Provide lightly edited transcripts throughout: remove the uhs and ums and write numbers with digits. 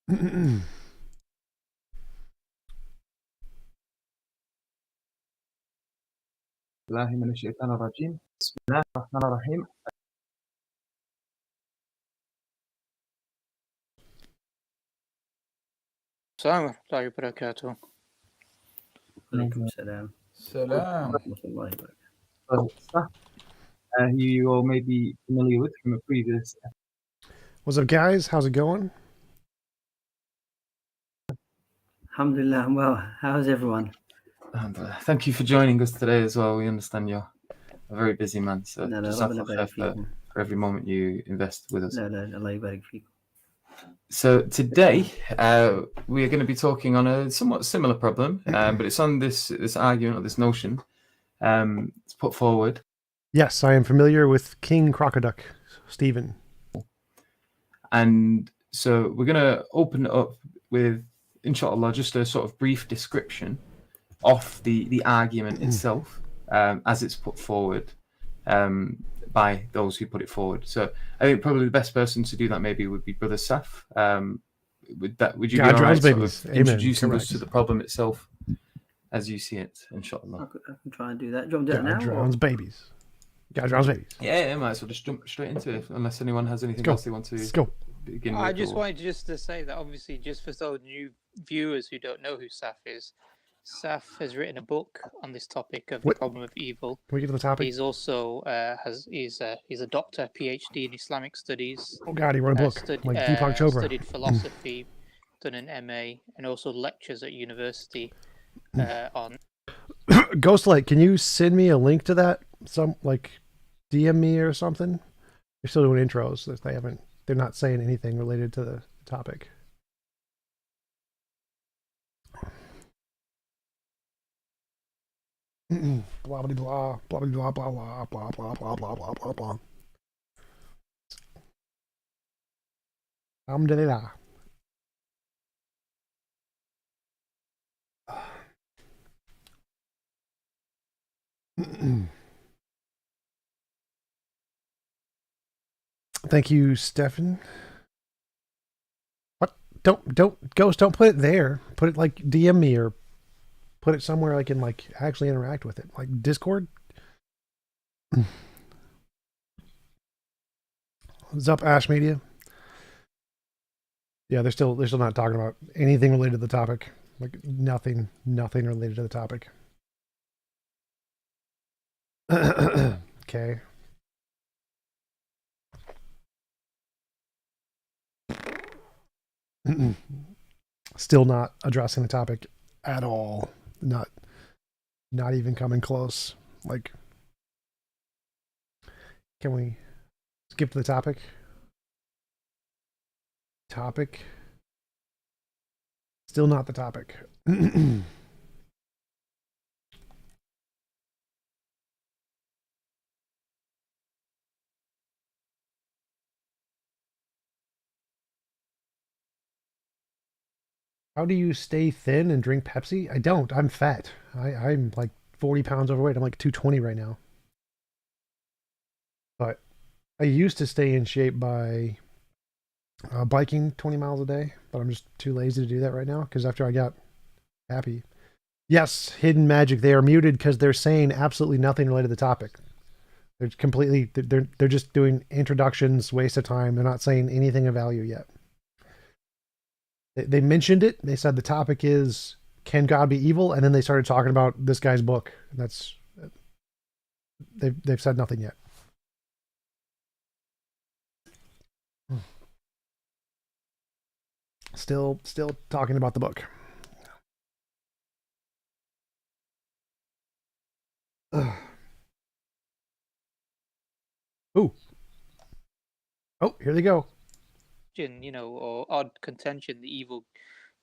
الله من الشيطان الرجيم بسم الله الرحمن الرحيم السلام ورحمة الله وبركاته. عليكم السلام. Salam. ورحمة الله وبركاته. you all may be familiar with from a previous What's up, guys? How's it going? Alhamdulillah, I'm well. How's everyone? Thank you for joining us today as well. We understand you're a very busy man, so لا لا just ربنا يبارك for فيكم. every moment you invest with us. لا لا الله يبارك فيكم. So today we are going to be talking on a somewhat similar problem, but it's on this argument or this notion it's put forward. Yes, I am familiar with King Crocoduck, Stephen. And so we're going to open it up with, inshallah, just a sort of brief description of the argument itself as it's put forward by those who put it forward. So I think probably the best person to do that maybe would be Brother Saf. Would you be all right sort of introducing us to the problem itself as you see it, inshallah? I can try and do that. Do you want to do that now? God drowns babies. God drowns babies. Yeah, might as well just jump straight into it unless anyone has anything else they want to begin with. I just wanted to say that obviously just for those new viewers who don't know who Saf is, Saf has written a book on this topic of the problem of evil. Can we get to the topic? He's also he's a doctor, PhD in Islamic studies. Oh God, he wrote a book like Deepak Chopra. Studied philosophy, done an MA, and also lectures at university on. Ghostlight, can you send me a link to that? Some like DM me or something. They're still doing intros. They're not saying anything related to the topic. Blah blah blah blah blah blah blah blah blah blah blah blah blah blah. Alhamdulillah. Thank you, Stefan. What? Don't Ghost, don't put it there. Put it like DM me or put it somewhere I can like actually interact with it. Like Discord. What's up, Ash Media? Yeah, they're still not talking about anything related to the topic. Like nothing related to the topic. Okay. Still not addressing the topic at all. Not even coming close. Like, can we skip to the topic? Still not the topic. How do you stay thin and drink Pepsi? I don't. I'm fat. I'm like 40 pounds overweight. I'm like 220 right now. But I used to stay in shape by biking 20 miles a day, but I'm just too lazy to do that right now because after I got happy. Yes, Hidden Magic. They are muted because they're saying absolutely nothing related to the topic. They're completely, they're just doing introductions, waste of time. They're not saying anything of value yet. They mentioned it. They said the topic is, can God be evil? And then they started talking about this guy's book. That's, they've said nothing yet. Still talking about the book. Ooh. Oh, here they go. Or odd contention, the evil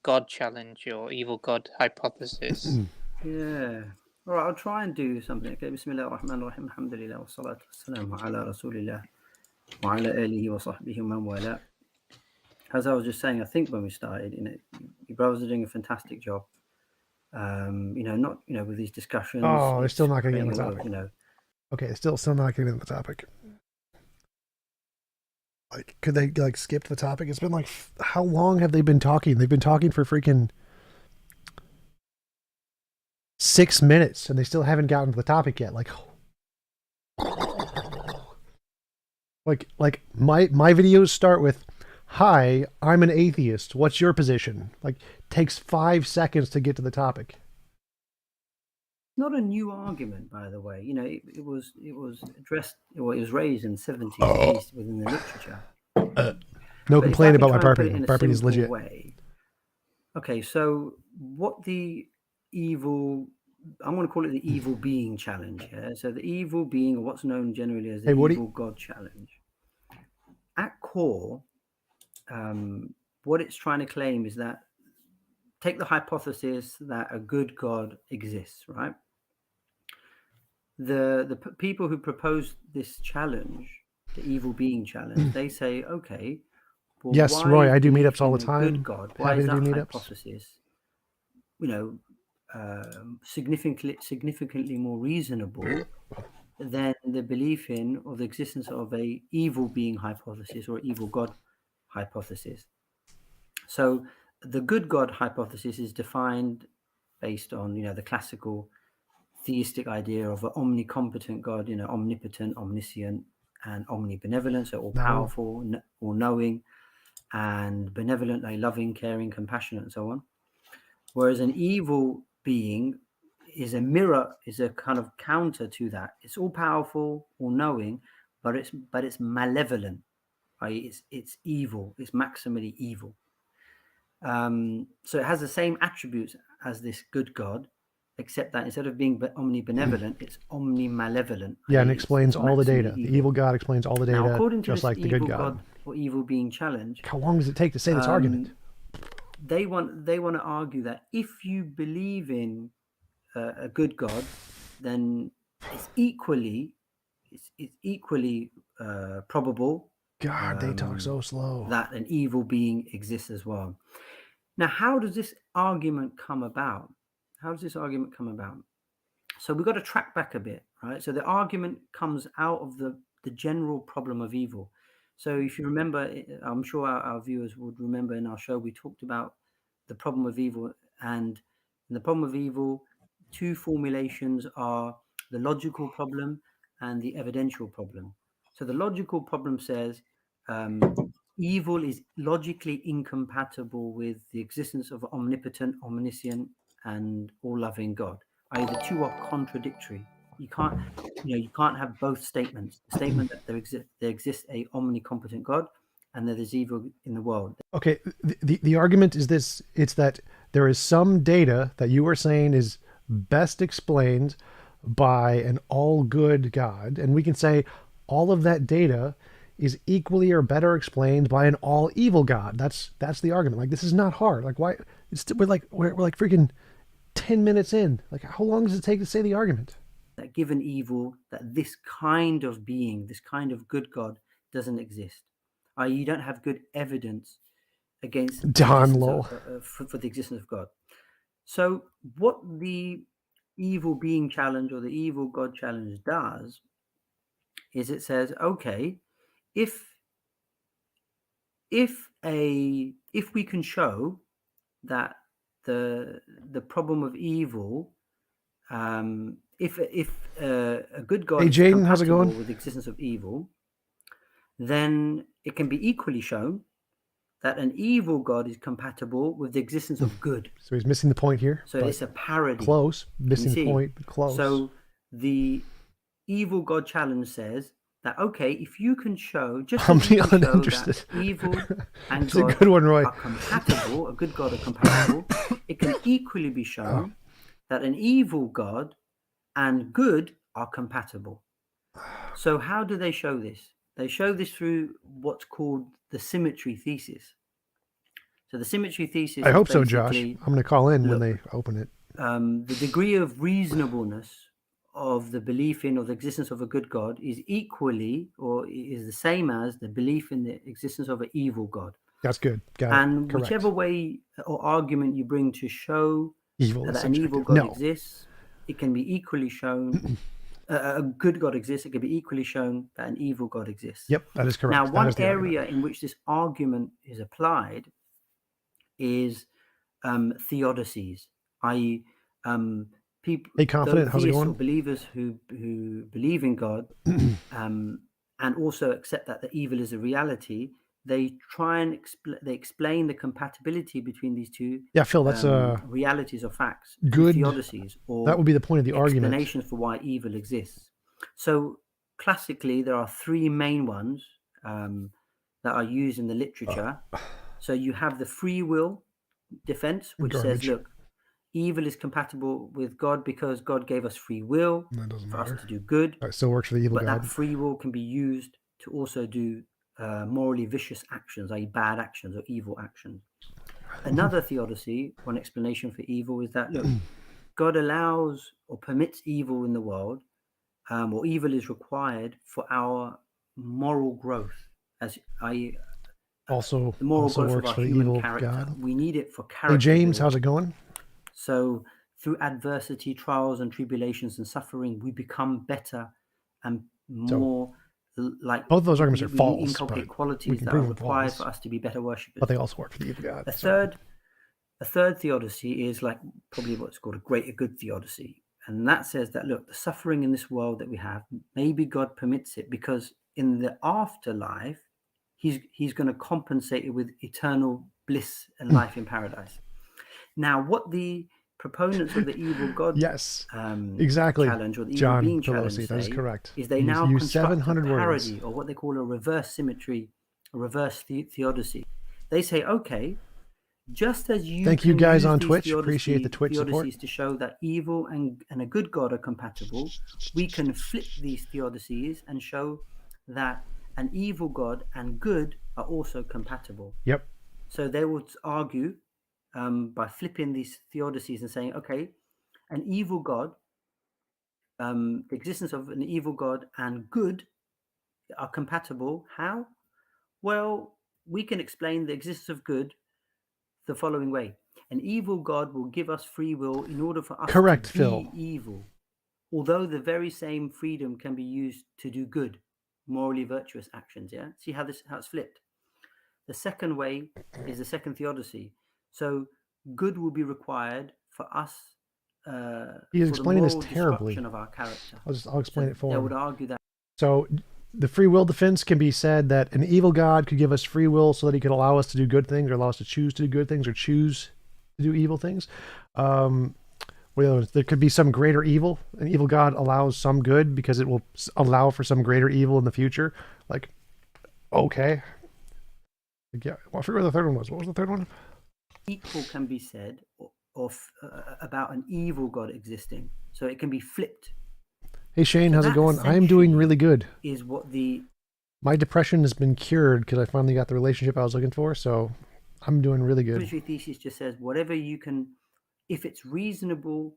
God challenge or evil God hypothesis. Yeah. All right, I'll try and do something. Okay, Bismillah ar-Rahman ar-Rahim. Alhamdulillah wa salatu wa-salamu ala Rasulillah wa ala alihi wa sahbihi wa man wala. As I was just saying, I think when we started, your brothers are doing a fantastic job. With these discussions. Oh, they're still not going to get into the topic. Of, Okay, still not getting into the topic. Like, could they like skip the topic? It's been like, how long have they been talking? They've been talking for freaking 6 minutes, and they still haven't gotten to the topic yet. Like my videos start with, "Hi, I'm an atheist. What's your position?" Like, takes 5 seconds to get to the topic. Not a new argument, by the way. You know, it was addressed, or it was raised in the 70s, Oh. at least within the literature. No But complaint if I about my could try and put it parody. in a Parody is simple legit. way. Okay, so what the evil, I'm going to call it the evil being challenge. Yeah? So the evil being, or what's known generally as the Hey, Woody. evil God challenge. At core, what it's trying to claim is that, take the hypothesis that a good God exists, right? The people who propose this challenge, the evil being challenge, they say, okay, well, Yes, why Roy, is I do belief meetups all in the a time. good God, why Happy is to do that meetups. hypothesis, you know, significantly more reasonable than the belief in, or the existence of, a evil being hypothesis or evil God hypothesis? So the good God hypothesis is defined based on, you know, the classical theistic idea of an omnicompetent God, you know, omnipotent, omniscient, and omnibenevolent, so all powerful, all knowing, and benevolent, like loving, caring, compassionate, and so on. Whereas an evil being is a mirror, is a kind of counter to that. It's all powerful, all knowing, but it's malevolent, right? It's evil. It's maximally evil. So it has the same attributes as this good God, except that instead of being omnibenevolent, it's omnimalevolent. Yeah, and It's explains all the data. maximally The evil God explains all the data, Now, according to just this like the evil good God. or evil being challenge, How long does it take to say this argument? they want to argue that if you believe in a good God, then it's equally probable. God, they talk so slow. That an evil being exists as well. Now, how does this argument come about? So we've got to track back a bit, right? So the argument comes out of the general problem of evil. So if you remember, I'm sure our viewers would remember in our show, we talked about the problem of evil. And in the problem of evil, two formulations are the logical problem and the evidential problem. So the logical problem says evil is logically incompatible with the existence of omnipotent, omniscient, and all-loving God. The two are contradictory. You can't have both statements. The statement that there exists a omnicompetent God, and that there's evil in the world. Okay, the argument is this: it's that there is some data that you are saying is best explained by an all-good God, and we can say all of that data is equally or better explained by an all-evil God. That's the argument. Like, this is not hard. Like, why? We're like freaking 10 minutes in. Like, how long does it take to say the argument? That given evil, that this kind of being, this kind of good God, doesn't exist. You don't have good evidence against Don Lowell for the existence of God. So what the evil being challenge or the evil God challenge does is it says, okay, if we can show that the problem of evil, if a good God is Jaden, how's it compatible going? with the existence of evil, then it can be equally shown that an evil God is compatible with the existence of good. So he's missing the point here. So it's a parody. Close. Missing the point, but close. So the evil God challenge says that, okay, if you can show, just I'm as you can show uninterested. that evil and It's a God good one, Roy. are compatible, a good God are compatible, it can equally be shown that an evil God and good are compatible. So how do they show this? They show this through what's called the symmetry thesis. So the symmetry thesis I is hope so, Josh. basically, I'm going to call in when they open it. the degree of reasonableness of the belief in or the existence of a good God is equally or is the same as the belief in the existence of an evil God. That's good. Got And it. whichever way or argument you bring to show evil that an evil God exists, it can be equally shown a good God exists, it can be equally shown that an evil God exists. Yep, that is correct. Now, That one is the area argument. in which this argument is applied is theodicies, i.e., people, Hey, Confident, how's it theists or going? believers who believe in God and also accept that the evil is a reality. They try and explain the compatibility between these two Yeah, Phil, that's realities or facts good. through theodicies, or That would be the point of the argument. explanations for why evil exists. So classically, there are three main ones that are used in the literature. So you have the free will defense, which says, look, evil is compatible with God because God gave us free will for us to do good. That still works for the evil but God. That free will can be used to also do morally vicious actions, i.e. bad actions or evil actions. Another theodicy, one explanation for evil, is that, look, God allows or permits evil in the world, or evil is required for our moral growth, as i.e. Also, the moral growth works of for our the human evil character. God. We need it for character. Hey, James, building. how's it going? So through adversity, trials and tribulations and suffering, we become better and more like both of those arguments are false. Inculcate qualities that are required for us to be better worshippers. But they also work for the evil God. A third theodicy is like probably what's called a greater good theodicy. And that says that, look, the suffering in this world that we have, maybe God permits it because in the afterlife, he's going to compensate it with eternal bliss and life in paradise. Now, what the proponents of the evil God exactly. challenge, or the evil being challenge, that is correct. Is they now construct a parody or what they call a reverse symmetry, a reverse theodicy. They say, okay, just as you thank you guys on Twitch, appreciate the Twitch support, to show that evil and a good God are compatible, we can flip these theodicies and show that an evil God and good are also compatible. Yep. So they would argue by flipping these theodicies and saying, okay, an evil God, the existence of an evil God and good are compatible. How? Well, we can explain the existence of good the following way. An evil God will give us free will in order for us to be Phil. evil, although the very same freedom can be used to do good, morally virtuous actions. Yeah, see how it's flipped. The second way is the second theodicy. So good will be required for us. He's explaining this terribly. Of our character. I'll explain it for him. They would argue that. So the free will defense can be said that an evil God could give us free will so that he could allow us to do good things, or allow us to choose to do good things, or choose to do evil things. There could be some greater evil. An evil God allows some good because it will allow for some greater evil in the future. Like, okay. Yeah, well, I forget what the third one was. What was the third one? Equal can be said about an evil God existing. So it can be flipped. Hey Shane, how's it going? I'm doing really good. Is what my depression has been cured because I finally got the relationship I was looking for, so I'm doing really good. Symmetry thesis just says whatever you can, if it's reasonable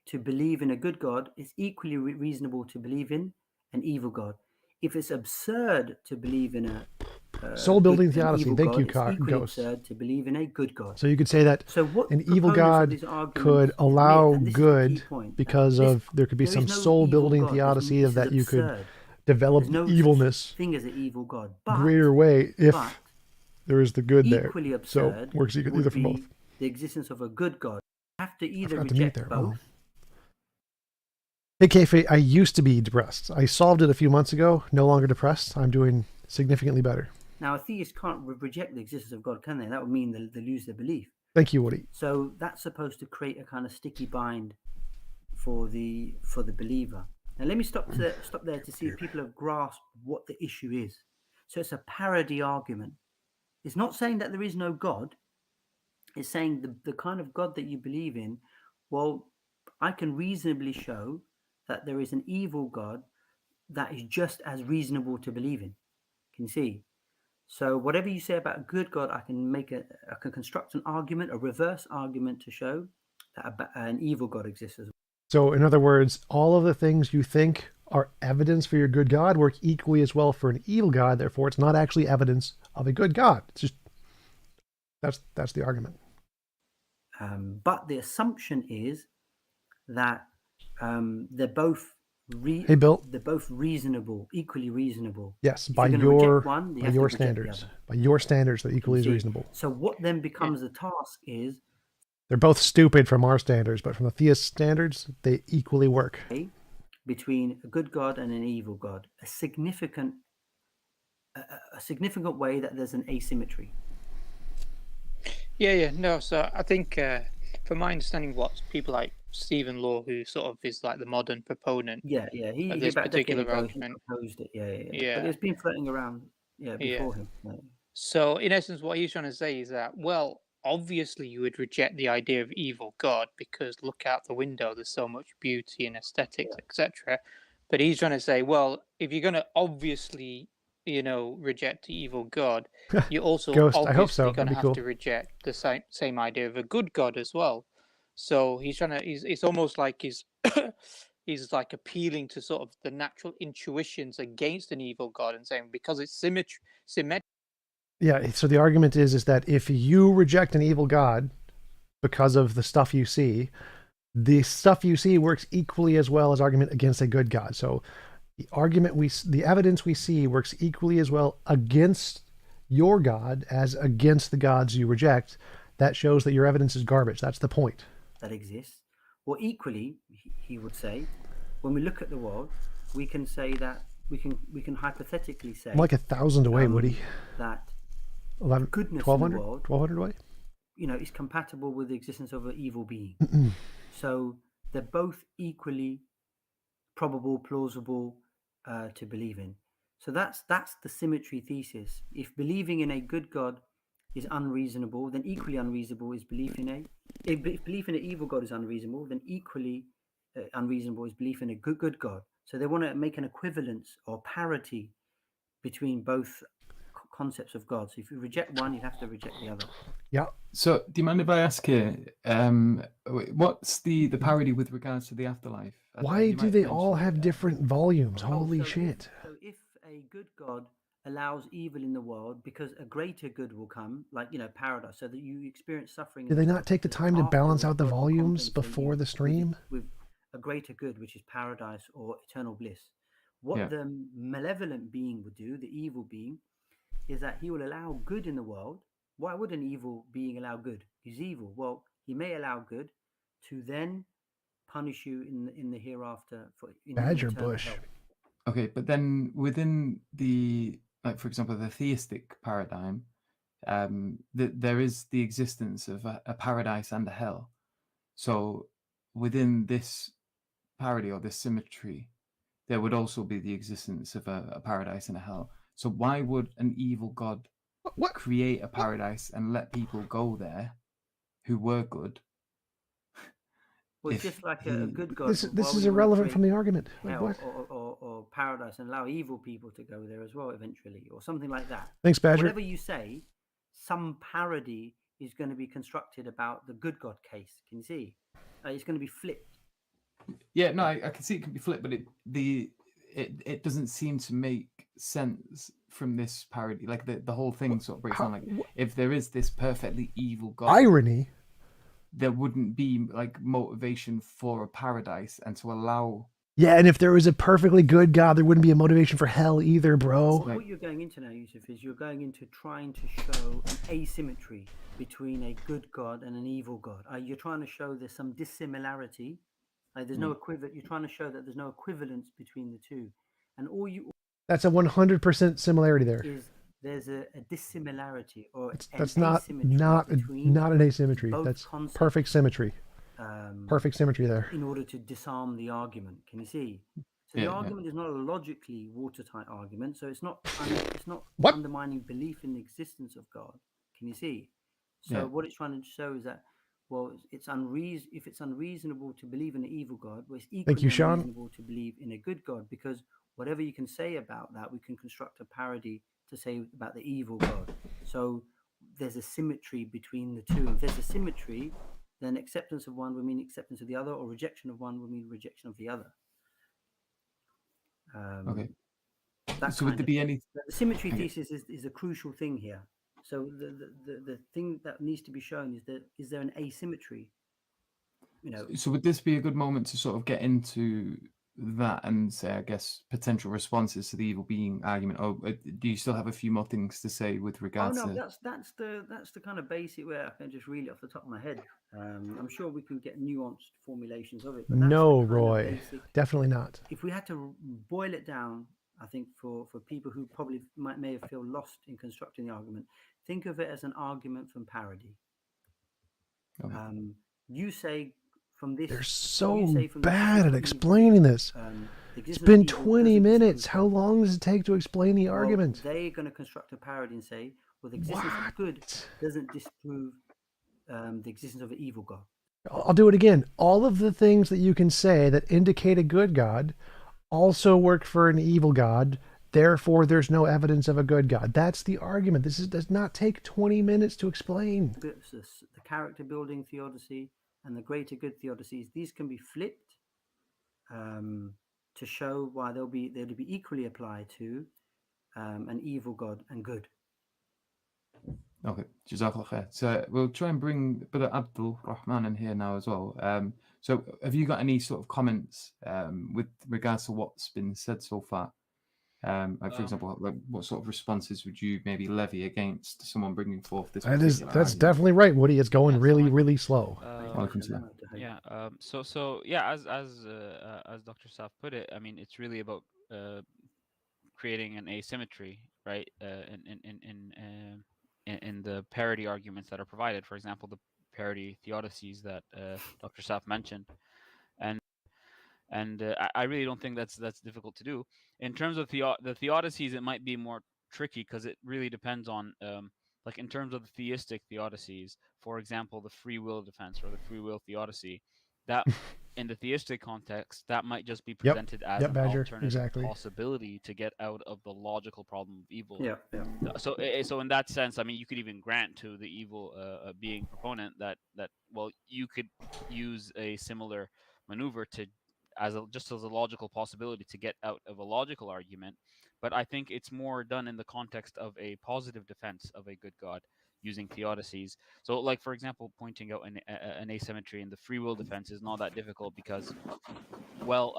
to believe in a good God, it's equally reasonable to believe in an evil God. If it's absurd to believe in a soul building theodicy, thank you, it's equally Ghost. absurd to believe in a good God. So you could say that an evil God could allow good because of there could be some soul building theodicy of that you could develop evilness thing as an evil God, greater way if there is the good there. Absurd so works either for both. The existence of a good God. You have to either reject both. Hey Kayfe, I used to be depressed. I solved it a few months ago. No longer depressed. I'm doing significantly better. Now, a theist can't reject the existence of God, can they? That would mean they lose their belief. Thank you, Woody. So that's supposed to create a kind of sticky bind for the believer. Now, let me stop there to see if people have grasped what the issue is. So it's a parody argument. It's not saying that there is no God. It's saying the kind of God that you believe in, well, I can reasonably show that there is an evil God that is just as reasonable to believe in. Can you see? So whatever you say about a good God, I can construct an argument, a reverse argument to show that an evil God exists as well. So in other words, all of the things you think are evidence for your good God work equally as well for an evil God. Therefore, it's not actually evidence of a good God. It's just that's the argument. But the assumption is that they're both Hey, Bill. they're both reasonable, equally reasonable. Yes, If by you're gonna reject your one, you by have to your reject the standards. other. By your standards, they're You equally as see? reasonable. So what then becomes the task is They're both stupid from our standards, but from the theist standards, they equally work. between a good God and an evil God, a significant way that there's an asymmetry. Yeah. No, so I think, from my understanding, what people like Stephen Law, who sort of is like the modern proponent Yeah. of He this about a decade particular ago he argument. proposed it. Yeah. But Yeah. it's been floating around. Yeah. Before him. Yeah. So, in essence, what he's trying to say is that, well, obviously you would reject the idea of evil God because look out the window, there's so much beauty and aesthetics, etc. But he's trying to say, well, if you're going to obviously, reject the evil God, you're also Ghost, I hope obviously so. going That'd to be have cool. to reject the same idea of a good God as well. So he's trying to, it's almost like he's like appealing to sort of the natural intuitions against an evil God and saying because it's symmetric. Yeah, so the argument is that if you reject an evil God because of the stuff you see, the stuff you see works equally as well as argument against a good God. So the evidence we see works equally as well against your God as against the gods you reject. That shows that your evidence is garbage. That's the point. That exists. Or equally, he would say, when we look at the world, we can say that we can hypothetically say I'm like 1,000 away, Woody. that 11, goodness 1,200? in the world, 1,200 away? Is compatible with the existence of an evil being. So they're both equally probable, plausible to believe in. So that's the symmetry thesis. If believing in a good God is unreasonable, then equally unreasonable is belief in if belief in an evil God is unreasonable, then equally unreasonable is belief in a good God. So they want to make an equivalence or parity between both concepts of God. So if you reject one, you have to reject the other. Yeah. So, do you mind if I ask here, what's the parody with regards to the afterlife? Why do they all have different volumes? Holy shit. If a good God allows evil in the world because a greater good will come, like, paradise, so that you experience suffering. Did they not take the time to balance out the volumes before the stream? With a greater good, which is paradise or eternal bliss. What the malevolent being would do, the evil being, is that he will allow good in the world. Why would an evil being allow good? He's evil. Well, he may allow good to then punish you in the hereafter in Badger eternal Bush. hell. Okay, but then within the, like, for example, the theistic paradigm, there is the existence of a paradise and a hell. So within this parody or this symmetry, there would also be the existence of a paradise and a hell. So why would an evil God create a paradise and let people go there who were good? Well, it's just like a good God. This is irrelevant from the argument. Hell What? or paradise and allow evil people to go there as well eventually, or something like that. Thanks, Badger. Whatever you say, some parody is going to be constructed about the good God case. Can you see? It's going to be flipped. Yeah, no, I can see it can be flipped, but it doesn't seem to make sense from this parody. Like the whole thing sort of breaks down. Like if there is this perfectly evil God, irony, there wouldn't be like motivation for a paradise and to allow. Yeah, and if there was a perfectly good God, there wouldn't be a motivation for hell either, bro. So what you're going into now, Yusuf, is you're going into trying to show an asymmetry between a good God and an evil God. You're trying to show there's some dissimilarity. There's no equivalent. You're trying to show that there's no equivalence between the two, and that's a 100% similarity there. There's a dissimilarity or that's not an asymmetry. That's perfect symmetry. Perfect symmetry there. In order to disarm the argument, can you see? So the argument is not a logically watertight argument. So it's not undermining belief in the existence of God. Can you see? So what it's trying to show is that, well, if it's unreasonable to believe in an evil God, well, it's equally unreasonable to believe in a good God, because whatever you can say about that, we can construct a parody to say about the evil God. So there's a symmetry between the two. If there's a symmetry, then acceptance of one would mean acceptance of the other, or rejection of one would mean rejection of the other. Okay. So would there be any? The symmetry thesis is a crucial thing here. So the thing that needs to be shown is there an asymmetry? So would this be a good moment to sort of get into that and say, I guess, potential responses to the evil being argument, or do you still have a few more things to say with Oh regards no, to? that's the kind of basic way I can just read it off the top of my head. I'm sure we can get nuanced formulations of it, but that's No, the kind of Roy, basic. definitely not. If we had to boil it down, I think for people who probably may have feel lost in constructing the argument, think of it as an argument from parody. Okay. You say from this. They're You so say from the bad at existence of evil, explaining this. the It's existence been of evil 20 doesn't minutes. disprove How God. long does it take to explain the Well, argument? they're going to construct a parody and say, well, the existence of good What? doesn't disprove the existence of an evil God. I'll do it again. All of the things that you can say that indicate a good God also work for an evil God. Therefore, there's no evidence of a good God. That's the argument. This does not take 20 minutes to explain. The character building theodicy and the greater good theodicies, these can be flipped to show why they'll be equally applied to an evil God and good. Okay, Jazakallah khair. So we'll try and bring Brother Abdul Rahman in here now as well. So have you got any sort of comments with regards to what's been said so far? Like, for example, like, what sort of responses would you maybe levy against someone bringing forth this particular That's argument? definitely right, Woody. It's going really, really slow. Walaikum salam. Yeah. So yeah, as Dr. Saf put it, I mean, it's really about creating an asymmetry, right? In the parity arguments that are provided. For example, the parity theodicies that Dr. Saf mentioned, and I really don't think that's difficult to do. In terms of the theodicies, it might be more tricky because it really depends on like in terms of the theistic theodicies, for example, the free will defense or the free will theodicy, that in the theistic context, that might just be presented as an Badger, alternative exactly. possibility to get out of the logical problem of evil. Yeah. So in that sense, I mean, you could even grant to the evil being proponent that well, you could use a similar maneuver to just as a logical possibility to get out of a logical argument. But I think it's more done in the context of a positive defense of a good God using theodicies. So, like, for example, pointing out an asymmetry in the free will defense is not that difficult because, well,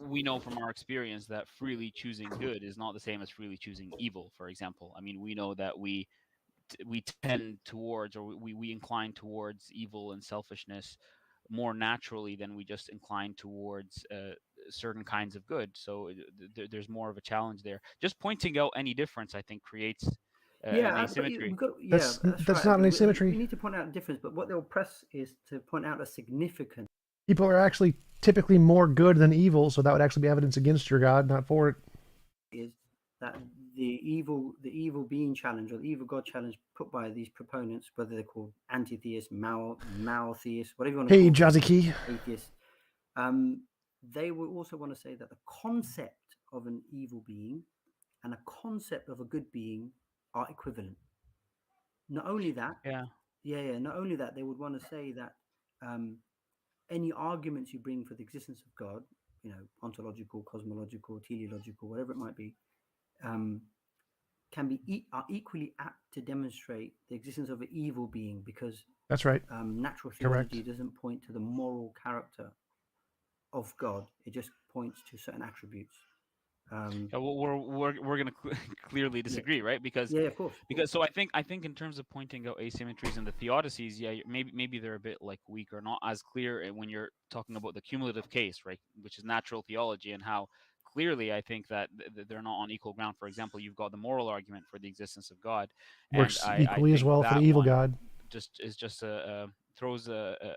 we know from our experience that freely choosing good is not the same as freely choosing evil, for example. I mean, we know that we tend towards, or we incline towards evil and selfishness more naturally than we just incline towards certain kinds of good. So there's more of a challenge there. Just pointing out any difference, I think, creates an asymmetry. That's right. not an asymmetry. We need to point out a difference, but what they'll press is to point out a significant. People are actually typically more good than evil, so that would actually be evidence against your God, not for it. Is that the evil being challenge or the evil God challenge put by these proponents, whether they're called anti-theists, Mao-theists, whatever you want to Hey, call Jaziki. atheists, they will also want to say that the concept of an evil being and a concept of a good being are equivalent. Not only that, not only that, they would want to say that any arguments you bring for the existence of God, ontological, cosmological, teleological, whatever it might be, are equally apt to demonstrate the existence of an evil being, because that's right. Natural theology doesn't point to the moral character of God; it just points to certain attributes. Well, we're going to clearly disagree, right? Because of course. So I think in terms of pointing out asymmetries in the theodicies, maybe they're a bit like weak or not as clear when you're talking about the cumulative case, right, which is natural theology, and how clearly I think that they're not on equal ground. For example, you've got the moral argument for the existence of God, works and equally I as well for the evil God. Just throws a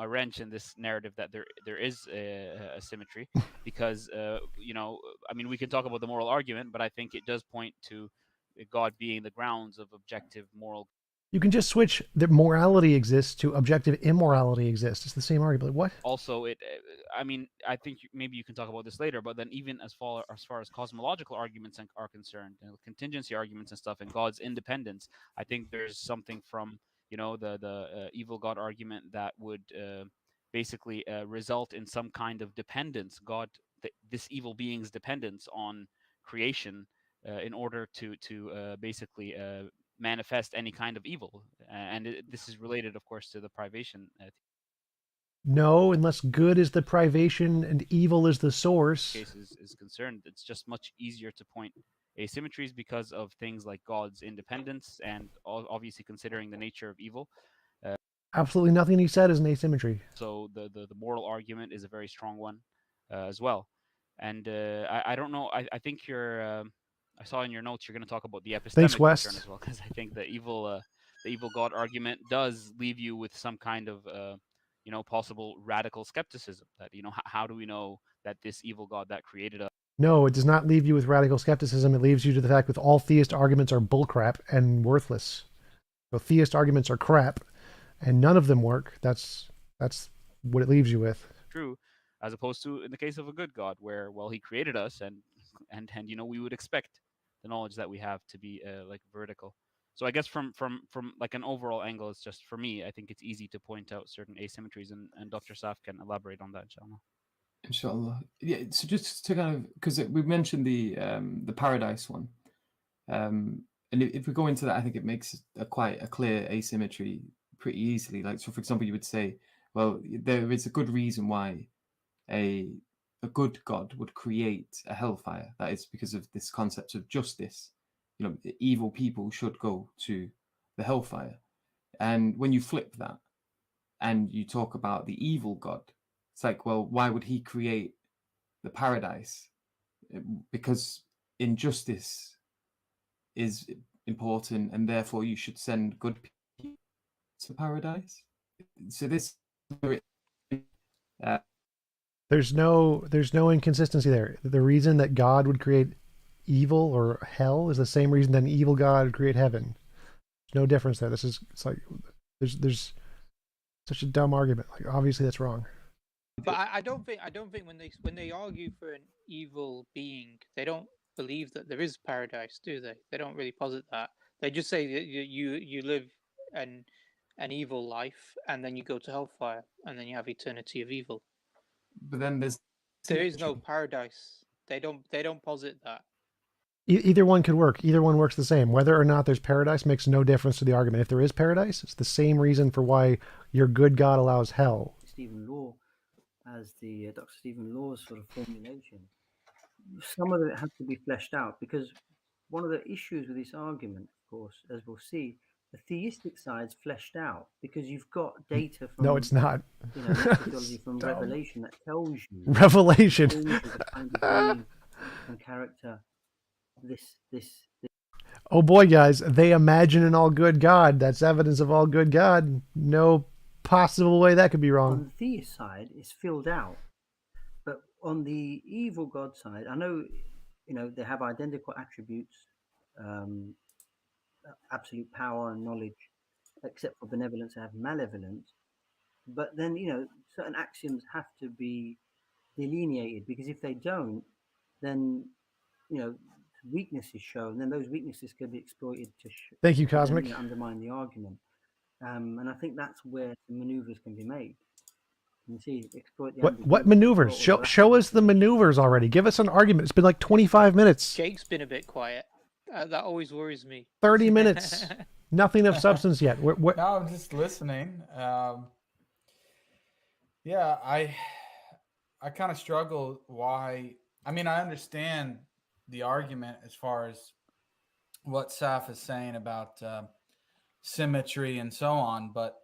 wrench in this narrative that there is a symmetry, because I mean, we can talk about the moral argument, but I think it does point to God being the grounds of objective moral. You can just switch that morality exists to objective immorality exists. It's the same argument. What? Also, I mean, I think maybe you can talk about this later, but then even as far as cosmological arguments are concerned, contingency arguments and stuff, and God's independence, I think there's something from the evil God argument that would basically result in some kind of dependence. This evil being's dependence on creation in order to basically manifest any kind of evil, and this is related, of course, to the privation. No, unless good is the privation and evil is the source. Case is concerned, it's just much easier to point asymmetries because of things like God's independence and obviously considering the nature of evil. Absolutely nothing he said is an asymmetry. So the moral argument is a very strong one as well. And I don't know. I think you're. I saw in your notes you're going to talk about the epistemic Thanks, concern Wes. as well, because I think the evil God argument does leave you with some kind of possible radical skepticism. That how do we know that this evil God that created us? No, it does not leave you with radical skepticism. It leaves you to the fact that all theist arguments are bullcrap and worthless. So theist arguments are crap, and none of them work. That's what it leaves you with. True, as opposed to in the case of a good God, where he created us, and we would expect the knowledge that we have to be like vertical. So I guess from like an overall angle, it's just for me, I think it's easy to point out certain asymmetries, and Dr. Saf can elaborate on that, inshallah. Inshallah. Yeah, so just to kind of, because we mentioned the paradise one, and if we go into that, I think it makes quite a clear asymmetry pretty easily. Like, so for example, you would say, well, there is a good reason why a good God would create a hellfire. That is because of this concept of justice. Evil people should go to the hellfire. And when you flip that and you talk about the evil God, it's like, well, why would he create the paradise? Because injustice is important, and therefore you should send good people to paradise. So this, there's no inconsistency there. The reason that God would create evil or hell is the same reason that an evil God would create heaven. There's no difference there. It's like there's such a dumb argument. Like, obviously that's wrong. But I don't think when they argue for an evil being, they don't believe that there is paradise, do they? They don't really posit that. They just say that you live an evil life, and then you go to hellfire, and then you have eternity of evil. But then there is no paradise. They don't posit that. Either one could work. Either one works the same. Whether or not there's paradise makes no difference to the argument. If there is paradise, it's the same reason for why your good God allows hell. Stephen Law, as the Dr. Stephen Law's sort of formulation, some of it has to be fleshed out, because one of the issues with this argument, of course, as we'll see, the theistic side's fleshed out because you've got data from no, it's not. Natural theology from Revelation that tells you Revelation the kind of being and character this. Oh boy, guys, they imagine an all good God. That's evidence of all good God. No possible way that could be wrong. On the theist side, it's filled out, but on the evil God side, I know, they have identical attributes, absolute power and knowledge, except for benevolence, they have malevolence. But then, certain axioms have to be delineated, because if they don't, then, weaknesses show, and then those weaknesses can be exploited to thank you, Cosmic, then, undermine the argument. And I think that's where the maneuvers can be made. You see, exploit the what maneuvers? Show us the maneuvers already. Give us an argument. It's been like 25 minutes. Jake's been a bit quiet. That always worries me. 30 minutes. Nothing of substance yet. No, I'm just listening. Yeah, I kind of struggle why. I mean, I understand the argument as far as what Saf is saying about symmetry and so on, but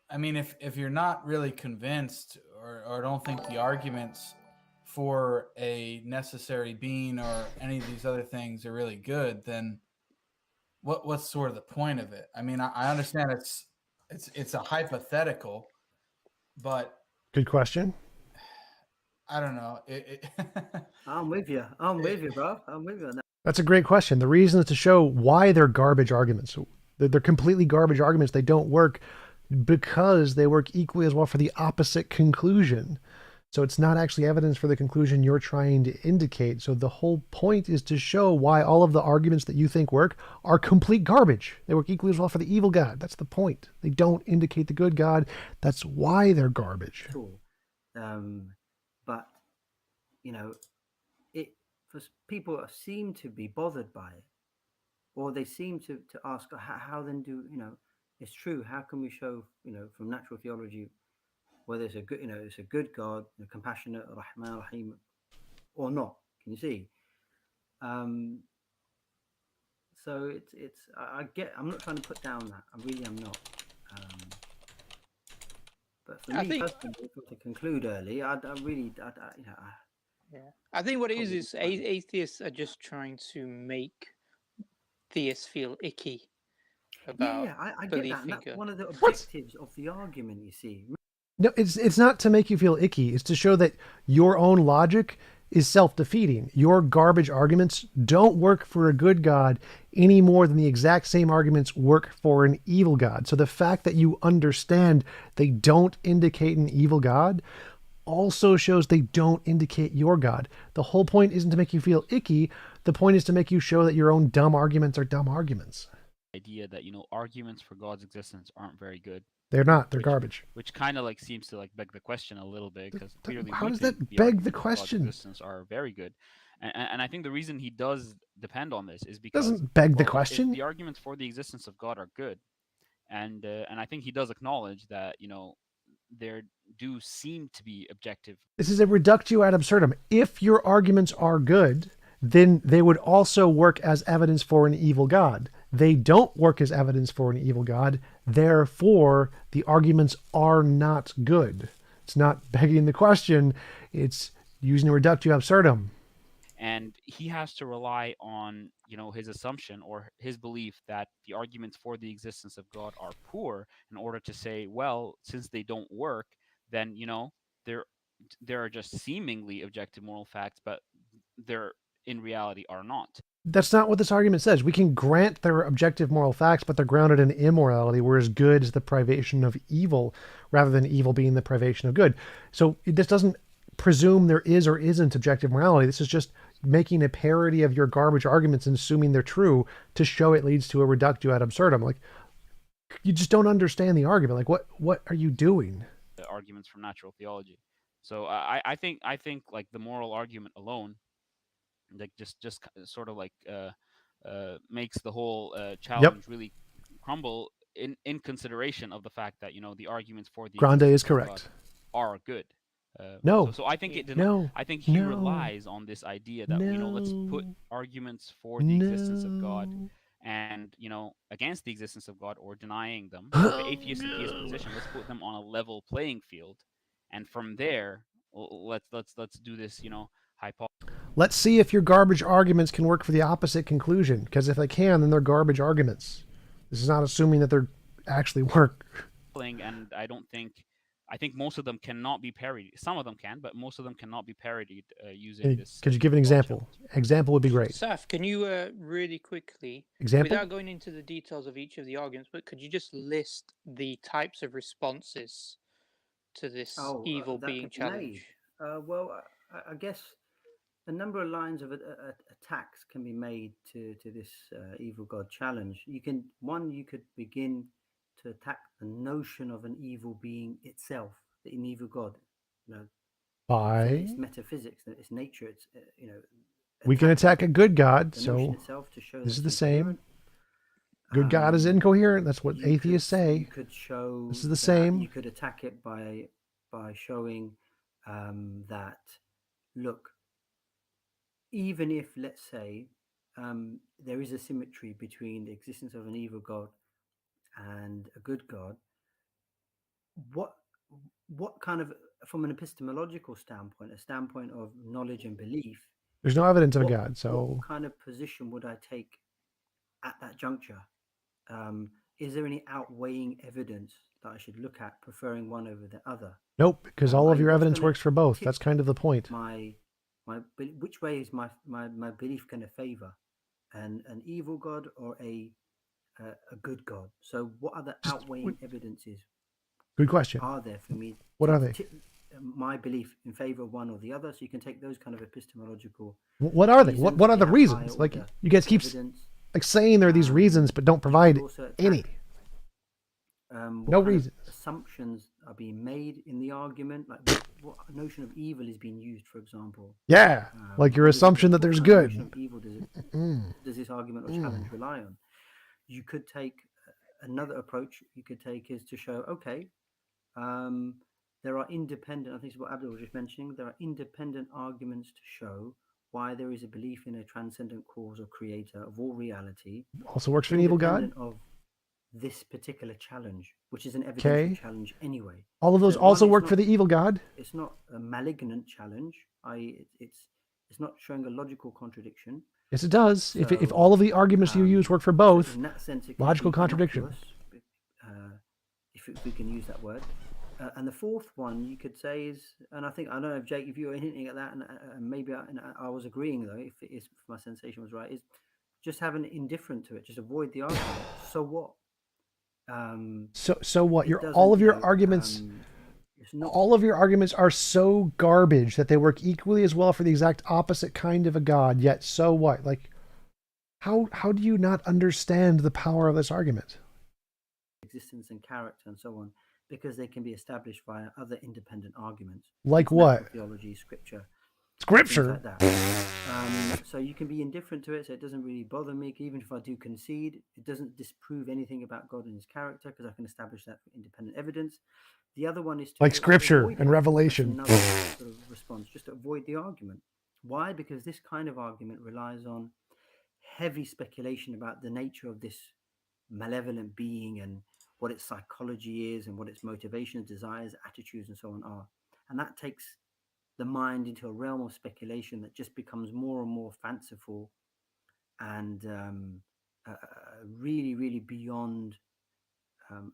I mean, if you're not really convinced or don't think the arguments for a necessary being or any of these other things are really good, then what's sort of the point of it? I mean, I understand it's a hypothetical, but good question. I don't know. I'm with you, bro. I'm with you on that. That's a great question. The reason is to show why they're garbage arguments. They're completely garbage arguments. They don't work because they work equally as well for the opposite conclusion. So it's not actually evidence for the conclusion you're trying to indicate. So the whole point is to show why all of the arguments that you think work are complete garbage. They work equally as well for the evil God. That's the point. They don't indicate the good God. That's why they're garbage. Cool. But, for people seem to be bothered by it, or they seem to ask, how then do, it's true, how can we show, from natural theology whether it's a good, it's a good God, compassionate, Rahman, Rahim, or not. Can you see? So I'm not trying to put down that. I really am not. But for me personally, if I were to conclude early, I think what it is atheists are just trying to make theists feel icky about I get that. And that's God. one of the objectives of the argument, you see. No, it's not to make you feel icky. It's to show that your own logic is self-defeating. Your garbage arguments don't work for a good God any more than the exact same arguments work for an evil God. So the fact that you understand they don't indicate an evil God also shows they don't indicate your God. The whole point isn't to make you feel icky. The point is to make you show that your own dumb arguments are dumb arguments. Idea that, arguments for God's existence aren't very good. They're not. They're garbage. Which kind of seems to beg the question a little bit, because clearly how does that beg the question? God's existence are very good, and I think the reason he does depend on this is because doesn't beg the question. If the arguments for the existence of God are good, and I think he does acknowledge that there do seem to be objective. This is a reductio ad absurdum. If your arguments are good, then they would also work as evidence for an evil God. They don't work as evidence for an evil God. Therefore, the arguments are not good. It's not begging the question. It's using a reductio absurdum. And he has to rely on, his assumption or his belief that the arguments for the existence of God are poor in order to say, well, since they don't work, then, there are just seemingly objective moral facts, but they're in reality are not. That's not what this argument says. We can grant their objective moral facts, but they're grounded in immorality, whereas good is the privation of evil, rather than evil being the privation of good. So this doesn't presume there is or isn't objective morality. This is just making a parody of your garbage arguments and assuming they're true to show it leads to a reductio ad absurdum. Like, you just don't understand the argument. Like, what are you doing? The arguments from natural theology. So I think the moral argument alone, just sort of makes the whole challenge really crumble in consideration of the fact that the arguments for the Grande is correct are good. So I think I think he relies on this idea that let's put arguments for the existence of God and against the existence of God or denying them, the atheist and theist position. Let's put them on a level playing field, and from there, let's do this hypothesis. Let's see if your garbage arguments can work for the opposite conclusion, because if they can, then they're garbage arguments. This is not assuming that they're actually work. And I think most of them cannot be parodied. Some of them can, but most of them cannot be parodied using this. Could you give an example? Example would be great. Saf, can you really quickly, without going into the details of each of the arguments, but could you just list the types of responses to this evil being challenged? Well, I guess a number of lines of attacks can be made to this evil God challenge. You could begin to attack the notion of an evil being itself, an evil God, by its metaphysics, its nature. It's we can attack a good God. So this is the same. Good God is incoherent. That's what atheists say. You could show this is the same. You could attack it by showing that, look, even if, let's say, there is a symmetry between the existence of an evil God and a good God, what kind of, from an epistemological standpoint, a standpoint of knowledge and belief, there's no evidence of a God. So what kind of position would I take at that juncture? Is there any outweighing evidence that I should look at, preferring one over the other? Nope, because all of your evidence works for both. That's kind of the point. Which way is my belief going to favor, an evil God or a good God? So what are the outweighing evidences? Good question. Are there for me? What are they? My belief in favor of one or the other. So you can take those kind of epistemological. What are they? What are the reasons? Like, you guys keep saying there are these reasons, but don't provide any. No reason. Assumptions are being made in the argument. Like what notion of evil is being used, for example. Yeah, like your assumption that there's good. Notion of evil does this argument or challenge rely on? You could take another approach. You could take is to show, okay, there are independent, I think it's what Abdul was just mentioning, there are independent arguments to show why there is a belief in a transcendent cause or creator of all reality. Also works for an evil god. Independent of this particular challenge, which is an evidential Okay. challenge anyway. All of those So also one, it's work not- for the evil god. It's not a malignant challenge, i.e. it's not showing a logical contradiction. Yes, it does. If So, all of the arguments you use work for both, so in that sense, it can logical be contradiction. innocuous, if we can use that word. And the fourth one you could say is, and I don't know if Jake, if you were hinting at that, and maybe I was agreeing though, if my sensation was right, is just having indifferent to it, just avoid the argument. So what? So what? It All of doesn't, your arguments, it's not. all of your arguments are so garbage that they work equally as well for the exact opposite kind of a god. Yet, so what? Like, how do you not understand the power of this argument? Existence and character and so on, because they can be established via other independent arguments. Like It's what? natural theology, scripture. Scripture. Things like that. So you can be indifferent to it, so it doesn't really bother me. Even if I do concede, it doesn't disprove anything about God and his character, because I can establish that for independent evidence. The other one is to Like scripture avoid and it. Revelation. That's another sort of response, just to avoid the argument. Why? Because this kind of argument relies on heavy speculation about the nature of this malevolent being and what its psychology is and what its motivations, desires, attitudes, and so on are. And that takes the mind into a realm of speculation that just becomes more and more fanciful and really, really beyond,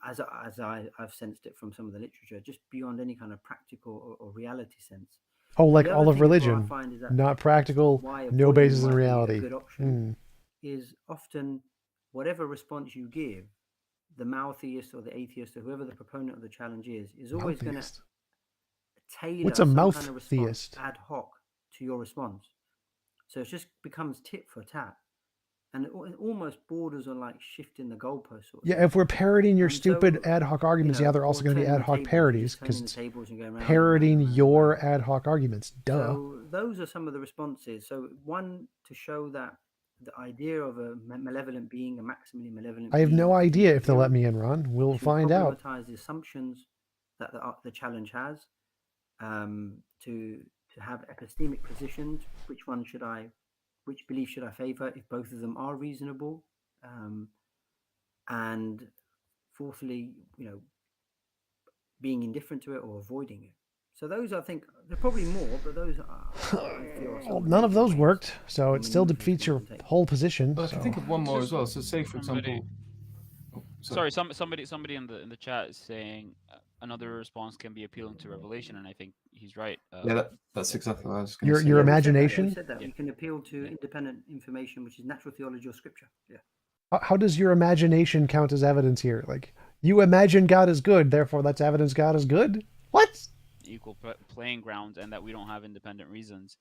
as I've sensed it from some of the literature, just beyond any kind of practical or reality sense. Oh, like The all other of thing as well I religion, find is that not practical, why no avoiding basis in might be a reality. good option is often whatever response you give, the maltheist or the atheist or whoever the proponent of the challenge is always going to Maltheist. tailor What's a some mouth kind of response theist? ad hoc to your response. So it just becomes tit for tat, and it almost borders on like shifting the goalpost. Sort of Yeah, thing. if we're parodying your And stupid so, ad hoc arguments, yeah, they're or also going to be turning ad the hoc tables, parodies just turning because the tables and going round and parodying round and round and your round. ad hoc arguments. Duh. So those are some of the responses. So one, to show that the idea of a malevolent being, a maximally malevolent I have being, no is idea if they'll let incoherent, me in, Ron. We'll to find out. problematize the assumptions that the challenge has, to have epistemic positions. Which belief should I favor if both of them are reasonable? And fourthly, being indifferent to it or avoiding it. So those, I think, there are probably more, but those are, I feel, are some Well, of the none of major those ways worked, so or it still maneuvers defeats one your can take. whole position. But I can So think of one more Just as well. So say, for somebody- example... Oh, Sorry, somebody in the chat is saying another response can be appealing to revelation, and I think he's right. Yeah, that's exactly what I was going your to say. your Yeah, we said that, imagination. we said that. Yeah. We can appeal to Yeah. independent information, which is natural theology or scripture. Yeah. How does your imagination count as evidence here? Like, you imagine God is good, therefore that's evidence God is good? What? Equal playing grounds, and that we don't have independent reasons.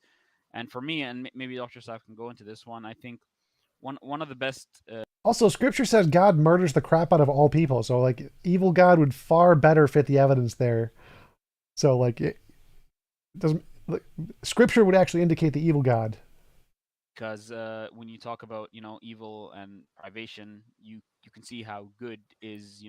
And for me, and maybe Dr. Saf can go into this one, I think one of the best. Also, Scripture says God murders the crap out of all people, so like evil God would far better fit the evidence there. So like it doesn't. Like, Scripture would actually indicate the evil God. Because when you talk about evil and privation, you can see how good is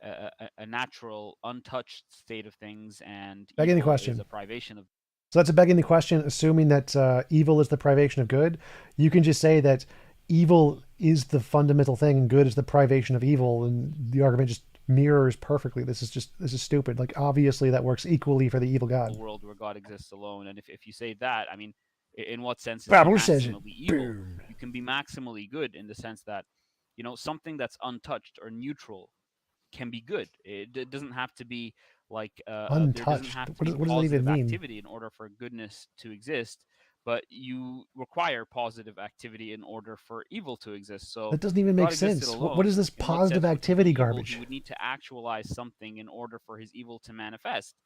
a natural, untouched state of things, and Begging the evil question. is a privation of. So that's a begging the question, assuming that evil is the privation of good. You can just say that evil is the fundamental thing and good is the privation of evil, and the argument just mirrors perfectly. This is stupid. Like, obviously that works equally for the evil God. A world where God exists alone, and if you say that, I mean, in what sense is he Bible says it. maximally evil? Boom. You can be maximally good in the sense that something that's untouched or neutral can be good. It doesn't have to be like there doesn't Untouched. have to What be does that even positive mean? activity in order for goodness to exist, but you require positive activity in order for evil to exist. So That doesn't even make God existed sense. alone. What is this In what positive sense would he be activity evil? garbage? He would need to actualize something in order for his evil to manifest,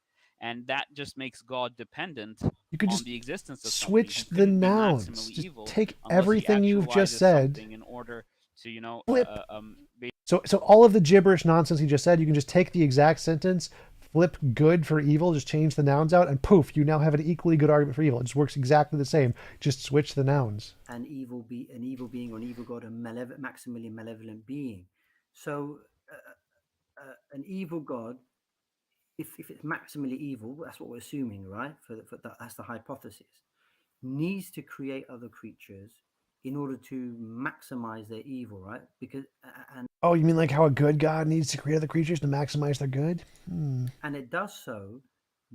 and that just makes God dependent You could on just the existence of switch something. He the couldn't be nouns. maximally Just evil take unless he everything you've just actualizes said. something in order to Flip. ba- So all of the gibberish nonsense he just said, you can just take the exact sentence, flip good for evil, just change the nouns out, and poof, you now have an equally good argument for evil. It just works exactly the same. Just switch the nouns. An evil being or an evil god, a maximally malevolent being. So an evil god if it's maximally evil, that's what we're assuming, right? That's the hypothesis. Needs to create other creatures in order to maximize their evil, right? Because and Oh, you mean like how a good God needs to create other creatures to maximize their good? and it does so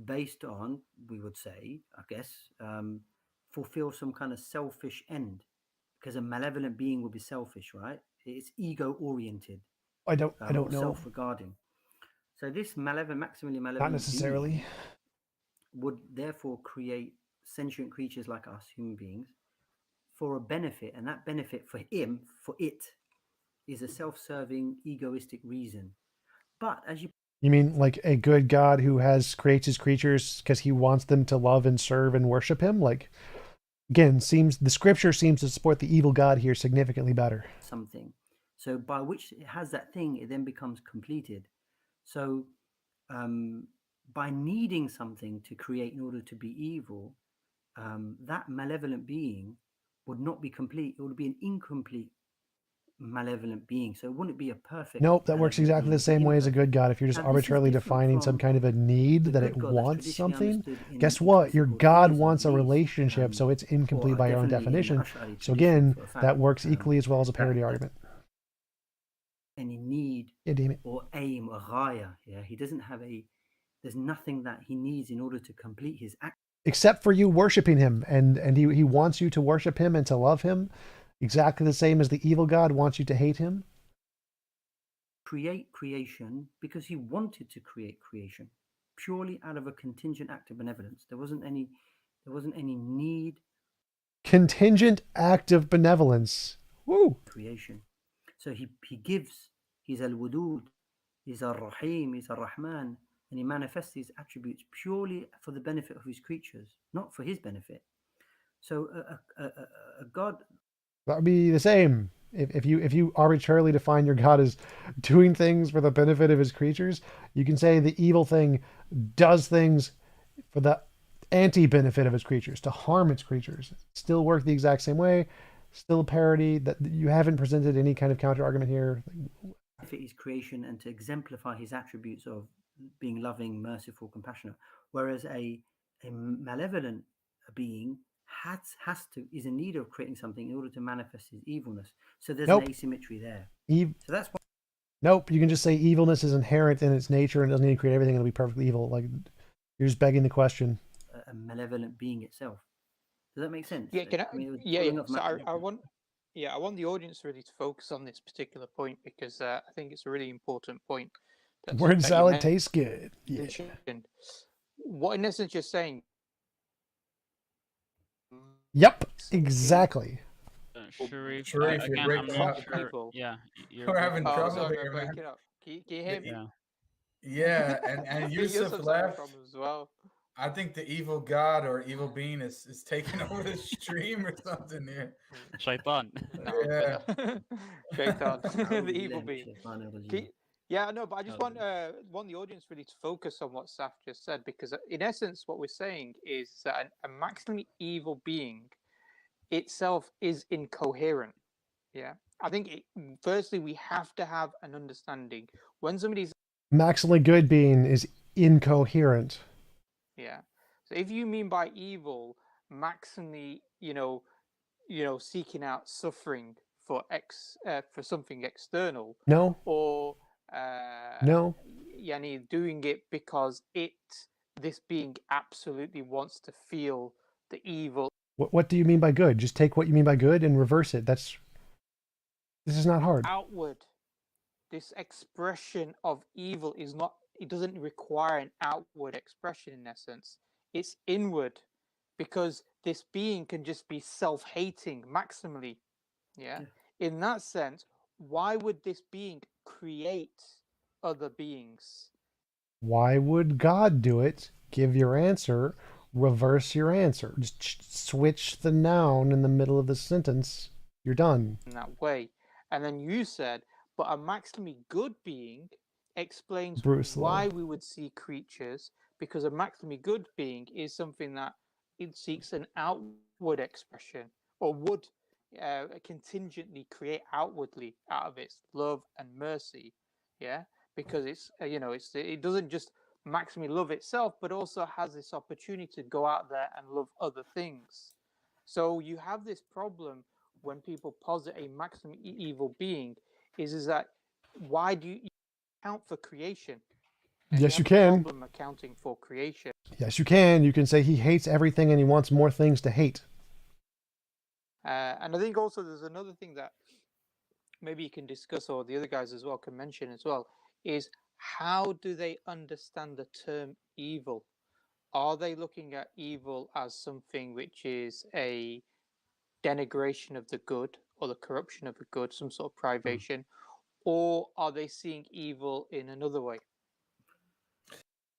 based on, we would say, I guess, fulfill some kind of selfish end, because a malevolent being will be selfish, right? It's ego oriented. I don't know. Self-regarding. So this maximally malevolent Not necessarily. being would therefore create sentient creatures like us, human beings, for a benefit, and that benefit for it, is a self-serving, egoistic reason. But as you mean like a good God who creates his creatures because he wants them to love and serve and worship him? Like, again, the scripture seems to support the evil God here significantly better. Something. So by which it has that thing, it then becomes completed. So by needing something to create in order to be evil, that malevolent being would not be complete. It would be an incomplete malevolent being. So wouldn't it be a perfect? Nope, that works exactly the same way as a good God. If you're just arbitrarily defining some kind of a need that it wants something, guess what? Your God wants a relationship, so it's incomplete by your own definition. So again, that works equally as well as a parity argument. Any need or aim or ghaya, yeah, he doesn't have there's nothing that he needs in order to complete his act. Except for you worshiping him, and he wants you to worship him and to love him. Exactly the same as the evil God wants you to hate him. Create creation because he wanted to create creation purely out of a contingent act of benevolence. There wasn't any need. Contingent act of benevolence. Woo! Creation. So he gives. He's al-Wudud. He's al-Rahim. He's al-Rahman. And he manifests these attributes purely for the benefit of his creatures, not for his benefit. So a God. That would be the same. If you arbitrarily define your God as doing things for the benefit of his creatures, you can say the evil thing does things for the anti-benefit of its creatures, to harm its creatures. Still work the exact same way, still a parody. That you haven't presented any kind of counter argument here. Benefit his creation and to exemplify his attributes of being loving, merciful, compassionate. Whereas a malevolent being is in need of creating something in order to manifest his evilness. So there's an asymmetry there. So that's why. Nope, you can just say evilness is inherent in its nature and doesn't need to create everything. It'll be perfectly evil. Like, you're just begging the question. A malevolent being itself. Does that make sense? Yeah, So I want the audience really to focus on this particular point because I think it's a really important point. Word salad tastes good. Yeah. What in essence you're saying? Yep, exactly. Sharif, you're breaking up. Yeah, we're having trouble sorry, here, man. Can you hear me? Yeah, and Yusuf left. As well. I think the evil God or evil being is taking over the stream or something here. Shaitan. Yeah. Shaitan. The evil being. Yeah, no, but I just want the audience really to focus on what Saf just said, because in essence, what we're saying is that a maximally evil being itself is incoherent. Yeah, I think firstly we have to have an understanding when somebody's maximally good being is incoherent. Yeah, so if you mean by evil maximally, seeking out suffering for something external, no, or no, yani doing it because this being absolutely wants to feel the evil. What do you mean by good? Just take what you mean by good and reverse it. This is not hard. Outward, this expression of evil it doesn't require an outward expression in essence. It's inward, because this being can just be self-hating maximally. Yeah. In that sense, why would this being create other beings? Why would God do it? Give your answer, reverse your answer. Just switch the noun in the middle of the sentence. You're done. In that way. And then you said, but a maximally good being explains why we would see creatures, because a maximally good being is something that it seeks an outward expression, or would contingently create outwardly out of its love and mercy. Yeah, because it's it doesn't just maximally love itself, but also has this opportunity to go out there and love other things. So you have this problem when people posit a maximum evil being, is that why do you account for creation? And Yes, you you have a can. problem accounting for creation. Yes, you can. You can say he hates everything and he wants more things to hate. And I think also there's another thing that maybe you can discuss, or the other guys as well can mention as well, is how do they understand the term evil? Are they looking at evil as something which is a denigration of the good or the corruption of the good, some sort of privation, or are they seeing evil in another way?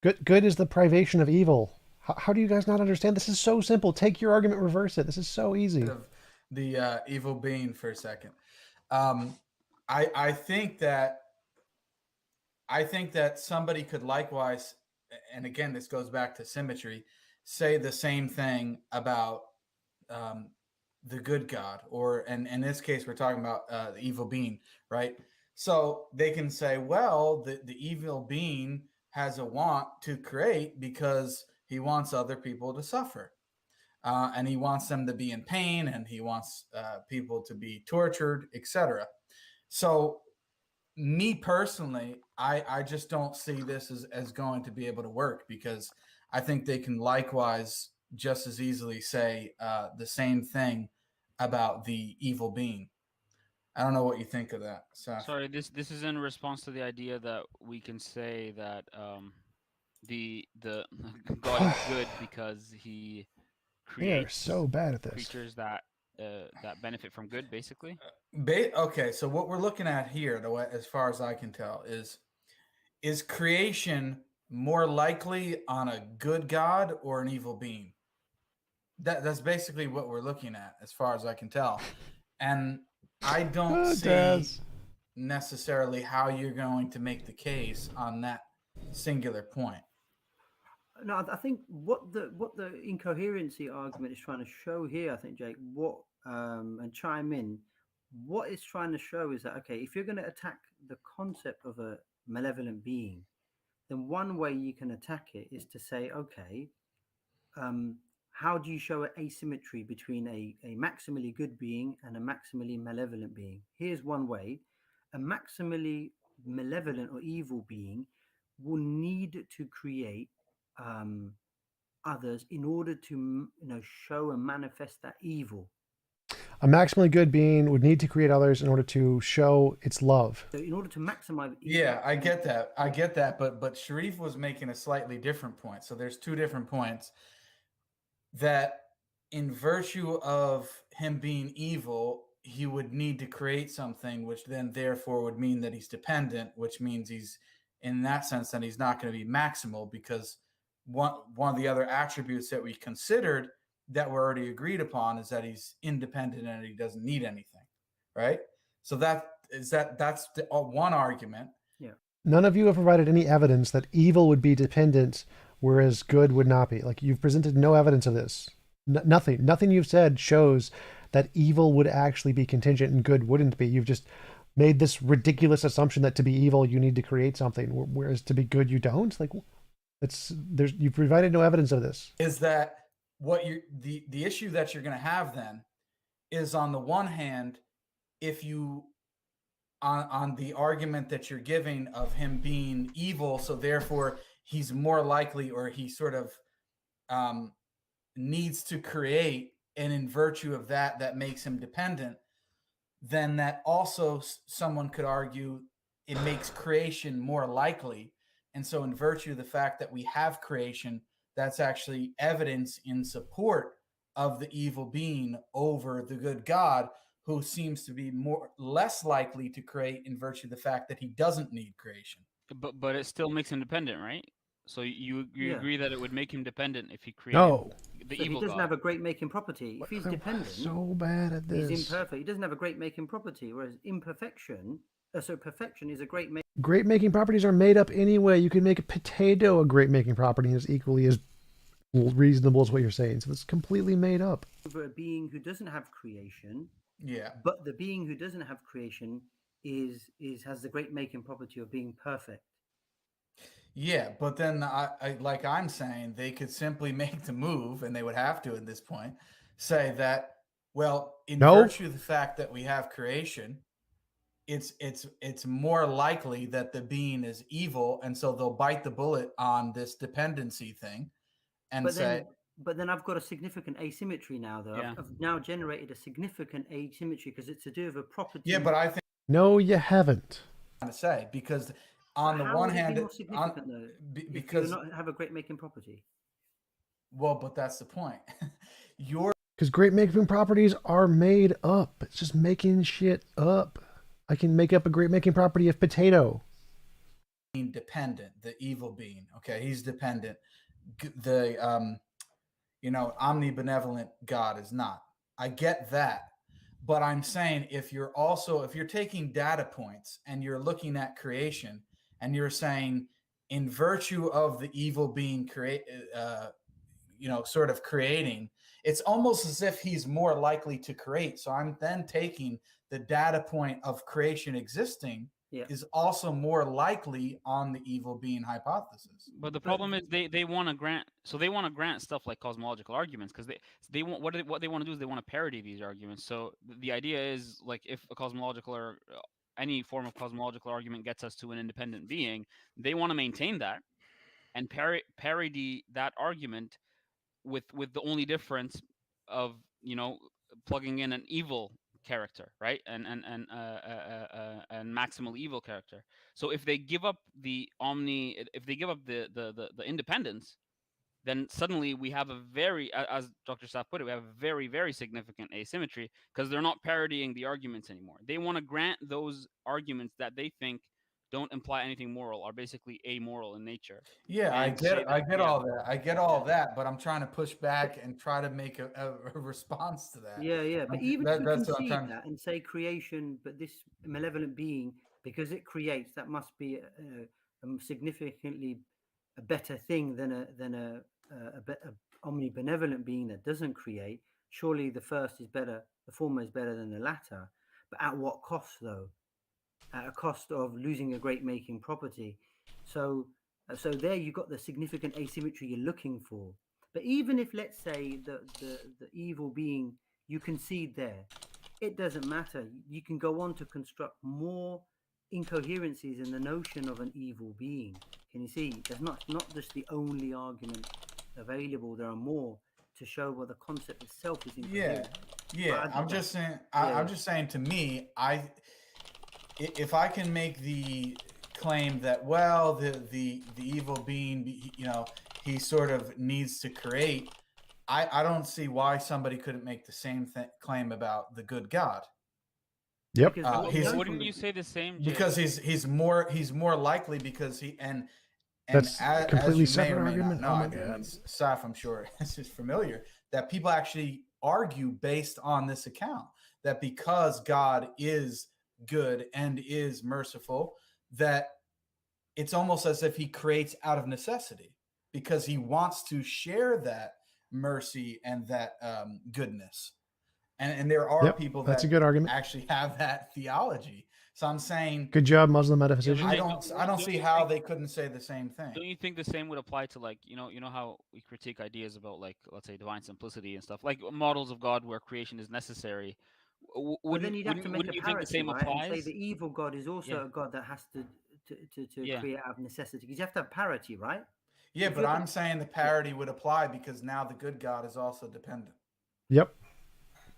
Good is the privation of evil. How do you guys not understand? This is so simple. Take your argument, reverse it. This is so easy. Of the evil being for a second. I think that somebody could likewise, and again, this goes back to symmetry, say the same thing about the good God, or and in this case, we're talking about the evil being, right? So they can say, well, the evil being has a want to create because he wants other people to suffer. And he wants them to be in pain, and he wants people to be tortured, etc. So me personally, I just don't see this as going to be able to work, because I think they can likewise just as easily say the same thing about the evil being. I don't know what you think of that. Sorry, this is in response to the idea that we can say that the God is good because he They are creates so bad at this. creatures that benefit from good, basically. Okay, so what we're looking at here, as far as I can tell, is creation more likely on a good God or an evil being? That's basically what we're looking at, as far as I can tell. And I don't see necessarily how you're going to make the case on that singular point. No, I think what the incoherency argument is trying to show here, I think, Jake, and chime in, what it's trying to show is that, okay, if you're going to attack the concept of a malevolent being, then one way you can attack it is to say, okay, how do you show an asymmetry between a maximally good being and a maximally malevolent being? Here's one way. A maximally malevolent or evil being will need to create others in order to show and manifest that evil. A maximally good being would need to create others in order to show its love. So in order to maximize Yeah, I get that, but Sharif was making a slightly different point. So there's two different points, that in virtue of him being evil, he would need to create something, which then therefore would mean that he's dependent, which means he's, in that sense, that he's not going to be maximal, because one of the other attributes that we considered that were already agreed upon is that he's independent and he doesn't need anything, right? So that's one argument. Yeah. None of you have provided any evidence that evil would be dependent, whereas good would not be. Like, you've presented no evidence of this. Nothing you've said shows that evil would actually be contingent and good wouldn't be. You've just made this ridiculous assumption that to be evil you need to create something, whereas to be good you don't. Like, you've provided no evidence of this. Is that what the issue that you're going to have then is, on the one hand, if you on the argument that you're giving of him being evil, so therefore he's more likely, or he sort of needs to create, and in virtue of that makes him dependent, then that also someone could argue it makes creation more likely. And so in virtue of the fact that we have creation, that's actually evidence in support of the evil being over the good God, who seems to be less likely to create in virtue of the fact that he doesn't need creation. But it still makes him dependent, right? So you agree that it would make him dependent if he created the so evil he doesn't God. have a great making property. If he's dependent, so bad at this. He's imperfect. He doesn't have a great making property, whereas imperfection, so perfection is a great making. Great making properties are made up anyway. You can make a potato a great making property and it's equally as reasonable as what you're saying. So it's completely made up. Over a being who doesn't have creation. Yeah. But the being who doesn't have creation has the great making property of being perfect. Yeah, but then like I'm saying, they could simply make the move, and they would have to at this point say that, well, in No. virtue of the fact that we have creation, it's more likely that the being is evil, and so they'll bite the bullet on this dependency thing and But then I've got a significant asymmetry now, though. Yeah. I've now generated a significant asymmetry because it's to do with a property. yeah, but I think No, you haven't. to say because on the How one would it hand, be more significant though, because if you not have a great making property. well, but that's the point. Your Because great making properties are made up. It's just making shit up. I can make up a great making property of potato. being dependent, the evil being, okay, he's dependent. The omnibenevolent God is not. I get that. But I'm saying if you're taking data points and you're looking at creation and you're saying in virtue of the evil being sort of creating, it's almost as if he's more likely to create. So I'm then taking the data point of creation existing is also more likely on the evil being hypothesis. But the problem is they want to grant, so they want to grant stuff like cosmological arguments because they want what they want to do is they want to parody these arguments. So the idea is like if a cosmological or any form of cosmological argument gets us to an independent being, they want to maintain that and parody that argument with the only difference of plugging in an evil character, right, and maximal evil character. So if they give up the independence, then suddenly we have a very, as Dr. Saf put it, we have a very, very significant asymmetry because they're not parodying the arguments anymore. They want to grant those arguments that they think don't imply anything moral, are basically amoral in nature. Yeah, I get all that. I get all that, but I'm trying to push back and try to make a response to that. Yeah. But even if you concede that and say creation, but this malevolent being, because it creates, that must be a significantly a better thing than a omnibenevolent being that doesn't create. Surely the former is better than the latter. But at what cost, though? At a cost of losing a great making property. So there you got the significant asymmetry you're looking for. But even if, let's say, the evil being, you concede there, it doesn't matter. You can go on to construct more incoherencies in the notion of an evil being. Can you see? There's not just the only argument available. There are more to show what the concept itself is incoherent. Yeah. I'm just saying. I'm just saying. To me, if I can make the claim that, well, the evil being, he sort of needs to create, I don't see why somebody couldn't make the same claim about the good God. Yep. Wouldn't you say the same? Jay? Because he's more likely because he and that's as completely as you may or separate may argument. not know, I mean, Saf, I'm sure this is familiar, that people actually argue based on this account that because God is good and is merciful, that it's almost as if he creates out of necessity because he wants to share that mercy and that goodness. And there are people that's that a good argument. actually have that theology. So I'm saying, good job, Muslim metaphysician. I don't see how they couldn't say the same thing. Don't you think the same would apply to, like, you know how we critique ideas about, like, let's say divine simplicity and stuff, like models of God where creation is necessary? But then you'd have to make a parity, right? Applies? And say the evil God is also a God that has to create out of necessity. Because you have to have parity, right? Yeah, but I'm saying the parity would apply because now the good God is also dependent. Yep.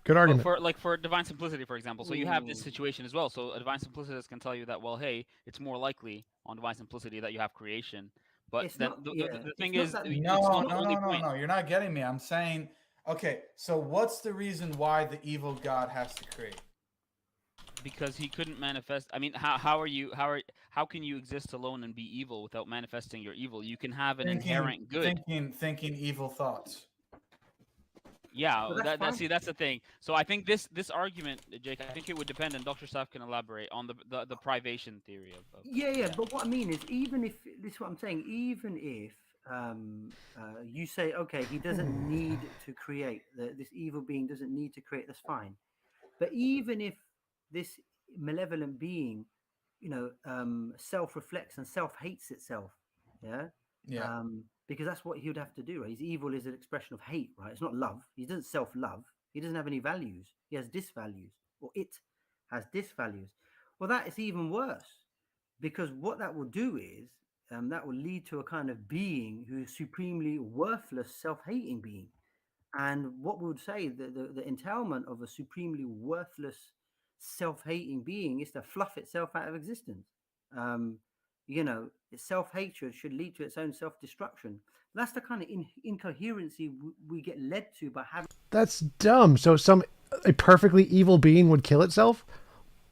Good argument. For divine simplicity, for example, so you have this situation as well. So a divine simplicitist can tell you that, well, hey, it's more likely on divine simplicity that you have creation. But then the thing is, no, you're not getting me. I'm saying, okay, so what's the reason why the evil God has to create? Because he couldn't manifest. I mean, how can you exist alone and be evil without manifesting your evil? You can have an inherent good. Thinking evil thoughts. Yeah, that's the thing. So I think this argument, Jake, I think it would depend, and Dr. Saf can elaborate on the privation theory of Yeah. But what I mean is, even if this is what I'm saying, even if you say, okay, he doesn't need to create, this evil being doesn't need to create, that's fine. But even if this malevolent being, self-reflects and self-hates itself, Yeah. Because that's what he would have to do, right? His evil is an expression of hate, right? It's not love. He doesn't self-love. He doesn't have any values. He has disvalues, or it has disvalues. Well, that is even worse, because what that will do is that will lead to a kind of being who is supremely worthless, self-hating being. And what we would say, the entailment of a supremely worthless, self-hating being is to fluff itself out of existence. Its self-hatred should lead to its own self-destruction. That's the kind of incoherency we get led to by having. That's dumb. So a perfectly evil being would kill itself?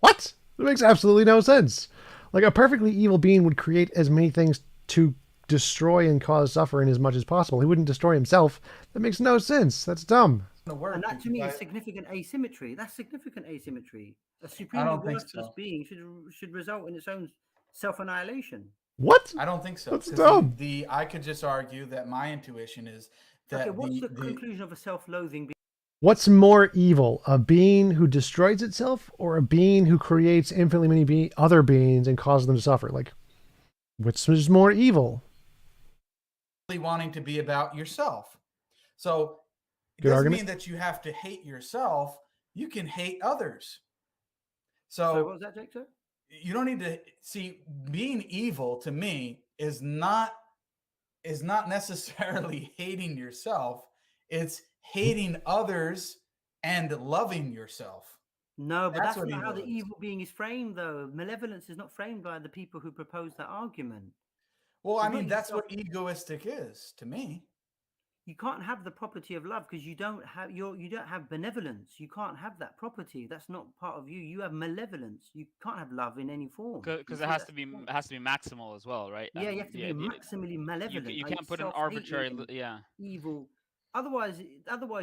What? That makes absolutely no sense. Like, a perfectly evil being would create as many things to destroy and cause suffering as much as possible. He wouldn't destroy himself. That makes no sense. That's dumb. And that to me is significant asymmetry. That's significant asymmetry. A supremely worthless being should result in its own self-annihilation. What? I don't think so. That's dumb. I could just argue that my intuition is that. Okay, what's the conclusion of a self-loathing being? What's more evil, a being who destroys itself or a being who creates infinitely many other beings and causes them to suffer? Like, which is more evil? Wanting to be about yourself. So it Good doesn't argument. mean that you have to hate yourself. You can hate others. So what was that, Jake? You don't need to see being evil to me is not necessarily hating yourself. It's hating others and loving yourself. No, but that's not how the evil being is framed, though. Malevolence is not framed by the people who propose that argument. Well, I mean, that's what egoistic is to me. You can't have the property of love because you don't have benevolence. You can't have that property. That's not part of you. You have malevolence. You can't have love in any form. Because it has to be maximal as well, right? Yeah, you have to be maximally malevolent. You can't put an arbitrary evil. Otherwise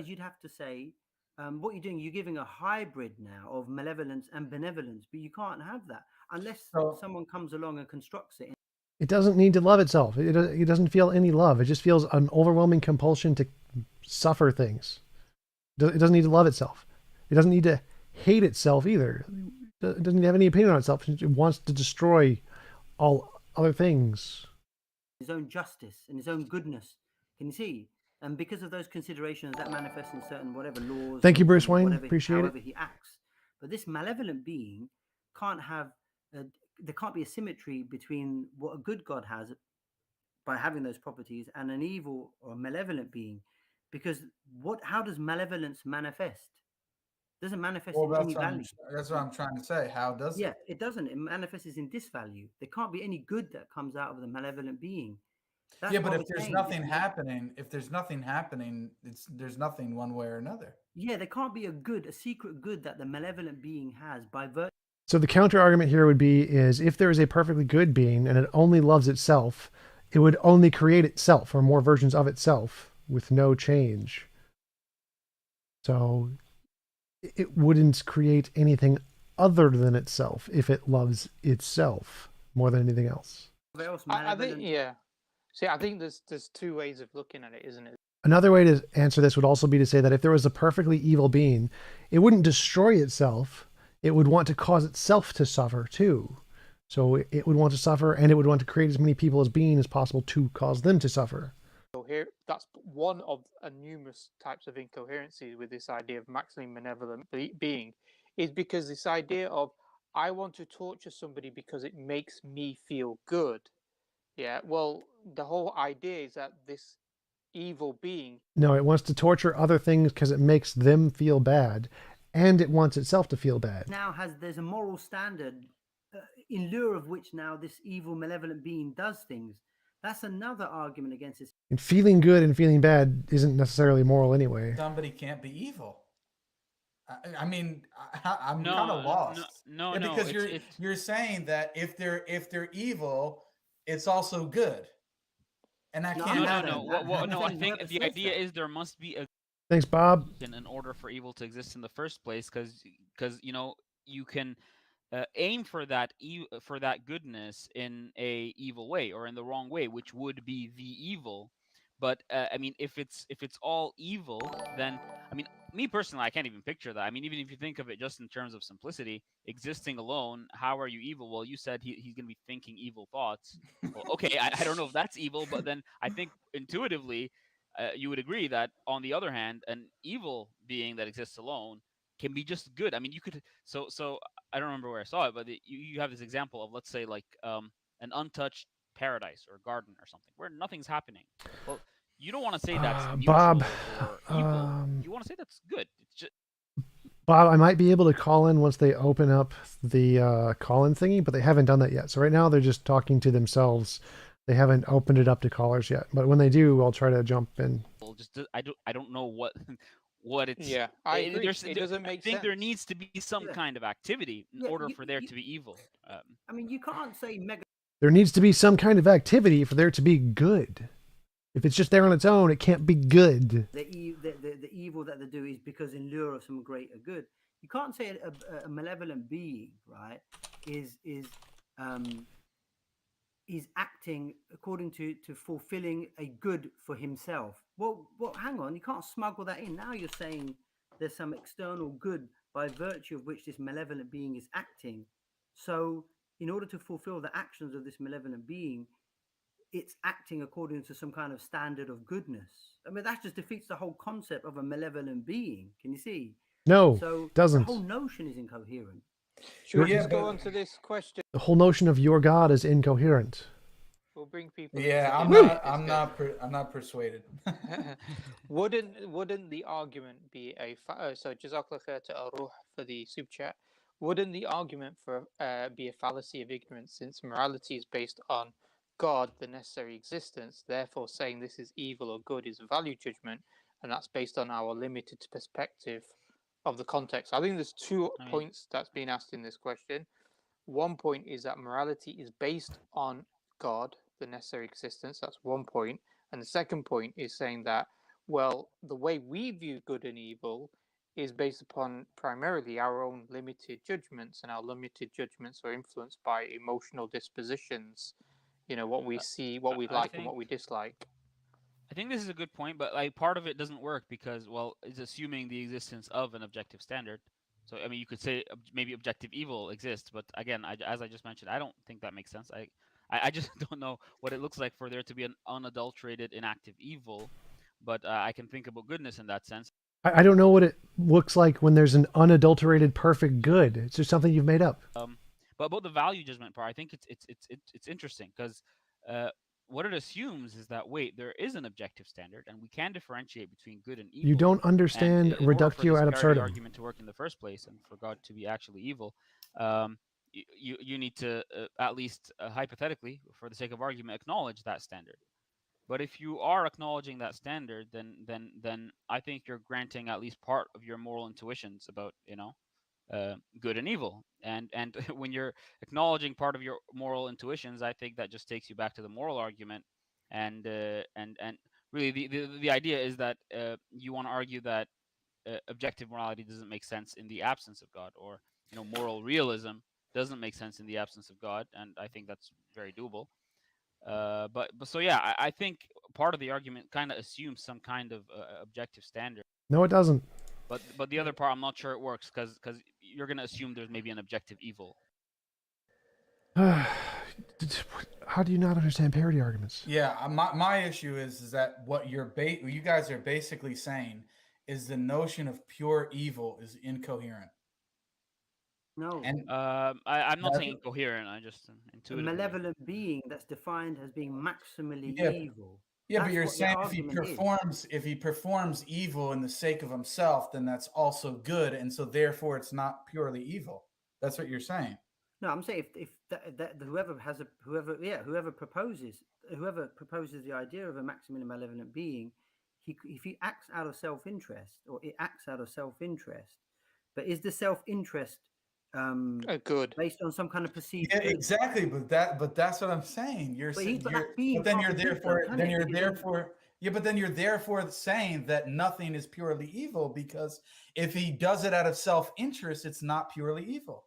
you'd have to say what you're doing. You're giving a hybrid now of malevolence and benevolence, but you can't have that unless someone comes along and constructs it. It doesn't need to love itself. It doesn't feel any love. It just feels an overwhelming compulsion to suffer things. It doesn't need to love itself. It doesn't need to hate itself either. It doesn't have any opinion on itself. It wants to destroy all other things. His own justice and his own goodness. Can you see? And because of those considerations, that manifests in certain whatever laws. Thank you, Bruce Wayne. Appreciate it. However he acts. But this malevolent being can't have... there can't be a symmetry between what a good God has by having those properties and an evil or malevolent being, because how does malevolence manifest? It doesn't manifest in any value. That's what I'm trying to say. How does it? Yeah, it doesn't. It manifests in disvalue. There can't be any good that comes out of the malevolent being. But if there's nothing happening, there's there's nothing one way or another. Yeah, there can't be a secret good that the malevolent being has by virtue. So the counter argument here would be if there is a perfectly good being and it only loves itself, it would only create itself or more versions of itself with no change. So it wouldn't create anything other than itself if it loves itself more than anything else. I think, yeah. See, I think there's two ways of looking at it, isn't it? Another way to answer this would also be to say that if there was a perfectly evil being, it wouldn't destroy itself. It would want to cause itself to suffer too. So it would want to suffer, and it would want to create as many people as being as possible to cause them to suffer. So here, that's one of numerous types of incoherency with this idea of maximally benevolent being, is because this idea of I want to torture somebody because it makes me feel good. Yeah, well, the whole idea is that this evil being... No, it wants to torture other things because it makes them feel bad. And it wants itself to feel bad. Now there's a moral standard in lieu of which now this evil, malevolent being does things. That's another argument against this. And feeling good and feeling bad isn't necessarily moral anyway. Somebody can't be evil. I mean, I'm kind of lost. Because you're saying that if they're evil, it's also good, and that can't happen. No. I think the idea is there must be a... Thanks, Bob. In order for evil to exist in the first place, because you can aim for that goodness in a evil way or in the wrong way, which would be the evil. But I mean, if it's all evil, then I mean, me personally, I can't even picture that. I mean, even if you think of it just in terms of simplicity, existing alone, how are you evil? Well, you said he's going to be thinking evil thoughts. Well, okay, I don't know if that's evil, but then I think intuitively you would agree that, on the other hand, an evil being that exists alone can be just good. I mean, you could. So I don't remember where I saw it, but you have this example of, let's say, like an untouched paradise or garden or something where nothing's happening. Well, you don't want to say that's neutral Bob, or evil. You want to say that's good. It's just Bob, I might be able to call in once they open up the call-in thingy, but they haven't done that yet. So right now they're just talking to themselves. They haven't opened it up to callers yet. But when they do, I'll try to jump in. just I don't know what it's. Yeah, I agree. It doesn't make I think sense. there needs to be some Yeah. kind of activity in Yeah, order for there to be evil. I mean, you can't say mega. There needs to be some kind of activity for there to be good. If it's just there on its own, it can't be good. The evil that they do is because in lieu of some greater good. You can't say a malevolent being, right, is acting according to fulfilling a good for himself. Well, hang on, you can't smuggle that in. Now you're saying there's some external good by virtue of which this malevolent being is acting. So in order to fulfill the actions of this malevolent being, it's acting according to some kind of standard of goodness. I mean, that just defeats the whole concept of a malevolent being. Can you see? No, So doesn't. the whole notion is incoherent. Should we Yeah, just go but- on to this question? The whole notion of your God is incoherent. We'll bring people. Yeah, into I'm discussion. not persuaded. Wouldn't the argument be so Jazakallah khair to Aruh for the super chat? Wouldn't the argument for be a fallacy of ignorance, since morality is based on God, the necessary existence? Therefore, saying this is evil or good is a value judgment, and that's based on our limited perspective of the context. I think there's two points that's been asked in this question. One point is that morality is based on God, the necessary existence. That's one point. And the second point is saying that, well, the way we view good and evil is based upon primarily our own limited judgments, and our limited judgments are influenced by emotional dispositions. You know, what we see, what we like, and what we dislike. I think this is a good point, but like part of it doesn't work because, well, it's assuming the existence of an objective standard. So I mean, you could say maybe objective evil exists, but again, as I just mentioned, I don't think that makes sense. I just don't know what it looks like for there to be an unadulterated inactive evil, but I can think about goodness in that sense. I don't know what it looks like when there's an unadulterated perfect good. It's just something you've made up. But about the value judgment part, I think it's interesting because what it assumes is that, wait, there is an objective standard, and we can differentiate between good and evil. You don't understand reductio ad absurdum. Argument to work in the first place, and for God to be actually evil, you need to at least hypothetically, for the sake of argument, acknowledge that standard. But if you are acknowledging that standard, then I think you're granting at least part of your moral intuitions about good and evil. And when you're acknowledging part of your moral intuitions, I think that just takes you back to the moral argument. And really, the idea is that you want to argue that objective morality doesn't make sense in the absence of God, or moral realism doesn't make sense in the absence of God. And I think that's very doable. But so yeah, I think part of the argument kind of assumes some kind of objective standard. No, it doesn't. But the other part, I'm not sure it works because you're going to assume there's maybe an objective evil. How do you not understand parity arguments? Yeah, my issue is that what you guys are basically saying is the notion of pure evil is incoherent. No. And I'm not saying incoherent. I just a intuitively. malevolent being that's defined as being maximally evil. Yeah, That's but you're what the saying argument if he performs evil in the sake of himself, then that's also good, and so therefore it's not purely evil. That's what you're saying. No, I'm saying if whoever proposes the idea of a maximally malevolent being, if he acts out of self-interest, or it acts out of self-interest, but is the self-interest good based on some kind of perceived Yeah, good? Exactly, but that's what I'm saying. Then you're therefore saying that nothing is purely evil, because if he does it out of self-interest, it's not purely evil.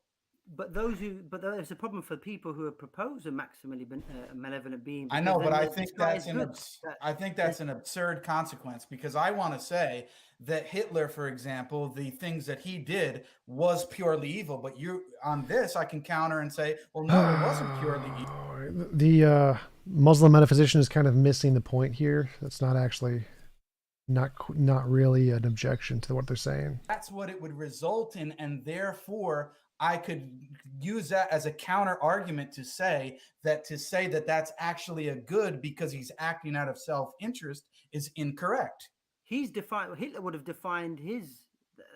but there's a problem for people who propose a maximally malevolent being. I know, because but then I the think sky that's is good. I think that's an absurd consequence, because I want to say that Hitler, for example, the things that he did was purely evil. But you on this, I can counter and say, well, no, it wasn't purely evil. The Muslim metaphysician is kind of missing the point here. That's not actually not really an objection to what they're saying. That's what it would result in, and therefore I could use that as a counter argument to say that that's actually a good because he's acting out of self-interest is incorrect. Hitler would have defined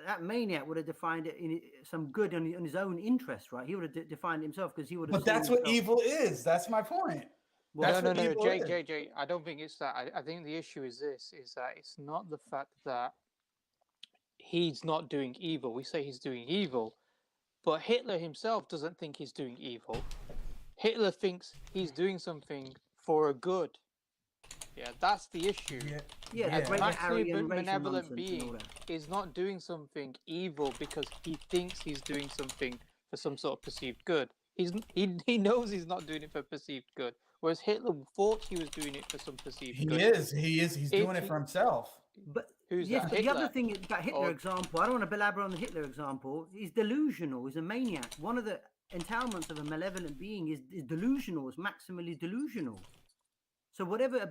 that maniac would have defined it in some good on his own interest, right? He would have defined himself because he would have. But that's what evil is. That's my point. Well, no, Jay. I don't think it's that. I think the issue is this: is that it's not the fact that he's not doing evil. We say he's doing evil, but Hitler himself doesn't think he's doing evil. Hitler thinks he's doing something for a good. Yeah, that's the issue. Yeah. A maximally benevolent being is not doing something evil because he thinks he's doing something for some sort of perceived good. He knows he's not doing it for perceived good. Whereas Hitler thought he was doing it for some perceived good. He's doing it for himself. But the other thing about Hitler example, I don't want to belabor on the Hitler example, he's delusional, he's a maniac. One of the entailments of a malevolent being is delusional, is maximally delusional. So whatever a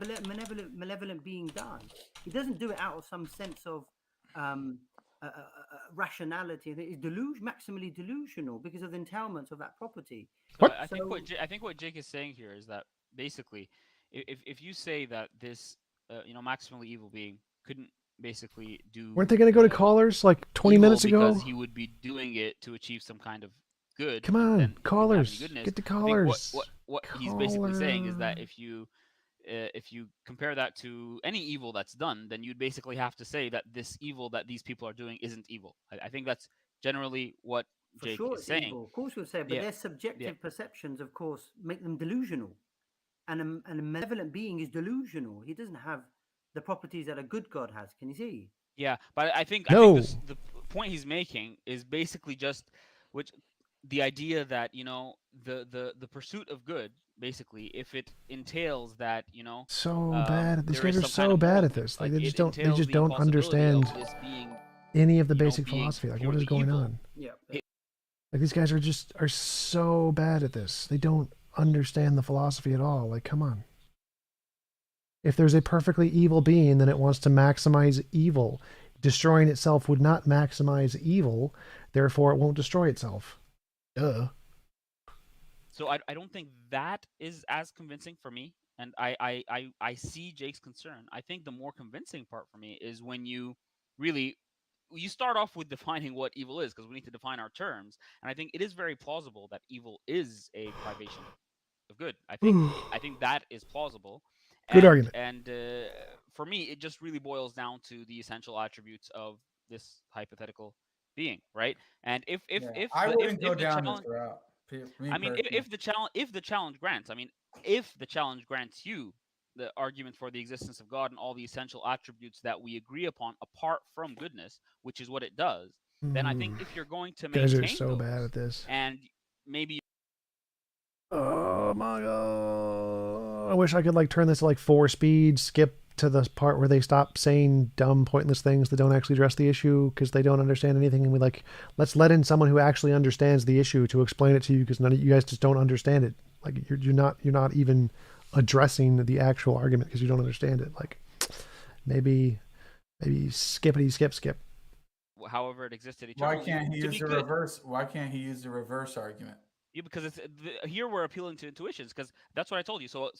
malevolent being does, he doesn't do it out of some sense of rationality. It's maximally delusional because of the entailments of that property. I think what Jake is saying here is that basically, if you say that this maximally evil being couldn't basically do, weren't they going to go to callers like 20 minutes ago? Because he would be doing it to achieve some kind of good. Come on, callers, get to callers. What he's basically saying is that if you compare that to any evil that's done, then you'd basically have to say that this evil that these people are doing isn't evil. I think that's generally what Jake is saying. Evil. Of course, we'll say, but their subjective perceptions, of course, make them delusional. And a malevolent being is delusional. He doesn't have the properties that a good God has. Can you see? Yeah, but I think the point he's making is basically just the idea that the pursuit of good, basically, if it entails that bad. These guys are so bad at this. Like they just don't understand any of the basic philosophy. Like what is going on? Yeah. Like these guys are so bad at this. They don't understand the philosophy at all. Like come on. If there's a perfectly evil being, then it wants to maximize evil. Destroying itself would not maximize evil. Therefore, it won't destroy itself. Duh. So I don't think that is as convincing for me, and I see Jake's concern. I think the more convincing part for me is when you start off with defining what evil is, because we need to define our terms, and I think it is very plausible that evil is a privation of good. I think that is plausible. Good argument. And for me, it just really boils down to the essential attributes of this hypothetical being, right? And if I wouldn't go down this route. If the challenge grants you the argument for the existence of God and all the essential attributes that we agree upon apart from goodness, which is what it does, then I think if you're going to maintain guys are so bad at this, and maybe. Oh my god! I wish I could turn this to 4 speed, skip to the part where they stop saying dumb, pointless things that don't actually address the issue because they don't understand anything, and we let's let in someone who actually understands the issue to explain it to you because none of you guys just don't understand it. You're not even addressing the actual argument because you don't understand it. Maybe skippity skip. However, it existed eternally. Why can't he use the reverse? Why can't he use the reverse argument? Yeah, because here we're appealing to intuitions, because that's what I told you. So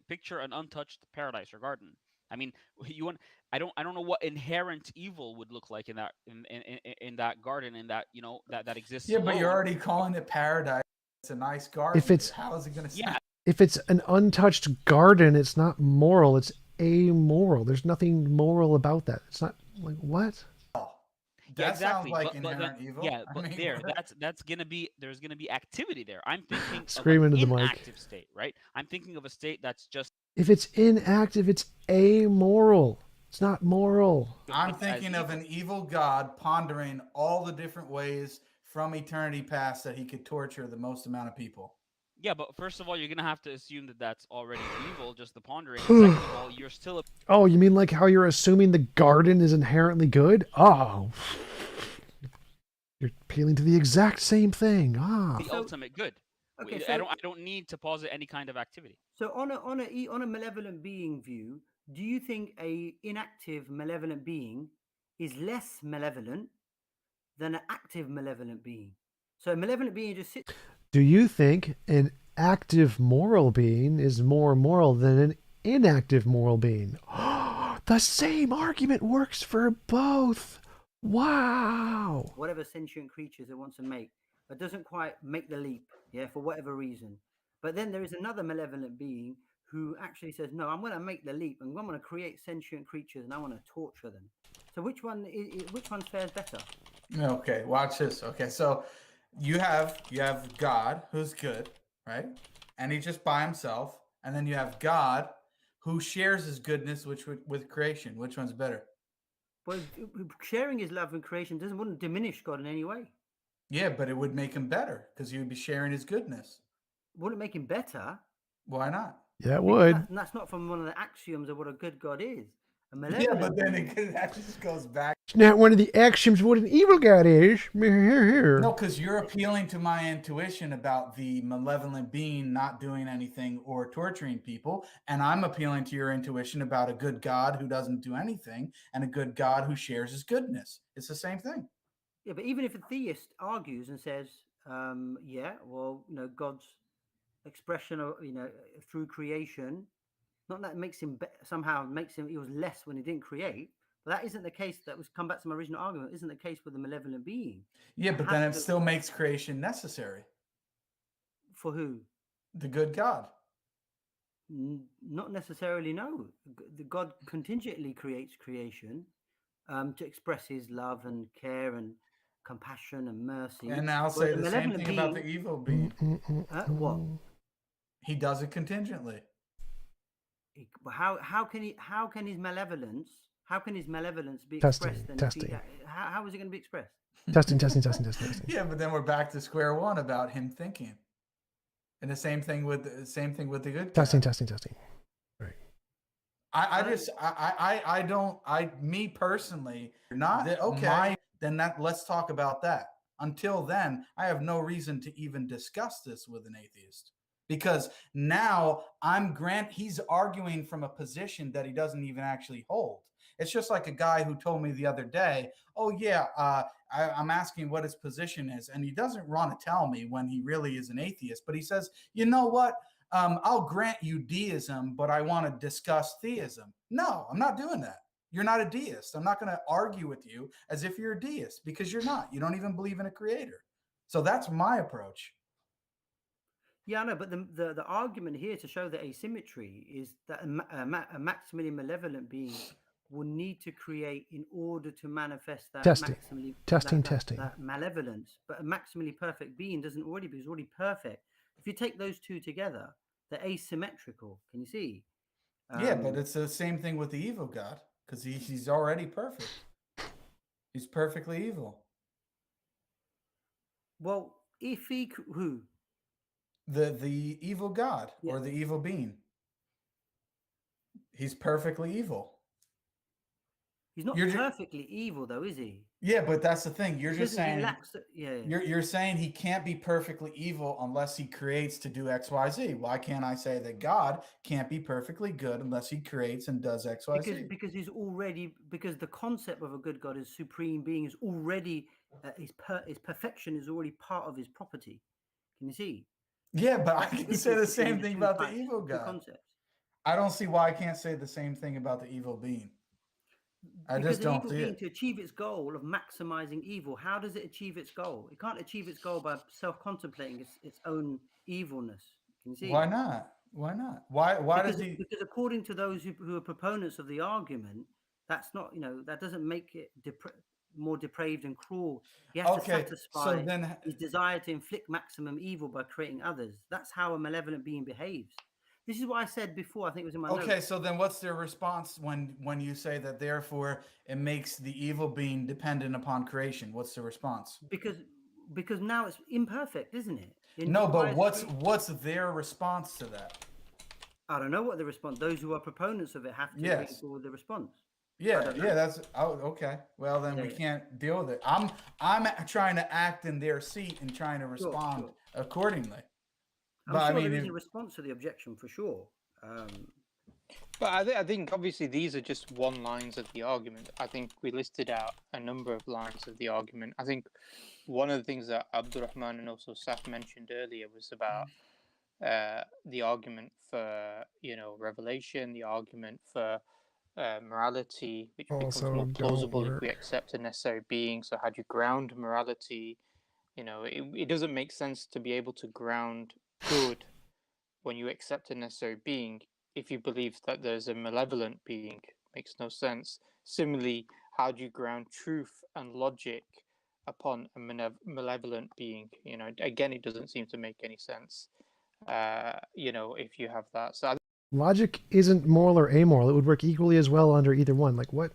picture an untouched paradise or garden. I mean, I don't know what inherent evil would look like in that garden, in that that exists. Yeah, but you're already calling it paradise. It's a nice garden. How is it going to sound? If it's an untouched garden, it's not moral. It's amoral. There's nothing moral about that. It's not what. That sounds like inherent evil. Yeah, but there's gonna be activity there. I'm thinking Scream of into an the mic. inactive state, right? I'm thinking of a state that's just. If it's inactive, it's amoral. It's not moral. I'm thinking of an evil God pondering all the different ways from eternity past that he could torture the most amount of people. Yeah, but first of all, you're gonna have to assume that that's already evil, just the pondering. And second of all, you're still Oh, you mean like how you're assuming the garden is inherently good? Oh, you're appealing to the exact same thing. Ah, the ultimate good. Okay, I so don't need to posit any kind of activity. so on a malevolent being view, do you think a inactive malevolent being is less malevolent than an active malevolent being? So a malevolent being just sits. do you think an active moral being is more moral than an inactive moral being? The same argument works for both. Wow. Whatever sentient creatures it wants to make, but doesn't quite make the leap, yeah, for whatever reason. But then there is another malevolent being who actually says, no, I'm going to make the leap and I'm going to create sentient creatures and I want to torture them. So which one fares better? Okay, watch this. Okay, so you have God who's good, right? And he's just by himself, and then you have God who shares his goodness with creation. Which one's better? Well, sharing his love and creation wouldn't diminish God in any way. Yeah, but it would make him better because he would be sharing his goodness. Wouldn't make him better. Why not? Yeah, it would. That's not from one of the axioms of what a good God is. Yeah, but then that just goes back. It's not one of the axioms of what an evil God is. Here. No, because you're appealing to my intuition about the malevolent being not doing anything or torturing people, and I'm appealing to your intuition about a good God who doesn't do anything and a good God who shares his goodness. It's the same thing. Yeah, but even if a theist argues and says, God's expression of, through creation, not that makes him he was less when he didn't create, but that isn't the case. That was come back to my original argument. Isn't the case with the malevolent being? Yeah, but then it still makes creation necessary. For who? The good God. Not necessarily. No, the God contingently creates creation to express his love and care and compassion and mercy. And I'll say the same thing about the evil being. What? He does it contingently. How can his malevolence be Testing, expressed? testing. How is it going to be expressed? Testing. Yeah, but then we're back to square one about him thinking. And the same thing with the good guy. Testing. Right. Me personally, not okay. Then let's talk about that. Until then, I have no reason to even discuss this with an atheist. Because now he's arguing from a position that he doesn't even actually hold. It's just like a guy who told me the other day, oh yeah, I'm asking what his position is. And he doesn't want to tell me when he really is an atheist, but he says, you know what? I'll grant you deism, but I want to discuss theism. No, I'm not doing that. You're not a deist. I'm not going to argue with you as if you're a deist because you're not. You don't even believe in a creator. So that's my approach. Yeah, I know, but the argument here to show the asymmetry is that a maximally malevolent being will need to create in order to manifest that that malevolence. But a maximally perfect being is already perfect. If you take those two together, they're asymmetrical. Can you see? Yeah, but it's the same thing with the evil God because he's already perfect. He's perfectly evil. Well, if who? The evil God or the evil being. He's perfectly evil. He's not perfectly evil, though, is he? Yeah, but that's the thing. You're just saying. Yeah. You're saying he can't be perfectly evil unless he creates to do X, Y, Z. Why can't I say that God can't be perfectly good unless he creates and does X, Y, Z? Because the concept of a good God is supreme being is already his perfection is already part of his property. Can you see? Yeah, but I can say the same thing about the evil God. I don't see why I can't say the same thing about the evil being. I just don't see it. To achieve its goal of maximizing evil, how does it achieve its goal? It can't achieve its goal by self-contemplating its own evilness. Can you see? Why not? Why not? Because according to those who are proponents of the argument, that's not, that doesn't make it more depraved and cruel. He has to satisfy his desire to inflict maximum evil by creating others. That's how a malevolent being behaves. This is what I said before. I think it was in my notes. Okay, so then what's their response when you say that therefore it makes the evil being dependent upon creation? What's the response? Because because now it's imperfect, isn't it? No, but what's their response to that? I don't know what the response. Those who are proponents of it have to bring forward the response. Yeah, that's okay. Well, then we can't deal with it. I'm trying to act in their seat and trying to respond accordingly. I'm sure there is a response to the objection for sure. But I think obviously these are just one lines of the argument. I think we listed out a number of lines of the argument. I think one of the things that Abdurrahman and also Saf mentioned earlier was about the argument for, revelation, the argument for morality, which becomes more plausible if we accept a necessary being. So how do you ground morality? It doesn't make sense to be able to ground good when you accept a necessary being. If you believe that there's a malevolent being, makes no sense. Similarly, how do you ground truth and logic upon a malevolent being? Again, it doesn't seem to make any sense. If you have that. So logic isn't moral or amoral. It would work equally as well under either one. Like what?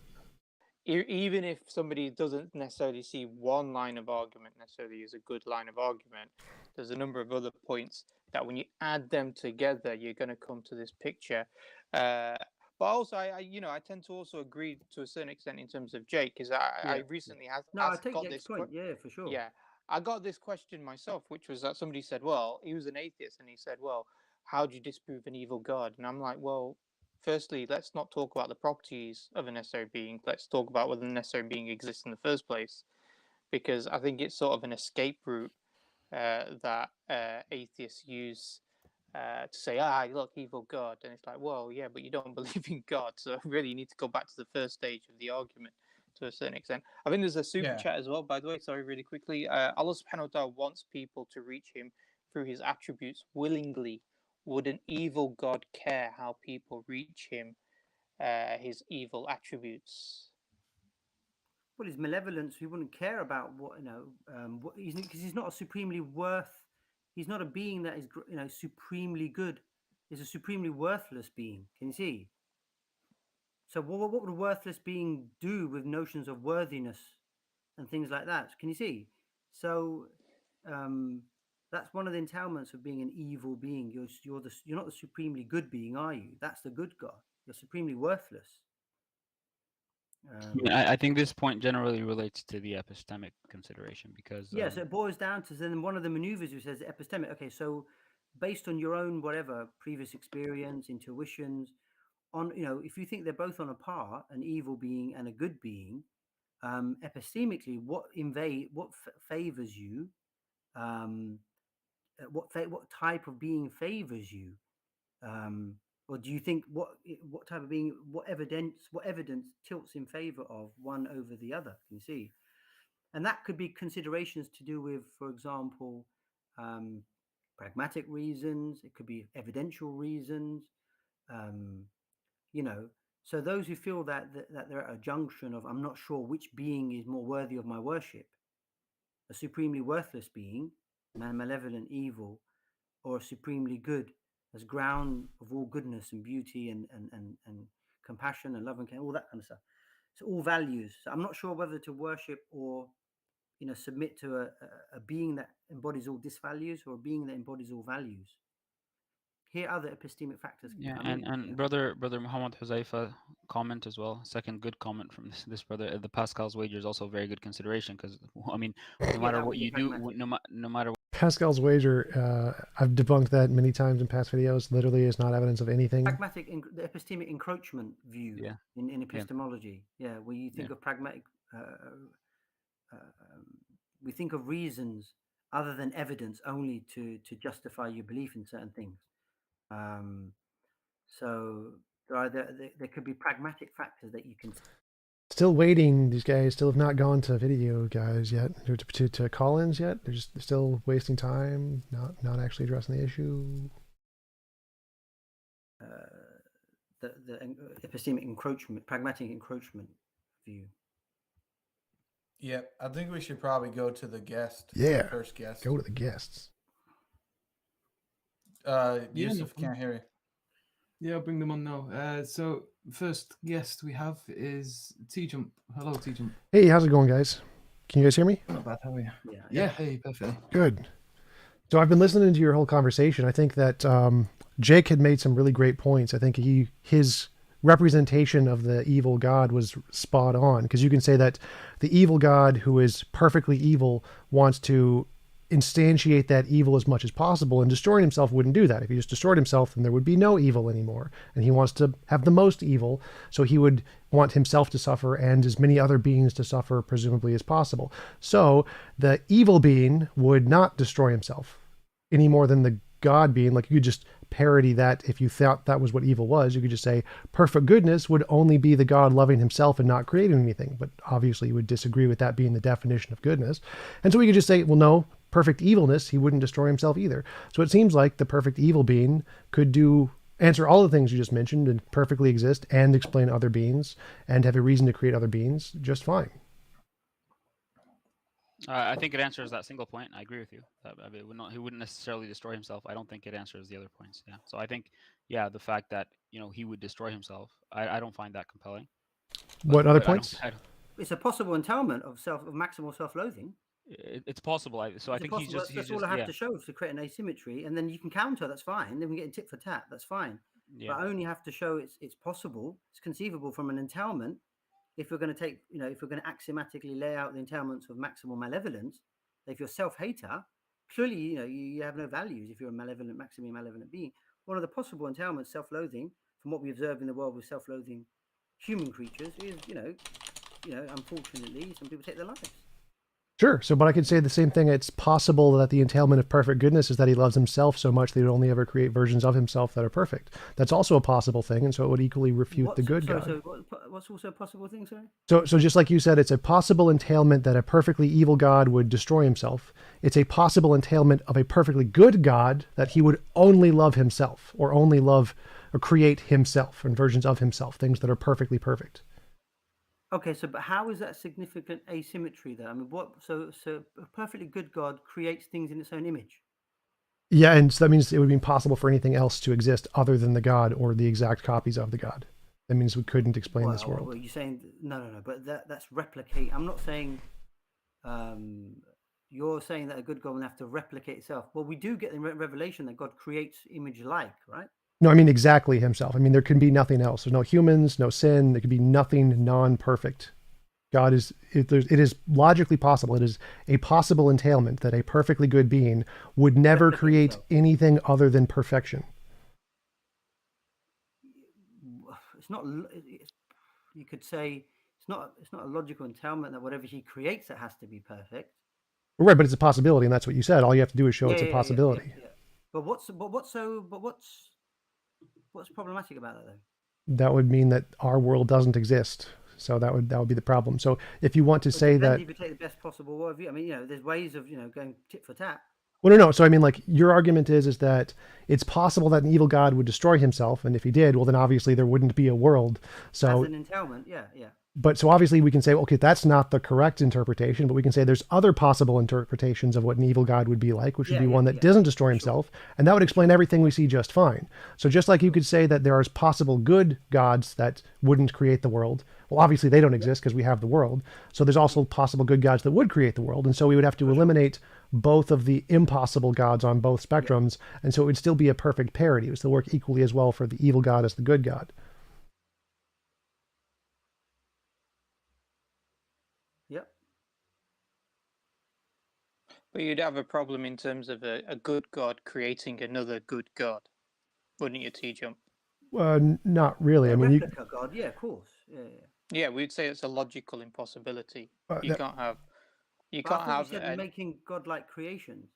Even if somebody doesn't necessarily see one line of argument necessarily as a good line of argument, there's a number of other points that when you add them together, you're going to come to this picture. But also, I tend to also agree to a certain extent in terms of Jake, because I recently I take Jake's point. Yeah, for sure. Yeah, I got this question myself, which was that somebody said, well, he was an atheist, and he said, well, how do you disprove an evil God? And I'm like, well, firstly, let's not talk about the properties of a necessary being. Let's talk about whether the necessary being exists in the first place, because I think it's sort of an escape route that atheists use to say, look, evil God. And it's like, well, yeah, but you don't believe in God. So really, you need to go back to the first stage of the argument to a certain extent. I think there's a super chat as well, by the way. Sorry, really quickly. Allah subhanahu wa ta'ala wants people to reach him through his attributes willingly. Would an evil God care how people reach him, his evil attributes? Well, his malevolence, he wouldn't care about because he's not a supremely he's not a being that is, supremely good. He's a supremely worthless being. Can you see? So what would a worthless being do with notions of worthiness and things like that? Can you see? So that's one of the entailments of being an evil being. You're not the supremely good being, are you? That's the good God. You're supremely worthless. I think this point generally relates to the epistemic consideration because so it boils down to then one of the maneuvers who says epistemic. Okay, so based on your own whatever previous experience, intuitions, on if you think they're both on a par, an evil being and a good being, epistemically, what favors you, what type of being favors you, or do you think what type of being, what evidence tilts in favor of one over the other? Can you see? And that could be considerations to do with, for example, pragmatic reasons. It could be evidential reasons. So those who feel that they're at a junction of, I'm not sure which being is more worthy of my worship, a supremely worthless being, malevolent evil, or a supremely good as ground of all goodness and beauty and compassion and love and care, all that kind of stuff. So all values. So I'm not sure whether to worship or submit to a being that embodies all disvalues or a being that embodies all values. Here are other epistemic factors. And brother Muhammad Huzaifa comment as well. Second good comment from this brother. The Pascal's wager is also a very good consideration because no matter what you do, no matter what. Pascal's wager, I've debunked that many times in past videos. Literally, is not evidence of anything. Pragmatic, the epistemic encroachment view in epistemology. Yeah, where you think of pragmatic. We think of reasons other than evidence only to justify your belief in certain things. So there could be pragmatic factors that you can. Still waiting. These guys still have not gone to video guys yet, to call-ins yet. They're still wasting time, not actually addressing the issue. The epistemic encroachment, pragmatic encroachment view. Yeah, I think we should probably go to the guest. Yeah, first guest. Go to the guests. Yusuf can't hear you. Yeah, I'll bring them on now. So first guest we have is TJump. Hello, TJump. Hey, how's it going, guys? Can you guys hear me? Not bad, how are you? Yeah. Yeah, hey, perfectly. Good. So I've been listening to your whole conversation. I think that Jake had made some really great points. I think his representation of the evil God was spot on, because you can say that the evil God, who is perfectly evil, wants to instantiate that evil as much as possible, and destroying himself wouldn't do that. If he just destroyed himself, then there would be no evil anymore. And he wants to have the most evil, so he would want himself to suffer and as many other beings to suffer, presumably, as possible. So the evil being would not destroy himself any more than the God being. Like, you could just parody that. If you thought that was what evil was, you could just say perfect goodness would only be the God loving himself and not creating anything. But obviously you would disagree with that being the definition of goodness. And so we could just say, well, no, perfect evilness, he wouldn't destroy himself either. So it seems like the perfect evil being could answer all the things you just mentioned and perfectly exist and explain other beings and have a reason to create other beings just fine. I think it answers that single point. I agree with you. I mean, he wouldn't necessarily destroy himself. I don't think it answers the other points. Yeah. So I think, the fact that he would destroy himself, I don't find that compelling. What other points? It's a possible entailment of maximal self-loathing. It's possible. I think he's just. That's all I have to show to create an asymmetry, and then you can counter. That's fine. Then we get tit for tat. That's fine. Yeah. But I only have to show it's possible. It's conceivable from an entailment. If we're going to take, if we're going to axiomatically lay out the entailments of maximal malevolence, if you're self-hater, clearly, you have no values if you're a malevolent, maximally malevolent being. One of the possible entailments, self-loathing, from what we observe in the world with self-loathing human creatures, is, unfortunately, some people take their lives. Sure. So, but I could say the same thing. It's possible that the entailment of perfect goodness is that he loves himself so much that he would only ever create versions of himself that are perfect. That's also a possible thing, and so it would equally refute the good God. So what's also a possible thing, sorry? So just like you said, it's a possible entailment that a perfectly evil God would destroy himself. It's a possible entailment of a perfectly good God that he would only love himself, or only love or create himself and versions of himself, things that are perfectly perfect. Okay, but how is that significant asymmetry though? I mean, so a perfectly good God creates things in its own image? Yeah, and so that means it would be impossible for anything else to exist other than the God or the exact copies of the God. That means we couldn't explain this world. Well, you're saying no, but that's replicate. I'm not saying. You're saying that a good God will have to replicate itself. Well, we do get in Revelation that God creates image-like, right? No, I mean exactly himself. I mean, there can be nothing else. There's no humans, no sin. There could be nothing non-perfect. God is, it is logically possible. It is a possible entailment that a perfectly good being would never create anything other than perfection. It's not, you could say it's not a logical entailment that whatever he creates, it has to be perfect. Right, but it's a possibility, and that's what you said. All you have to do is show it's a possibility. Yeah. But what's problematic about that though? That would mean that our world doesn't exist. So that would be the problem. So if you want to say that, if you take the best possible worldview, I mean, there's ways of going tit for tat. Well, no. So I mean, like, your argument is that it's possible that an evil God would destroy himself, and if he did, well, then obviously there wouldn't be a world. So as an entailment, yeah. But so obviously we can say, okay, that's not the correct interpretation, but we can say there's other possible interpretations of what an evil God would be like, which would be one that doesn't destroy himself. And that would explain everything we see just fine. So just like you could say that there are possible good gods that wouldn't create the world. Well, obviously they don't exist because we have the world. So there's also possible good gods that would create the world. And so we would have to eliminate both of the impossible gods on both spectrums. And so it would still be a perfect parity. It would still work equally as well for the evil God as the good God. Yep. But you'd have a problem in terms of a good God creating another good God, wouldn't you, TJump? Not really. I mean, God, yeah, of course. Yeah, we'd say it's a logical impossibility. You can't have making godlike creations.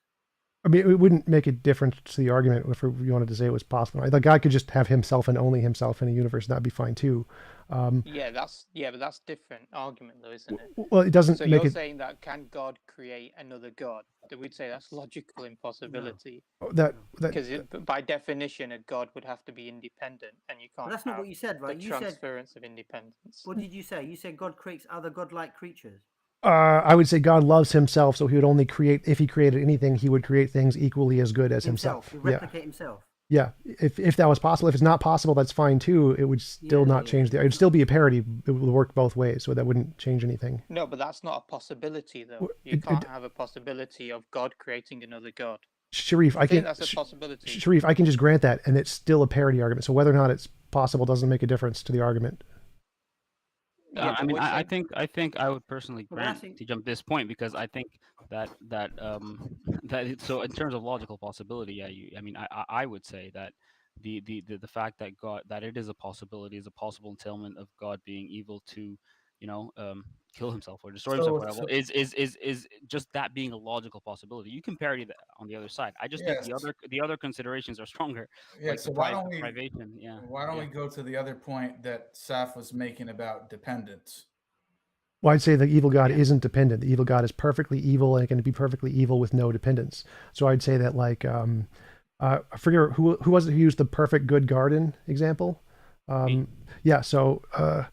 I mean, it wouldn't make a difference to the argument if you wanted to say it was possible. Like, God could just have himself and only himself in a universe, and that'd be fine too. But that's different argument, though, isn't it? Well, it doesn't so make you're it. Saying that can God create another God? That we'd say that's logical impossibility. No. Because by definition, a God would have to be independent, and you can't. But that's not what you said, right? The transference of independence. What did you say? You said God creates other godlike creatures. I would say God loves himself, so he would only create, if he created anything, he would create things equally as good as himself. Replicate himself. Yeah, if that was possible. If it's not possible, that's fine too. It would still not change it would still be a parody. It would work both ways, so that wouldn't change anything. No, but that's not a possibility, though. You It- can't have a possibility of God creating another God. Sharif, I think can. that's a possibility. Sharif, I can just grant that, and it's still a parody argument. So whether or not it's possible doesn't make a difference to the argument. Yeah, I but mean, we're saying- I think I would personally Well, I grant think- to jump this point because I think that so in terms of logical possibility, yeah, I mean, I would say that the fact that God that it is a possibility is a possible entailment of God being evil to, kill himself or destroy himself, or whatever, is just that being a logical possibility. You can parody that on the other side. I just think Yes. the other considerations are stronger, Yeah, like so the why don't we privation. Yeah. why don't we go to the other point that Saf was making about dependence? Well, I'd say the evil God Yeah. isn't dependent. The evil God is perfectly evil and can be perfectly evil with no dependence. So I'd say that, like, I forget who was it who used the perfect good garden example. Yeah. So I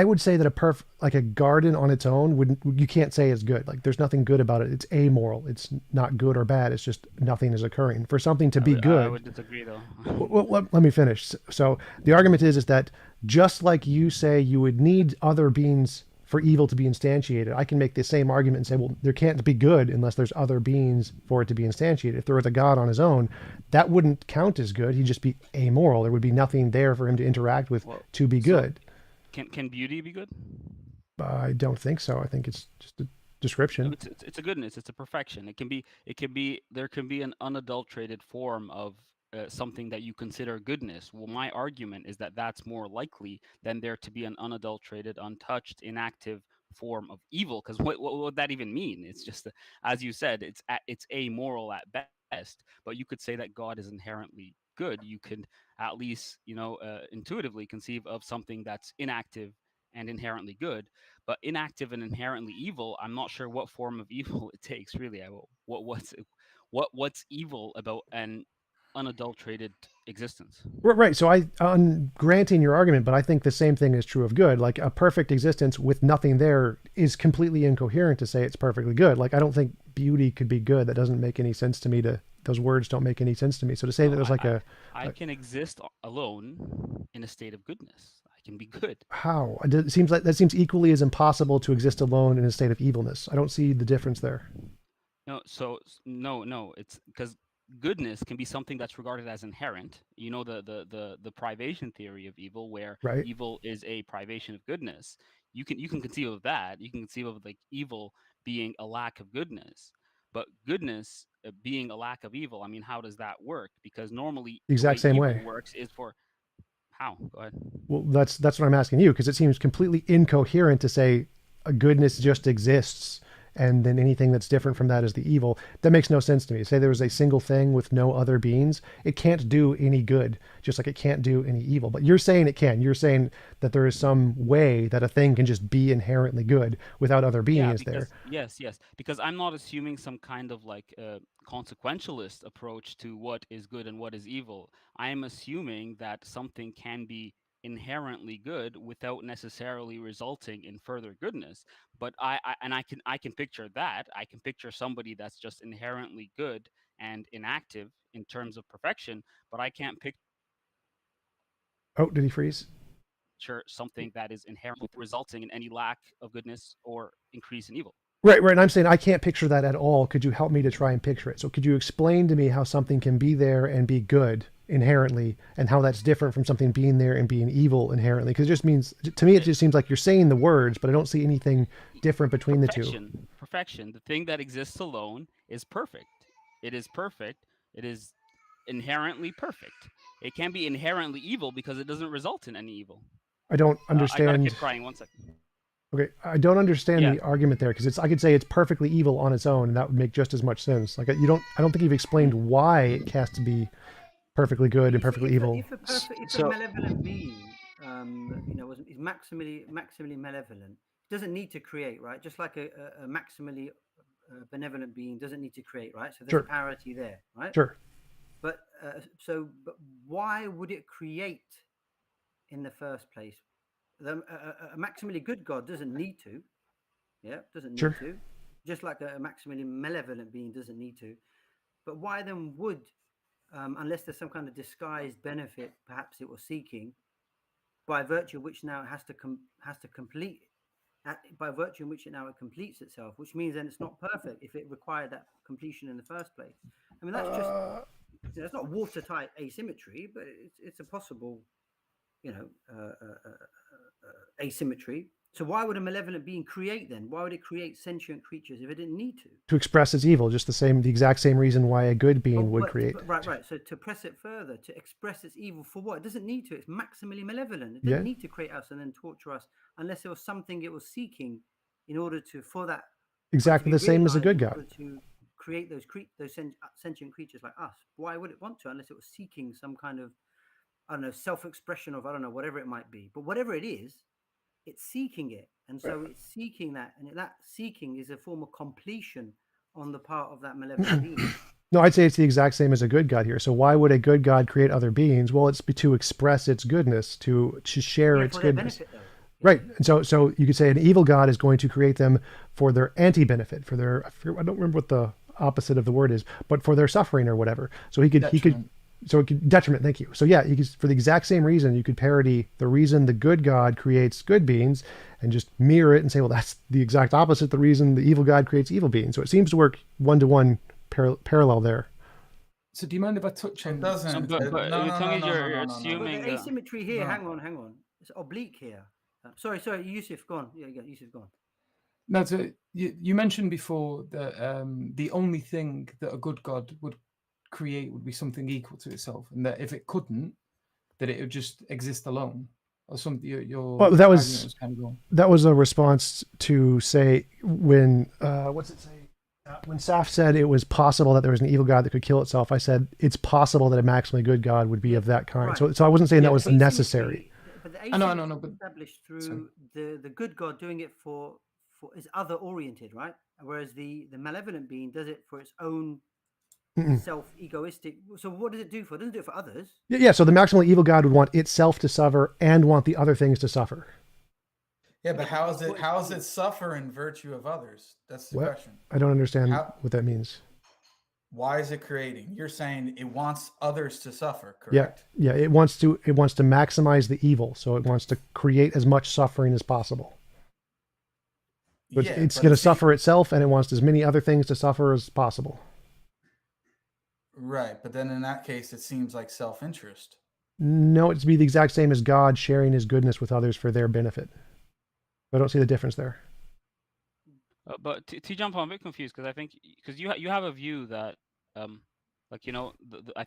would say that like a garden on its own you can't say is good. Like, there's nothing good about it. It's amoral. It's not good or bad. It's just nothing is occurring. For something to be good, I would disagree though. well, let me finish. So the argument is that just like you say you would need other beings for evil to be instantiated, I can make the same argument and say, well, there can't be good unless there's other beings for it to be instantiated. If there was a God on his own, that wouldn't count as good. He'd just be amoral. There would be nothing there for him to interact with to be good. Can beauty be good? I don't think so. I think it's just a description. It's a goodness. It's a perfection. There can be an unadulterated form of something that you consider goodness. Well, my argument is that that's more likely than there to be an unadulterated, untouched, inactive form of evil. Because what would that even mean? It's just, as you said, it's amoral at best. But you could say that God is inherently good. You could at least, intuitively conceive of something that's inactive and inherently good. But inactive and inherently evil, I'm not sure what form of evil it takes. Really, what's evil about an unadulterated existence? Right. So I'm granting your argument, but I think the same thing is true of good. Like, a perfect existence with nothing there is completely incoherent to say it's perfectly good. Like, I don't think beauty could be good. That doesn't make any sense to me. Those words don't make any sense to me. So to say that there's like I can exist alone in a state of goodness. I can be good. How? It seems like that seems equally as impossible to exist alone in a state of evilness. I don't see the difference there. No. It's because goodness can be something that's regarded as inherent. You know, the privation theory of evil, where Right. evil is a privation of goodness. You can conceive of that. You can conceive of like evil being a lack of goodness, but goodness being a lack of evil. I mean, how does that work? Because normally The exact same evil way. works is for how? Go ahead. Well, that's what I'm asking you, because it seems completely incoherent to say a goodness just exists and then anything that's different from that is the evil. That makes no sense to me. Say there was a single thing with no other beings, it can't do any good, just like it can't do any evil. But you're saying it can. You're saying that there is some way that a thing can just be inherently good without other beings there. Yes. Because I'm not assuming some kind of like consequentialist approach to what is good and what is evil. I am assuming that something can be inherently good without necessarily resulting in further goodness. But I can picture that. I can picture somebody that's just inherently good and inactive in terms of perfection, but I can't picture Oh, did he freeze? something that is inherently resulting in any lack of goodness or increase in evil. Right. And I'm saying I can't picture that at all. Could you help me to try and picture it? So could you explain to me how something can be there and be good inherently, and how that's different from something being there and being evil inherently? Because it just means, to me, it just seems like you're saying the words, but I don't see anything different between the two. Perfection. The thing that exists alone is perfect. It is perfect. It is inherently perfect. It can be inherently evil because it doesn't result in any evil. I don't I got a understand. kid crying. 1 second. Okay, I don't understand Yeah. the argument there, because I could say it's perfectly evil on its own, and that would make just as much sense. Like, I don't think you've explained why it has to be perfectly good and perfectly evil. If a malevolent being, is maximally malevolent, doesn't need to create, right? Just like a maximally benevolent being doesn't need to create, right? So there's parity there, right? Sure. But but why would it create in the first place? A maximally good God doesn't need to. Yeah, doesn't need to. Just like a maximally malevolent being doesn't need to. But why then would unless there's some kind of disguised benefit, perhaps it was seeking, by virtue of which now it has to complete, by virtue of which it now it completes itself, which means then it's not perfect if it required that completion in the first place. I mean, that's just, it's not watertight asymmetry, but it's a possible, asymmetry. So why would a malevolent being create then? Why would it create sentient creatures if it didn't need to? To express its evil, just the exact same reason why a good being would create. Right. So to press it further, to express its evil for what? It doesn't need to. It's maximally malevolent. It doesn't need to create us and then torture us unless there was something it was seeking in order to, for that. Exactly the same as a good God. To create those sentient creatures like us. Why would it want to unless it was seeking some kind of, I don't know, self-expression of, I don't know, whatever it might be. But whatever it is, it's seeking it, and so it's seeking that, and that seeking is a form of completion on the part of that malevolent being. No, I'd say it's the exact same as a good God here. So why would a good God create other beings? Well, it's to express its goodness, to share its goodness. Benefit, right. And so you could say an evil God is going to create them for their anti-benefit, for their, I don't remember what the opposite of the word is, but for their suffering or whatever. So detriment. Thank you. So yeah, for the exact same reason, you could parody the reason the good God creates good beings and just mirror it and say, well, that's the exact opposite. The reason the evil God creates evil beings. So it seems to work one-to-one parallel there. So do you mind if I touch on? It doesn't. You're assuming the asymmetry here. Hang on. It's oblique here. Sorry, Yusuf, go on. Yeah, Yusuf, go on. No, so you mentioned before that the only thing that a good God would create would be something equal to itself, and that if it couldn't, that it would just exist alone, or something. That was a response to say when what's it say? When Saf said it was possible that there was an evil God that could kill itself, I said it's possible that a maximally good God would be of that kind. Right. So I wasn't saying that was necessary. But the asymmetry is established through the good God doing it for is other oriented, right? Whereas the malevolent being does it for its own self-egoistic. So what does it do for? It doesn't do it for others. Yeah. So the maximally evil God would want itself to suffer and want the other things to suffer. Yeah, but how is it suffer in virtue of others? That's the question. I don't understand what that means. Why is it creating? You're saying it wants others to suffer, correct? Yeah. It wants to maximize the evil, so it wants to create as much suffering as possible. It's going to suffer itself, and it wants as many other things to suffer as possible. Right, but then in that case, it seems like self-interest. No, it'd be the exact same as God sharing his goodness with others for their benefit. I don't see the difference there. But TJump, I'm a bit confused because I think you have a view that I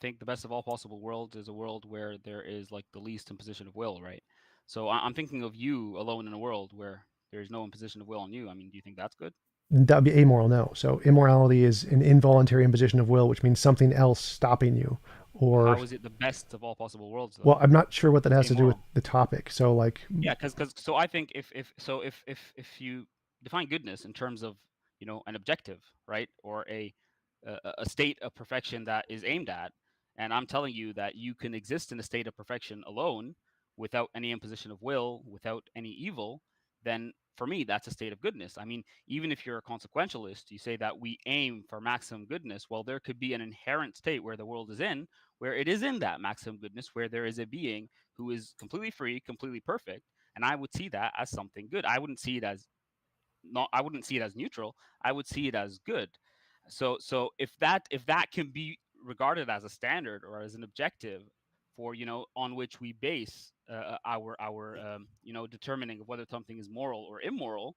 think the best of all possible worlds is a world where there is like the least imposition of will, right? So I'm thinking of you alone in a world where there's no imposition of will on you. I mean, do you think that's good? That would be amoral, no. So immorality is an involuntary imposition of will, which means something else stopping you. Or how is it the best of all possible worlds, though? Well, I'm not sure what that has to do with the topic. So like because I think if you define goodness in terms of an objective, right, or a state of perfection that is aimed at, and I'm telling you that you can exist in a state of perfection alone without any imposition of will, without any evil, then for me, that's a state of goodness. I mean, even if you're a consequentialist, you say that we aim for maximum goodness. Well, there could be an inherent state where the world is in, where it is in that maximum goodness, where there is a being who is completely free, completely perfect. And I would see that as something good. I wouldn't see it as neutral. I would see it as good. So if that can be regarded as a standard or as an objective for on which we base our determining of whether something is moral or immoral,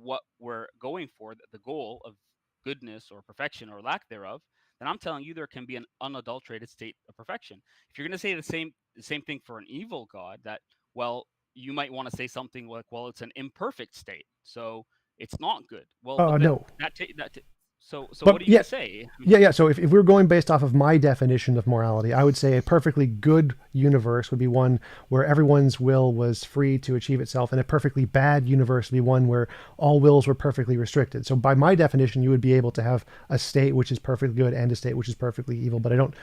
what we're going for, the goal of goodness or perfection or lack thereof, then I'm telling you there can be an unadulterated state of perfection. If you're going to say the same thing for an evil God, that you might want to say something like, it's an imperfect state, so it's not good. Well, no. So what do you say? Yeah. So if we're going based off of my definition of morality, I would say a perfectly good universe would be one where everyone's will was free to achieve itself, and a perfectly bad universe would be one where all wills were perfectly restricted. So by my definition, you would be able to have a state which is perfectly good and a state which is perfectly evil, but I don't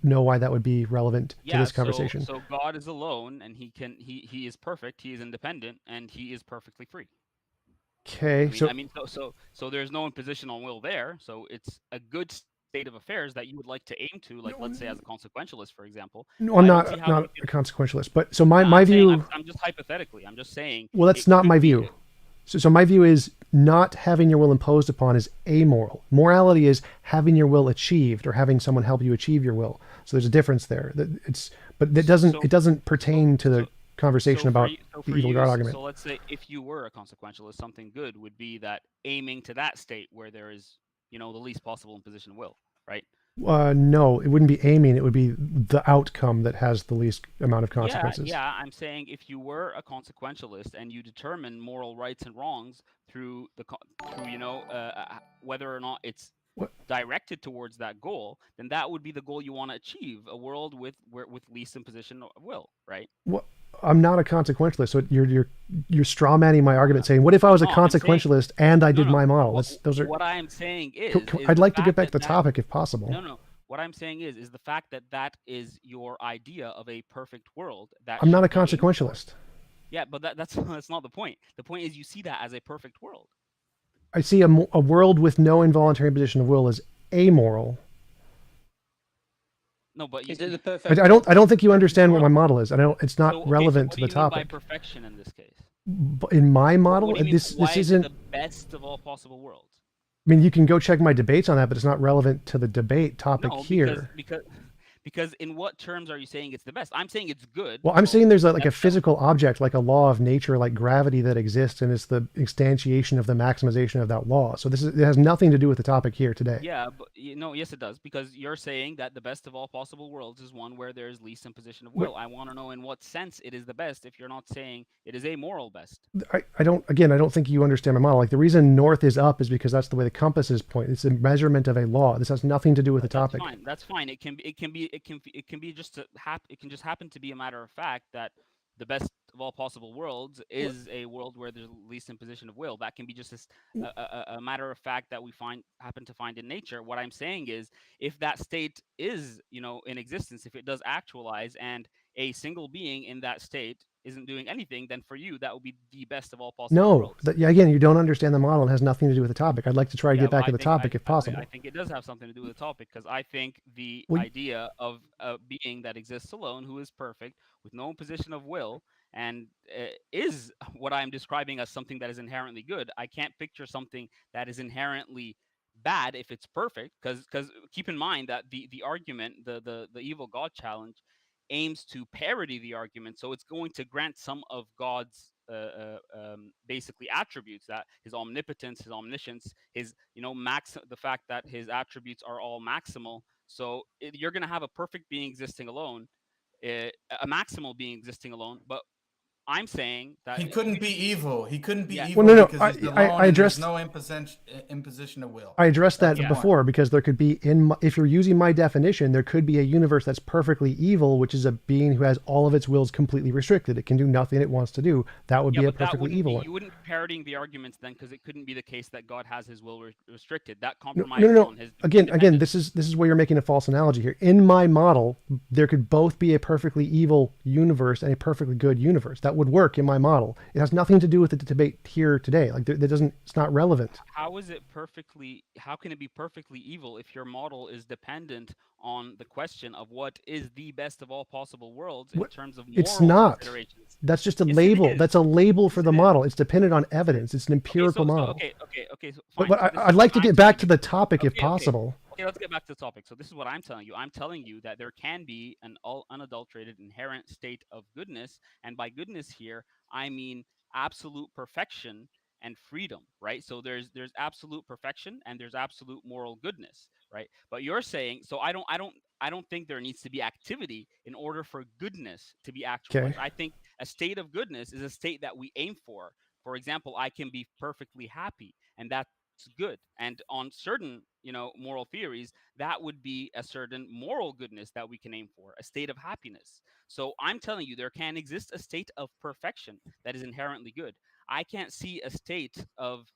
know why that would be relevant to this conversation. So God is alone, and he is perfect, he is independent, and he is perfectly free. Okay, so there's no imposition on will there. So it's a good state of affairs that you would like to aim to, like let's say as a consequentialist, for example. No, I'm I don't not see how you a can- consequentialist, but so my I'm saying- view. I'm just hypothetically. I'm just saying. Well, that's it not could my be- view. So my view is not having your will imposed upon is amoral. Morality is having your will achieved or having someone help you achieve your will. So there's a difference there. But it doesn't pertain to the conversation about the evil God argument. So let's say if you were a consequentialist, something good would be that aiming to that state where there is, the least possible imposition of will, right? No, it wouldn't be aiming. It would be the outcome that has the least amount of consequences. Yeah, I'm saying if you were a consequentialist and you determine moral rights and wrongs through whether or not it's directed towards that goal, then that would be the goal you want to achieve: a world with least imposition of will, right? What? I'm not a consequentialist, so you're straw manning my argument, saying, "What if I was a consequentialist and I did my model?" Those are what I am saying is. I'd like to get back to the topic if possible. No. What I'm saying is the fact that is your idea of a perfect world. That I'm not a consequentialist. Yeah, but that's not the point. The point is you see that as a perfect world. I see a world with no involuntary imposition of will as amoral. No, but is it the perfect? I don't think you understand what my model is. It's not relevant to the topic. What do you mean by perfection in this case? In my model, What do you mean, this why isn't the best of all possible worlds. I mean, you can go check my debates on that, but it's not relevant to the debate topic here. Because in what terms are you saying it's the best? I'm saying it's good. Well, I'm saying there's like a physical object, like a law of nature, like gravity that exists, and it's the instantiation of the maximization of that law. So it has nothing to do with the topic here today. Yeah, but yes, it does, because you're saying that the best of all possible worlds is one where there is least imposition of will. I want to know in what sense it is the best if you're not saying it is a moral best. I don't think you understand my model. Like the reason north is up is because that's the way the compass is pointing. It's a measurement of a law. This has nothing to do with the topic. That's fine. It can be just it can just happen to be a matter of fact that the best of all possible worlds is a world where there's least imposition of will. That can be just a matter of fact that we happen to find in nature. What I'm saying is, if that state is in existence, if it does actualize, and a single being in that state isn't doing anything, then for you that would be the best of all possible worlds. Again, you don't understand the model and has nothing to do with the topic. I'd like to try to get back to the topic if possible. I think it does have something to do with the topic, because I think the idea of a being that exists alone, who is perfect, with no imposition of will, and is what I'm describing as something that is inherently good. I can't picture something that is inherently bad if it's perfect, because keep in mind that the argument, the evil God challenge, aims to parody the argument, so it's going to grant some of God's basically attributes, that his omnipotence, his omniscience, his the fact that his attributes are all maximal. So you're going to have a perfect being existing alone, a maximal being existing alone, but I'm saying that he couldn't be evil. He couldn't be evil because he's alone I addressed, and there's no imposition of will. I addressed that before, because there could be, if you're using my definition, there could be a universe that's perfectly evil, which is a being who has all of its wills completely restricted. It can do nothing it wants to do. That would be a perfectly evil one. You wouldn't be parodying the arguments then, because it couldn't be the case that God has his will restricted. That compromises on his Again, this is where you're making a false analogy here. In my model, there could both be a perfectly evil universe and a perfectly good universe. That would work in my model. It has nothing to do with the debate here today. Like it's not relevant. How can it be perfectly evil if your model is dependent on the question of what is the best of all possible worlds in terms of moral considerations? That's just a label. That's a label for the model. It's dependent on evidence. It's an empirical model. Okay. So but I'd like to get back to the topic if possible. Okay, let's get back to the topic. So this is what I'm telling you. I'm telling you that there can be an unadulterated inherent state of goodness, and by goodness here, I mean absolute perfection and freedom, right? So there's absolute perfection and there's absolute moral goodness, right? But you're saying, so I don't think there needs to be activity in order for goodness to be actualized. I think a state of goodness is a state that we aim for. For example, I can be perfectly happy, and that's good. And on certain, moral theories, that would be a certain moral goodness that we can aim for, a state of happiness. So I'm telling you, there can exist a state of perfection that is inherently good. I can't see a state of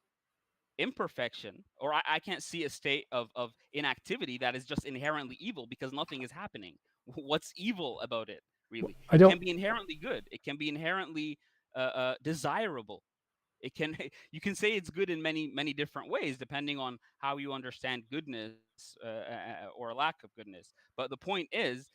imperfection, or I can't see a state of inactivity that is just inherently evil because nothing is happening. What's evil about it, really? It can be inherently good. It can be inherently desirable. It can you can say it's good in many different ways depending on how you understand goodness or a lack of goodness. But the point is,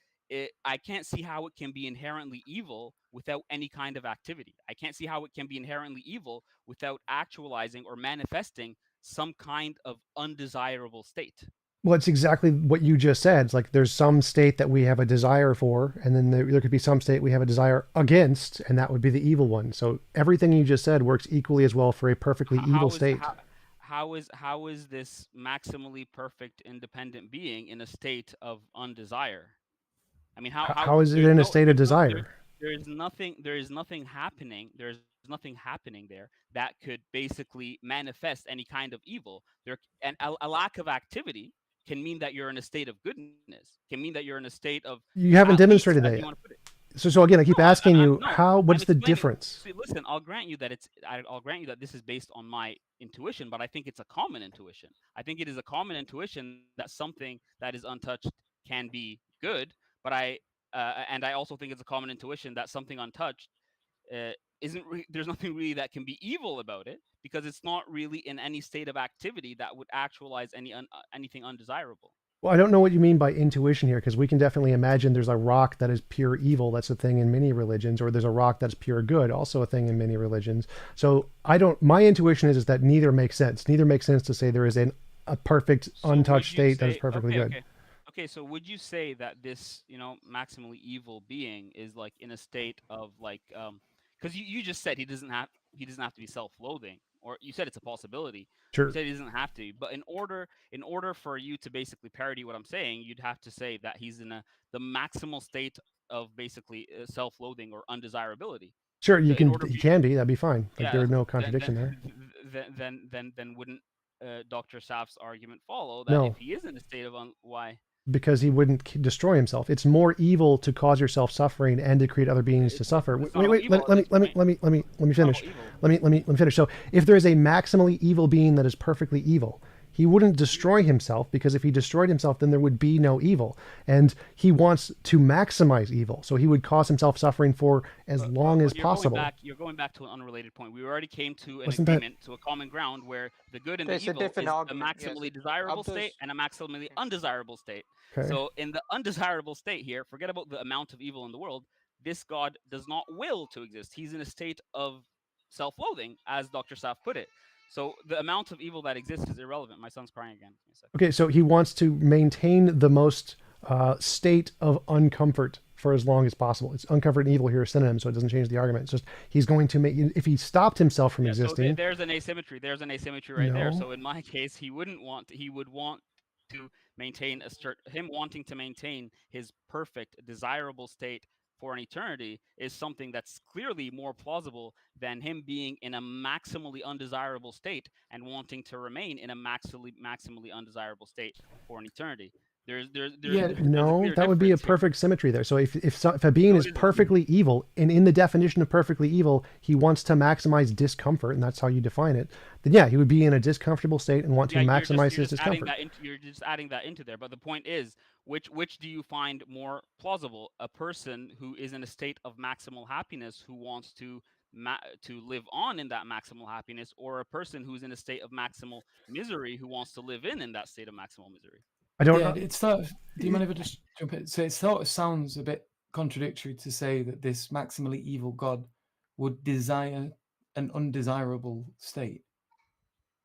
I can't see how it can be inherently evil without any kind of activity. I can't see how it can be inherently evil without actualizing or manifesting some kind of undesirable state. Well, it's exactly what you just said. It's like there's some state that we have a desire for, and then there could be some state we have a desire against, and that would be the evil one. So everything you just said works equally as well for a perfectly evil state. How is this maximally perfect independent being in a state of undesire? I mean, how is it in a state of desire? There is nothing happening. There's nothing happening there that could basically manifest any kind of evil. And a lack of activity can mean that you're in a state of goodness. Can mean that you're in a state of. You haven't demonstrated that yet. So again, I keep asking you, what's the difference? See, listen, I'll grant you that this is based on my intuition, but I think it's a common intuition. I think it is a common intuition that something that is untouched can be good, but I also think it's a common intuition that something untouched there's nothing really that can be evil about it, because it's not really in any state of activity that would actualize anything undesirable. Well, I don't know what you mean by intuition here, because we can definitely imagine there's a rock that is pure evil. That's a thing in many religions, or there's a rock that's pure good, also a thing in many religions. So my intuition is that neither makes sense. Neither makes sense to say there is a perfect untouched state that is perfectly good. Okay, so would you say that this, maximally evil being is like in a state of like, because you just said he doesn't have to be self-loathing, or you said it's a possibility. Sure. You said he doesn't have to, but in order for you to basically parody what I'm saying, you'd have to say that he's in the maximal state of basically self-loathing or undesirability. Sure, he can be. That'd be fine. Like, there's no contradiction there. Then wouldn't Dr. Saf's argument follow that if he is in a state of why? Because he wouldn't destroy himself. It's more evil to cause yourself suffering and to create other beings to suffer. Wait, let me finish. Let me finish. So if there is a maximally evil being that is perfectly evil, he wouldn't destroy himself, because if he destroyed himself, then there would be no evil. And he wants to maximize evil, so he would cause himself suffering for as long as possible. You're going back to an unrelated point. We already came to an agreement, to a common ground, where the good and the evil is a maximally desirable state and a maximally undesirable state. Okay. So in the undesirable state here, forget about the amount of evil in the world. This God does not will to exist. He's in a state of self-loathing, as Dr. Saf put it. So the amount of evil that exists is irrelevant. My son's crying again. Okay, so he wants to maintain the most state of uncomfort for as long as possible. It's uncomfort and evil here are synonyms, so it doesn't change the argument. It's just he's going to make, if he stopped himself from existing. So there's an asymmetry. There's an asymmetry right there. So in my case, he would want to maintain him wanting to maintain his perfect, desirable state for an eternity is something that's clearly more plausible than him being in a maximally undesirable state and wanting to remain in a maximally undesirable state for an eternity. That would be a perfect symmetry there. So if a being is perfectly evil, and in the definition of perfectly evil, he wants to maximize discomfort, and that's how you define it, then yeah, he would be in a discomfortable state and want to maximize his discomfort. You're just adding that into there. But the point is, which do you find more plausible? A person who is in a state of maximal happiness who wants to live on in that maximal happiness, or a person who's in a state of maximal misery who wants to live in that state of maximal misery? I don't know. It's sort of, do you mind if I just jump in? So it sort of sounds a bit contradictory to say that this maximally evil God would desire an undesirable state.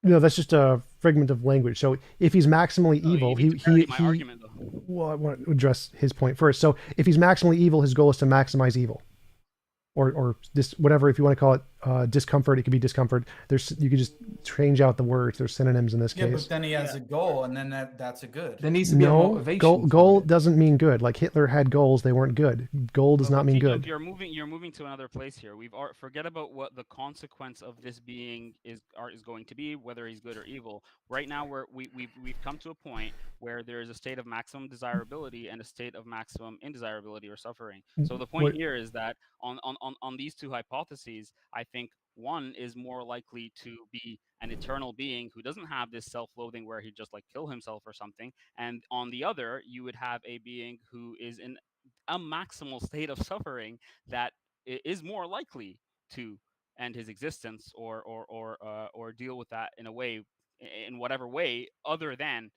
No, that's just a fragment of language. So if he's maximally evil, well, I want to address his point first. So if he's maximally evil, his goal is to maximize evil. Or this, whatever, if you want to call it discomfort, it could be discomfort. You could just change out the words. There's synonyms in this case. Yeah, but then he has a goal, and then that's a good. There needs to be a motivation. Goal doesn't mean good. Like Hitler had goals, they weren't good. Goal does not mean good. You're moving to another place here. Forget about what the consequence of this being is going to be, whether he's good or evil. Right now, we've come to a point where there is a state of maximum desirability and a state of maximum indesirability or suffering. So the point here is that on these two hypotheses, I think one is more likely to be an eternal being who doesn't have this self-loathing where he'd just like kill himself or something. And on the other, you would have a being who is in a maximal state of suffering that is more likely to end his existence or deal with that in a way, in whatever way other than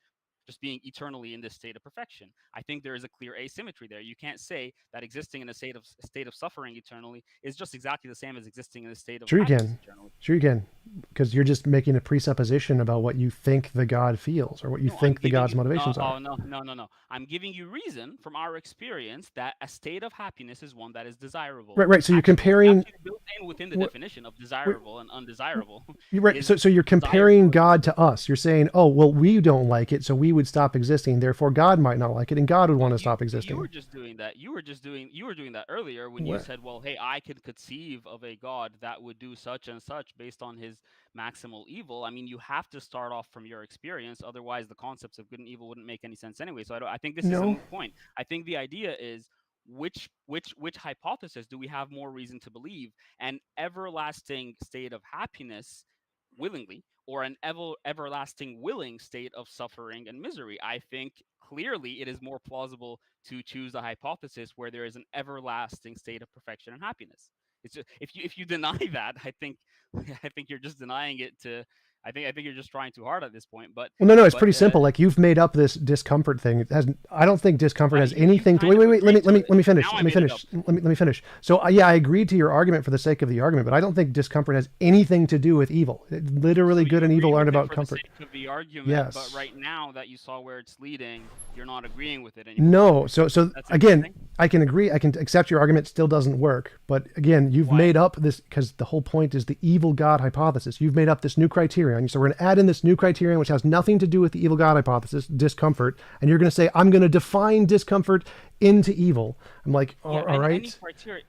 just being eternally in this state of perfection. I think there is a clear asymmetry there. You can't say that existing in a state of suffering eternally is just exactly the same as existing in a state of Sure you happiness can. eternally. Sure you can, because you're just making a presupposition about what you think the God feels or what you No, I'm think the giving God's you motivations oh are. no. I'm giving you reason from our experience that a state of happiness is one that is desirable. Right. So you're Actually, comparing. built in within the What- definition of desirable and undesirable. You're right. is So you're comparing desirable. God to us. You're saying, oh, well, we don't like it, so we would stop existing. Therefore, God might not like it, and God would want to stop existing. You were just doing that. You were doing that earlier when you What? said, "Well, hey, I could conceive of a God that would do such and such based on his maximal evil." I mean, you have to start off from your experience, otherwise the concepts of good and evil wouldn't make any sense anyway. So I think this is a No. moot point. I think the idea is which hypothesis do we have more reason to believe? An everlasting state of happiness willingly, or an everlasting willing state of suffering and misery? I think clearly it is more plausible to choose a hypothesis where there is an everlasting state of perfection and happiness. It's just, if you deny that, I think you're just denying it to. I think you're just trying too hard at this point. But Well, no, it's but, pretty simple. Like you've made up this discomfort thing. It has. I don't think discomfort has anything to. Wait. Let me finish. Now I Let me made it finish. Let me finish. So yeah, I agreed to your argument for the sake of the argument, but I don't think discomfort has anything to do with evil. Literally, So good you and evil agree aren't with it about for comfort. the sake of the argument, Yes. but right now that you saw where it's leading, you're not agreeing with it anymore. No. So That's again, interesting. I can agree. I can accept your argument. Still doesn't work. But again, you've Why? made up this because the whole point is the evil God hypothesis. You've made up this new criterion. So we're going to add in this new criterion, which has nothing to do with the evil God hypothesis, discomfort. And you're going to say, I'm going to define discomfort into evil. I'm like, Yeah, all right.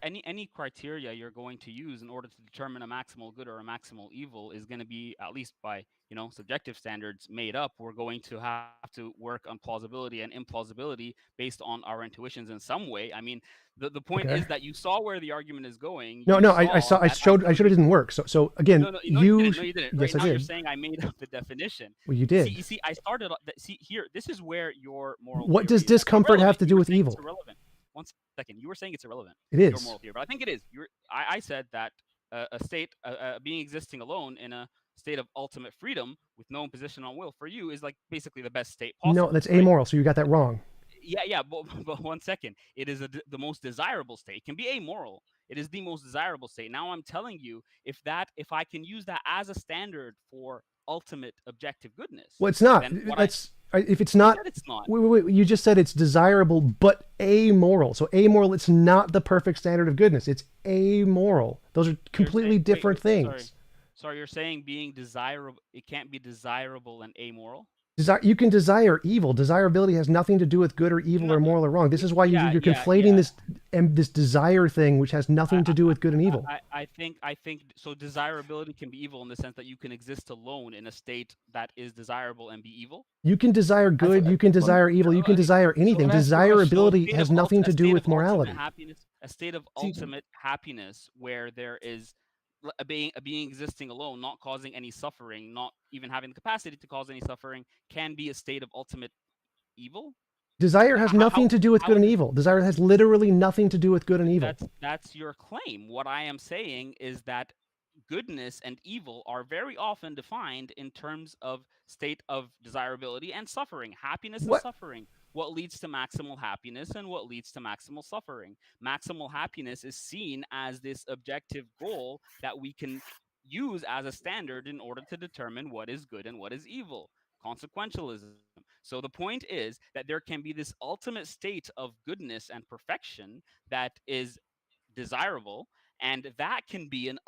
any criteria you're going to use in order to determine a maximal good or a maximal evil is going to be, at least by subjective standards, made up. We're going to have to work on plausibility and implausibility based on our intuitions in some way. I mean, the point Okay. is that you saw where the argument is going. No, You no, I saw saw. I that showed it didn't work. So again, No, you didn't. yes, Right now I you're did. saying I made up the definition. Well, you did. You see, I started. See here. This is where your moral. What does theory is discomfort have irrelevant. to You do were with saying evil? It's irrelevant. 1 second. You were saying it's irrelevant. It Your is. moral theory, but I think it is. I said that a state, being existing alone in a state of ultimate freedom with no imposition on will for you is like basically the best state possible. No, that's right? amoral. So you got that wrong. Yeah, but 1 second. It is the most desirable state. It can be amoral. It is the most desirable state. Now I'm telling you, if I can use that as a standard for ultimate objective goodness. Well, it's not. then what If it's not. said it's not. Wait. You just said it's desirable, but amoral. So amoral, it's not the perfect standard of goodness. It's amoral. Those are completely saying- different wait, things. Sorry, you're saying being desirable, it can't be desirable and amoral? You can desire evil. Desirability has nothing to do with good or evil or moral or wrong. This is why you're conflating this desire thing, which has nothing to do with good and evil. I think so. Desirability can be evil in the sense that you can exist alone in a state that is desirable and be evil. You can desire good. You can desire evil. You can desire anything. Desirability has nothing to do with morality. A state of ultimate happiness where there is a being existing alone, not causing any suffering, not even having the capacity to cause any suffering, can be a state of ultimate evil. Desire has nothing to do with good and evil. Desire has literally nothing to do with good and evil. That's your claim. What I am saying is that goodness and evil are very often defined in terms of state of desirability and suffering, happiness and suffering. What leads to maximal happiness and what leads to maximal suffering. Maximal happiness is seen as this objective goal that we can use as a standard in order to determine what is good and what is evil. Consequentialism. So the point is that there can be this ultimate state of goodness and perfection that is desirable, and that can be an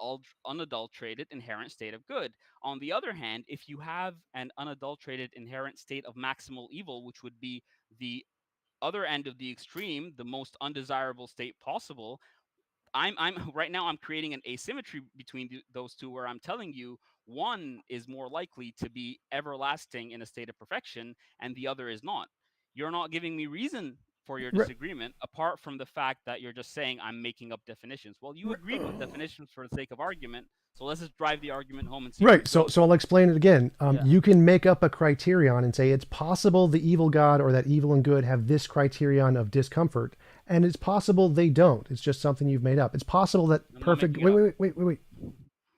unadulterated inherent state of good. On the other hand, if you have an unadulterated inherent state of maximal evil, which would be the other end of the extreme, the most undesirable state possible, I'm right now I'm creating an asymmetry between those two, where I'm telling you one is more likely to be everlasting in a state of perfection and the other is not. You're not giving me reason for your disagreement, apart from the fact that you're just saying I'm making up definitions. Well, you agreed with definitions for the sake of argument, so let's just drive the argument home and see. Right. So I'll explain it again. You can make up a criterion and say it's possible the evil God or that evil and good have this criterion of discomfort, and it's possible they don't. It's just something you've made up. It's possible that perfect. Wait.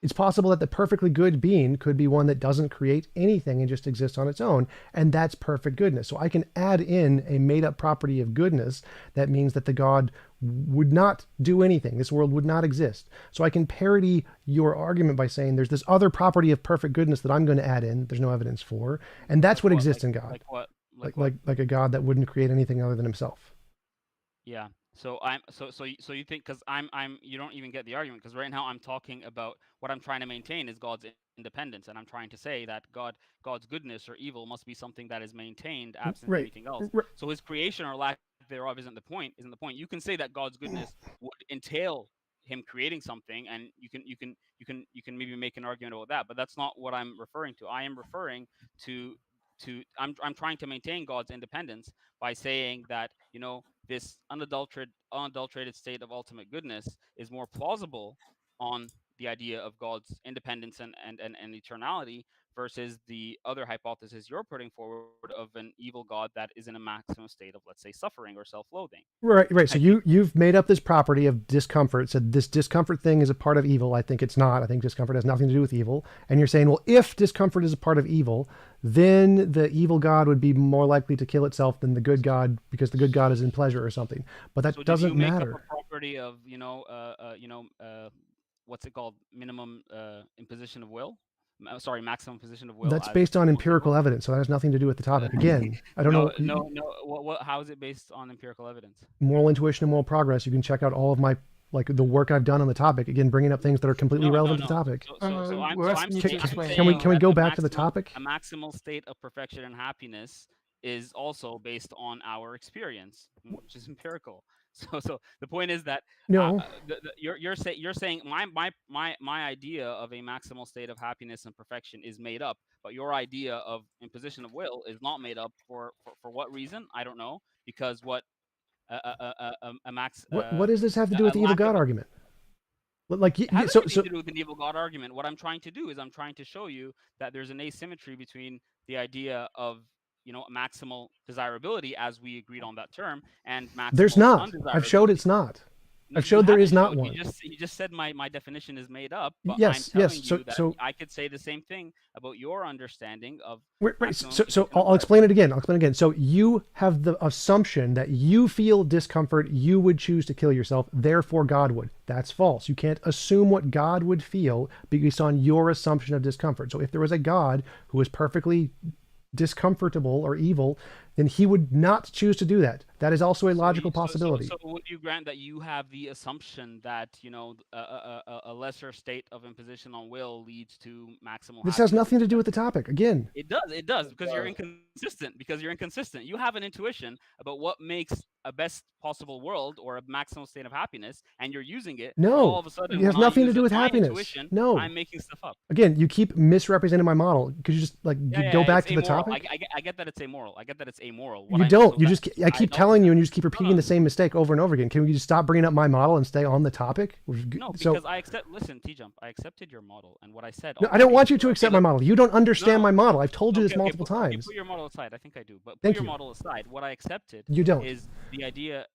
It's possible that the perfectly good being could be one that doesn't create anything and just exists on its own, and that's perfect goodness. So I can add in a made-up property of goodness that means that the God would not do anything. This world would not exist. So I can parody your argument by saying there's this other property of perfect goodness that I'm going to add in, there's no evidence for, and that's what exists in God. Like what? Like a God that wouldn't create anything other than himself. Yeah. So you think, because you don't even get the argument, because right now I'm talking about what I'm trying to maintain is God's independence, and I'm trying to say that God's goodness or evil must be something that is maintained absent anything else. So his creation or lack thereof isn't the point. You can say that God's goodness would entail him creating something, and you can maybe make an argument about that, but that's not what I'm referring to. I am referring to I'm trying to maintain God's independence by saying that, this unadulterated state of ultimate goodness is more plausible on the idea of God's independence and eternality versus the other hypothesis you're putting forward of an evil God that is in a maximum state of, let's say, suffering or self-loathing. Right. So you've made up this property of discomfort. Said this discomfort thing is a part of evil. I think it's not. I think discomfort has nothing to do with evil. And you're saying, well, if discomfort is a part of evil, then the evil God would be more likely to kill itself than the good God, because the good God is in pleasure or something. But that doesn't matter. Up a property of what's it called? Minimum imposition of will. Sorry, maximum position of will. That's based on empirical evidence, so that has nothing to do with the topic. Again, I don't know. No. How is it based on empirical evidence? Moral intuition and moral progress. You can check out all of my the work I've done on the topic. Again, bringing up things that are completely relevant to the topic. Can we go back to the topic? A maximal state of perfection and happiness is also based on our experience, which is empirical. So the point is that you're saying my idea of a maximal state of happiness and perfection is made up, but your idea of imposition of will is not made up. For what reason? I don't know, because what does this have to do with the evil God argument? It has nothing to do with an evil God argument. What I'm trying to do is I'm trying to show you that there's an asymmetry between the idea of maximal desirability, as we agreed on that term, and maximal. There's not. I've showed it's not. I've showed there is not one. You just said my definition is made up. But yes. I'm telling you that I could say the same thing about your understanding of. Right. So I'll explain it again. So you have the assumption that you feel discomfort, you would choose to kill yourself, therefore God would. That's false. You can't assume what God would feel based on your assumption of discomfort. So if there was a God who was perfectly discomfortable or evil, then he would not choose to do that. That is also a logical possibility. So would you grant that you have the assumption that a lesser state of imposition on will leads to maximal? This has nothing to do with the topic. Again, it does because you're inconsistent. You have an intuition about what makes a best possible world or a maximal state of happiness, and you're using it. No, all of a sudden, it has nothing to do with happiness. No, I'm making stuff up. Again, you keep misrepresenting my model. Could you just go back to the topic? I get that it's amoral. You don't. I keep telling you, and you just keep repeating the same mistake over and over again. Can we just stop bringing up my model and stay on the topic? No, because I accept. Listen, TJump, I accepted your model, and what I said. No, I don't want you to accept my model. You don't understand my model. I've told you this multiple times. Put your model aside. I think I do, but put your model aside. What I accepted. You don't. Is the idea.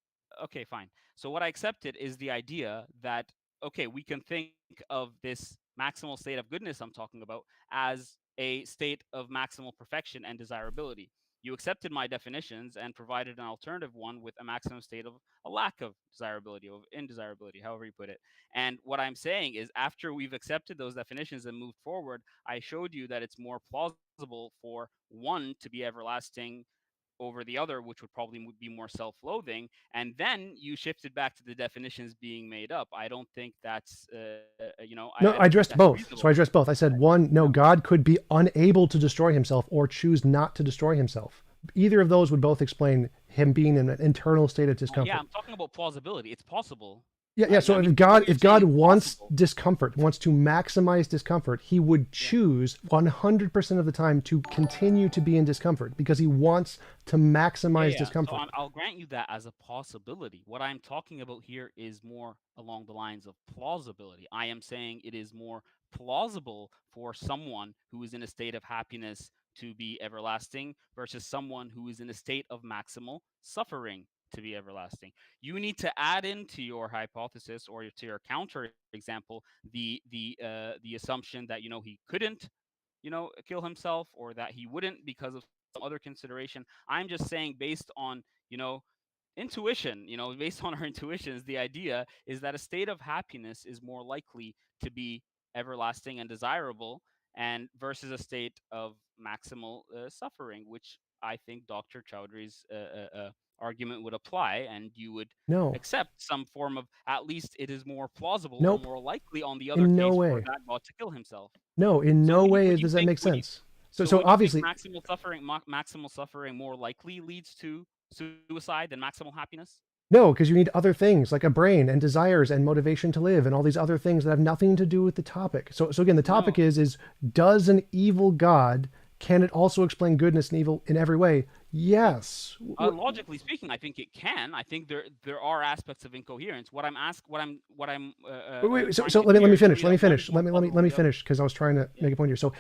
Okay, fine. So what I accepted is the idea that, okay, we can think of this maximal state of goodness I'm talking about as a state of maximal perfection and desirability. You accepted my definitions and provided an alternative one with a maximum state of a lack of desirability, of indesirability, however you put it. And what I'm saying is, after we've accepted those definitions and moved forward, I showed you that it's more plausible for one to be everlasting over the other, which would probably be more self-loathing, and then you shifted back to the definitions being made up. I don't think that's No, I addressed both. Reasonable. So I addressed both. I said, one, no, God could be unable to destroy himself or choose not to destroy himself. Either of those would both explain him being in an internal state of discomfort. Yeah, I'm talking about plausibility. It's possible. Yeah. So if God wants discomfort, wants to maximize discomfort, he would choose 100% of the time to continue to be in discomfort because he wants to maximize discomfort. So I'll grant you that as a possibility. What I'm talking about here is more along the lines of plausibility. I am saying it is more plausible for someone who is in a state of happiness to be everlasting versus someone who is in a state of maximal suffering to be everlasting. You need to add into your hypothesis or to your counter example the assumption that he couldn't kill himself, or that he wouldn't because of some other consideration. I'm just saying, based on intuition, based on our intuitions, the idea is that a state of happiness is more likely to be everlasting and desirable, and versus a state of maximal suffering, which I think Dr. Chowdhury's argument would apply, and you would No. accept some form of, at least it is more plausible Nope. or more likely on the other In case no for way. that God to kill himself. No, in So no would you- way would you does that think- make would you- sense. So So would you think obviously, maximal suffering more likely leads to suicide than maximal happiness? no, because you need other things like a brain and desires and motivation to live and all these other things that have nothing to do with the topic. So again, the topic No. is does an evil God, can it also explain goodness and evil in every way? Yes. Logically speaking, I think it can. I think there are aspects of incoherence. Wait. So let me finish. Let me finish because I was trying to make a point here. So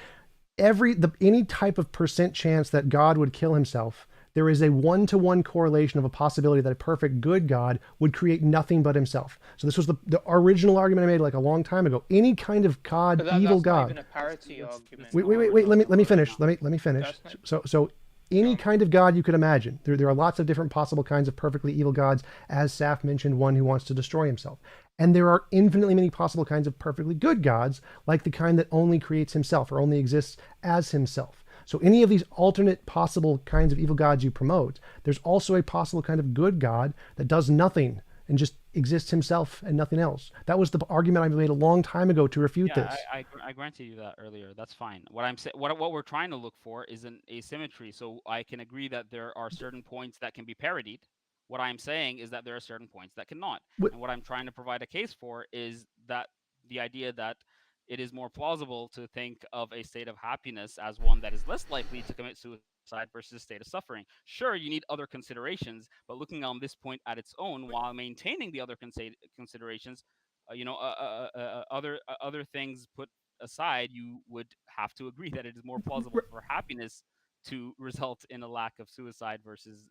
any type of % chance that God would kill himself, there is a 1-to-1 correlation of a possibility that a perfect good God would create nothing but himself. So this was the original argument I made like a long time ago. Any kind of God, evil that's God. not even a parity argument. Wait. Let me finish. Let me finish. So any kind of God you could imagine. There are lots of different possible kinds of perfectly evil gods. As Saf mentioned, one who wants to destroy himself. And there are infinitely many possible kinds of perfectly good gods, like the kind that only creates himself or only exists as himself. So any of these alternate possible kinds of evil gods you promote, there's also a possible kind of good God that does nothing and just exists himself and nothing else. That was the argument I made a long time ago to refute this. I granted you that earlier. That's fine. What we're trying to look for is an asymmetry. So I can agree that there are certain points that can be parodied. What I'm saying is that there are certain points that cannot. And what I'm trying to provide a case for is that the idea that it is more plausible to think of a state of happiness as one that is less likely to commit suicide versus a state of suffering. Sure, you need other considerations, but looking on this point at its own while maintaining the other considerations, other things put aside, you would have to agree that it is more plausible for happiness to result in a lack of suicide versus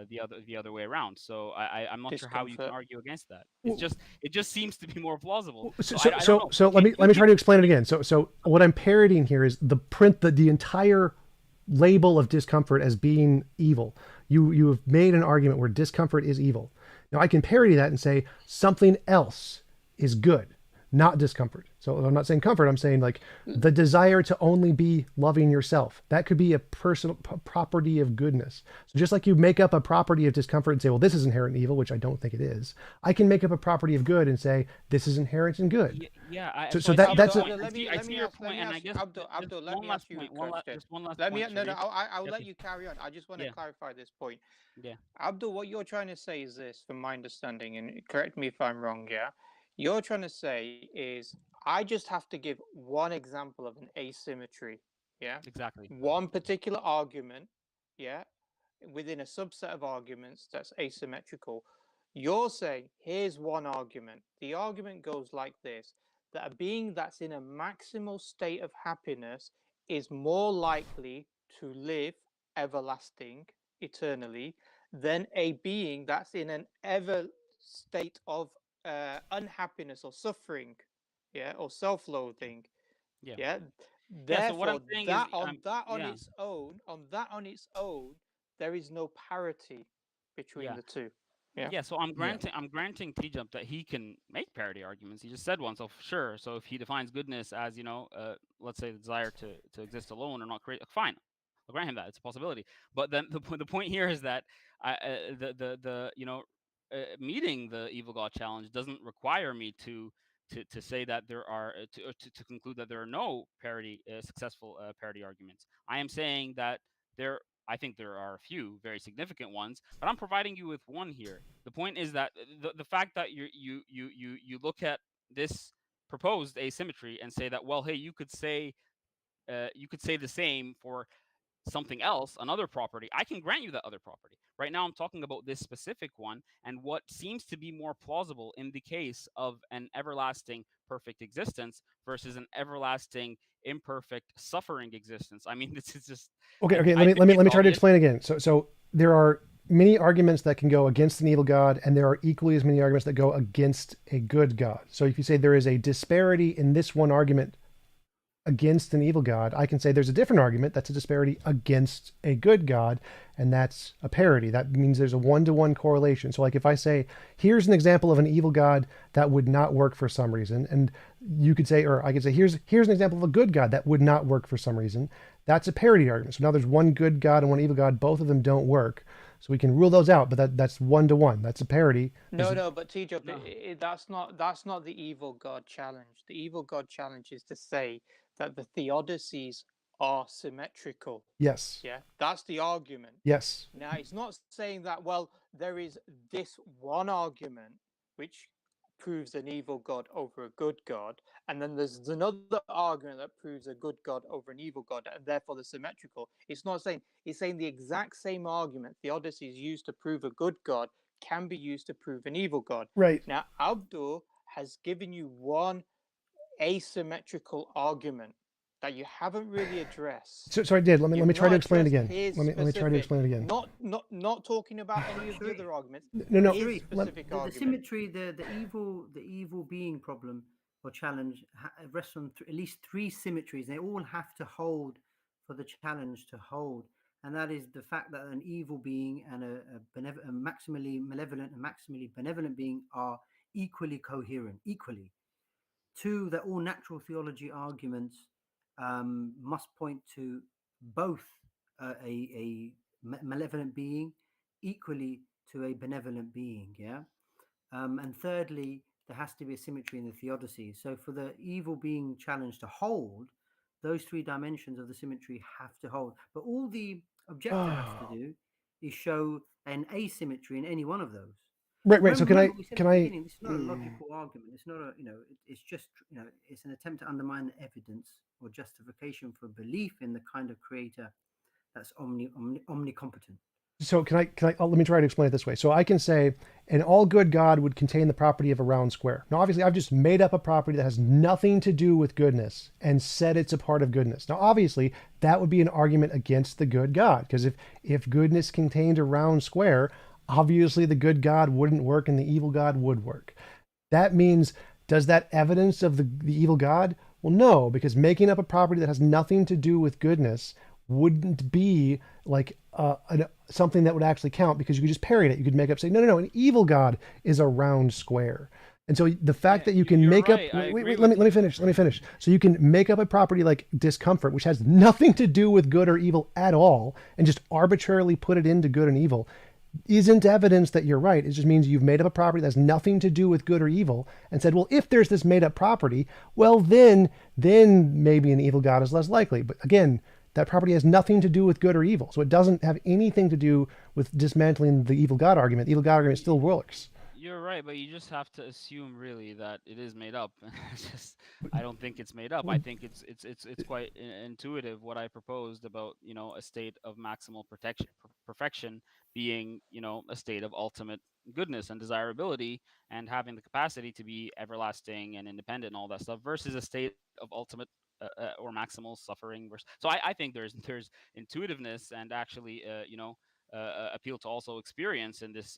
the other way around. So I'm not sure how you can argue against that. It just seems to be more plausible. So let me try to explain it again. So what I'm parodying here is the entire label of discomfort as being evil. You have made an argument where discomfort is evil. Now I can parody that and say something else is good, not discomfort. So I'm not saying comfort, I'm saying like the desire to only be loving yourself. That could be a personal property of goodness. So just like you make up a property of discomfort and say, well, this is inherent in evil, which I don't think it is. I can make up a property of good and say, this is inherent in good. Yeah. So that's I see your point, and I guess Abdul, let me ask you a question. I'll let you carry on. I just want to clarify this point. Yeah. Abdul, what you're trying to say is this, from my understanding, and correct me if I'm wrong, yeah? You're trying to say is I just have to give one example of an asymmetry, yeah? Exactly. One particular argument, yeah, within a subset of arguments that's asymmetrical. You're saying, here's one argument. The argument goes like this, that a being that's in a maximal state of happiness is more likely to live everlasting, eternally, than a being that's in an ever state of unhappiness or suffering, yeah, or self-loathing, yeah. So what I'm saying that is, on that on its own, there is no parity between the two. Yeah, so I'm granting TJump that he can make parity arguments. He just said one, so sure. So if he defines goodness as let's say the desire to exist alone or not create, fine, I'll grant him that. It's a possibility. But then the point here is that meeting the evil God challenge doesn't require me to say that there are to conclude that there are no successful parity arguments. I am saying that I think there are a few very significant ones, but I'm providing you with one here. The point is that the fact that you look at this proposed asymmetry and say that, well, hey, you could say the same for something else, another property. I can grant you that other property. Right now I'm talking about this specific one and what seems to be more plausible in the case of an everlasting perfect existence versus an everlasting imperfect suffering existence. I mean, this is just okay. Let me try to explain again. So there are many arguments that can go against an evil God, and there are equally as many arguments that go against a good God. So if you say there is a disparity in this one argument against an evil God, I can say there's a different argument that's a disparity against a good God, and that's a parity. That means there's a one-to-one correlation. So like if I say, here's an example of an evil God that would not work for some reason, and you could say, or I could say, here's an example of a good God that would not work for some reason, that's a parity argument. So now there's one good God and one evil God, both of them don't work. So we can rule those out, but that's one-to-one. That's a parity. No, but TJump, that's not the evil God challenge. The evil God challenge is to say that the theodicies are symmetrical. Yes. Yeah, that's the argument. Yes. Now, it's not saying that, well, there is this one argument which proves an evil God over a good God, and then there's another argument that proves a good God over an evil God, and therefore they're symmetrical. It's not saying, it's saying the exact same argument theodicies used to prove a good God can be used to prove an evil God. Right. Now, Abdul has given you one asymmetrical argument that you haven't really addressed. So I did. Let me try to explain it again. Let me try to explain it again. Not talking about any of the other arguments. No. His specific The argument. symmetry, the evil being problem or challenge rests on at least three symmetries. They all have to hold for the challenge to hold, and that is the fact that an evil being and a maximally malevolent and maximally benevolent being are equally coherent. Equally. Two, that all natural theology arguments must point to both a malevolent being equally to a benevolent being. Yeah. And thirdly, there has to be a symmetry in the theodicies. So for the evil being challenge to hold, those three dimensions of the symmetry have to hold. But all the objector has to do is show an asymmetry in any one of those. Right. So can I? It's not a logical argument. It's not a, it's just, it's an attempt to undermine the evidence or justification for belief in the kind of creator that's omnicompetent. So can I? Let me try to explain it this way. So I can say an all good God would contain the property of a round square. Now, obviously, I've just made up a property that has nothing to do with goodness and said it's a part of goodness. Now, obviously, that would be an argument against the good God, because if goodness contained a round square, obviously the good God wouldn't work and the evil God would work. That means, does that evidence of the evil God? Well, no, because making up a property that has nothing to do with goodness wouldn't be like something that would actually count, because you could just parry it. You could make up, say, no, an evil God is a round square. And so the fact that you can make up, wait, let me finish. So you can make up a property like discomfort, which has nothing to do with good or evil at all, and just arbitrarily put it into good and evil, isn't evidence that you're right. It just means you've made up a property that has nothing to do with good or evil and said, well, if there's this made up property, well, then maybe an evil God is less likely. But again, that property has nothing to do with good or evil. So it doesn't have anything to do with dismantling the evil God argument. The evil God argument still works. You're right, but you just have to assume really that it is made up. I don't think it's made up. I think it's quite intuitive what I proposed about, a state of maximal perfection being, a state of ultimate goodness and desirability, and having the capacity to be everlasting and independent and all that stuff, versus a state of ultimate or maximal suffering. So I think there's intuitiveness and actually appeal to also experience in this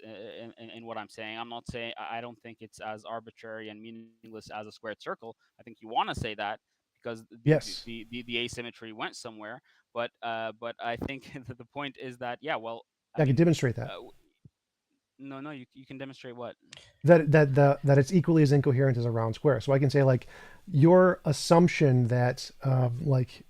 in what I'm saying. I'm not saying, I don't think it's as arbitrary and meaningless as a squared circle. I think you want to say that because the asymmetry went somewhere, but I think the point is that I can demonstrate that. No, you can demonstrate what? That it's equally as incoherent as a round square. So I can say, like, your assumption that like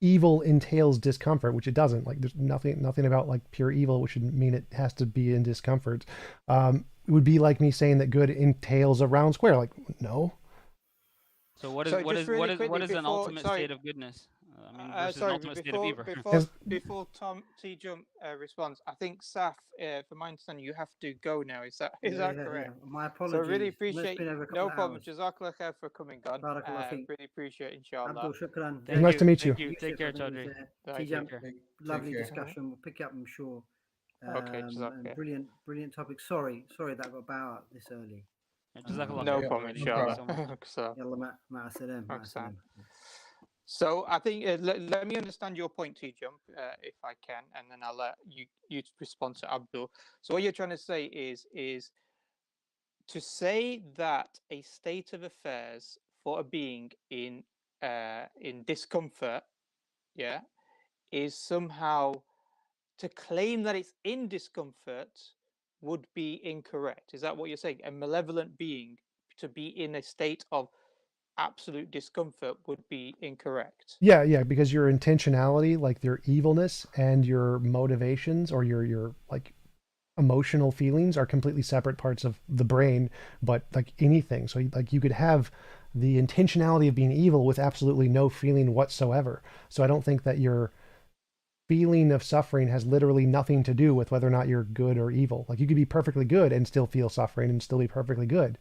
evil entails discomfort, which it doesn't. Like, there's nothing about like pure evil which would mean it has to be in discomfort. It would be like me saying that good entails a round square. Like, no. So what is an ultimate state of goodness? Versus an ultimate state of evil. Before Tom TJump responds, I think Saf, from my understanding, you have to go now. Is that correct? Yeah. My apologies. So I really appreciate. No problem. Hours. Jazakallah khair for coming on. Really appreciate it, inshallah. Abdul, shukran. Nice to meet you. Take care, Chaudhry. TJump, lovely discussion. We'll pick up, I'm sure. Okay, and brilliant topic. Sorry that I got bow out this early. No problem, inshallah. Yalla, ma'a salam. So I think let me understand your point, TJump, if I can, and then I'll let you respond to Abdul. So what you're trying to say is to say that a state of affairs for a being in discomfort, yeah, is somehow to claim that it's in discomfort would be incorrect. Is that what you're saying? A malevolent being to be in a state of absolute discomfort would be incorrect. Yeah, because your intentionality, like your evilness and your motivations or your like emotional feelings are completely separate parts of the brain, but like anything. So like you could have the intentionality of being evil with absolutely no feeling whatsoever. So I don't think that your feeling of suffering has literally nothing to do with whether or not you're good or evil. Like you could be perfectly good and still feel suffering and still be perfectly good.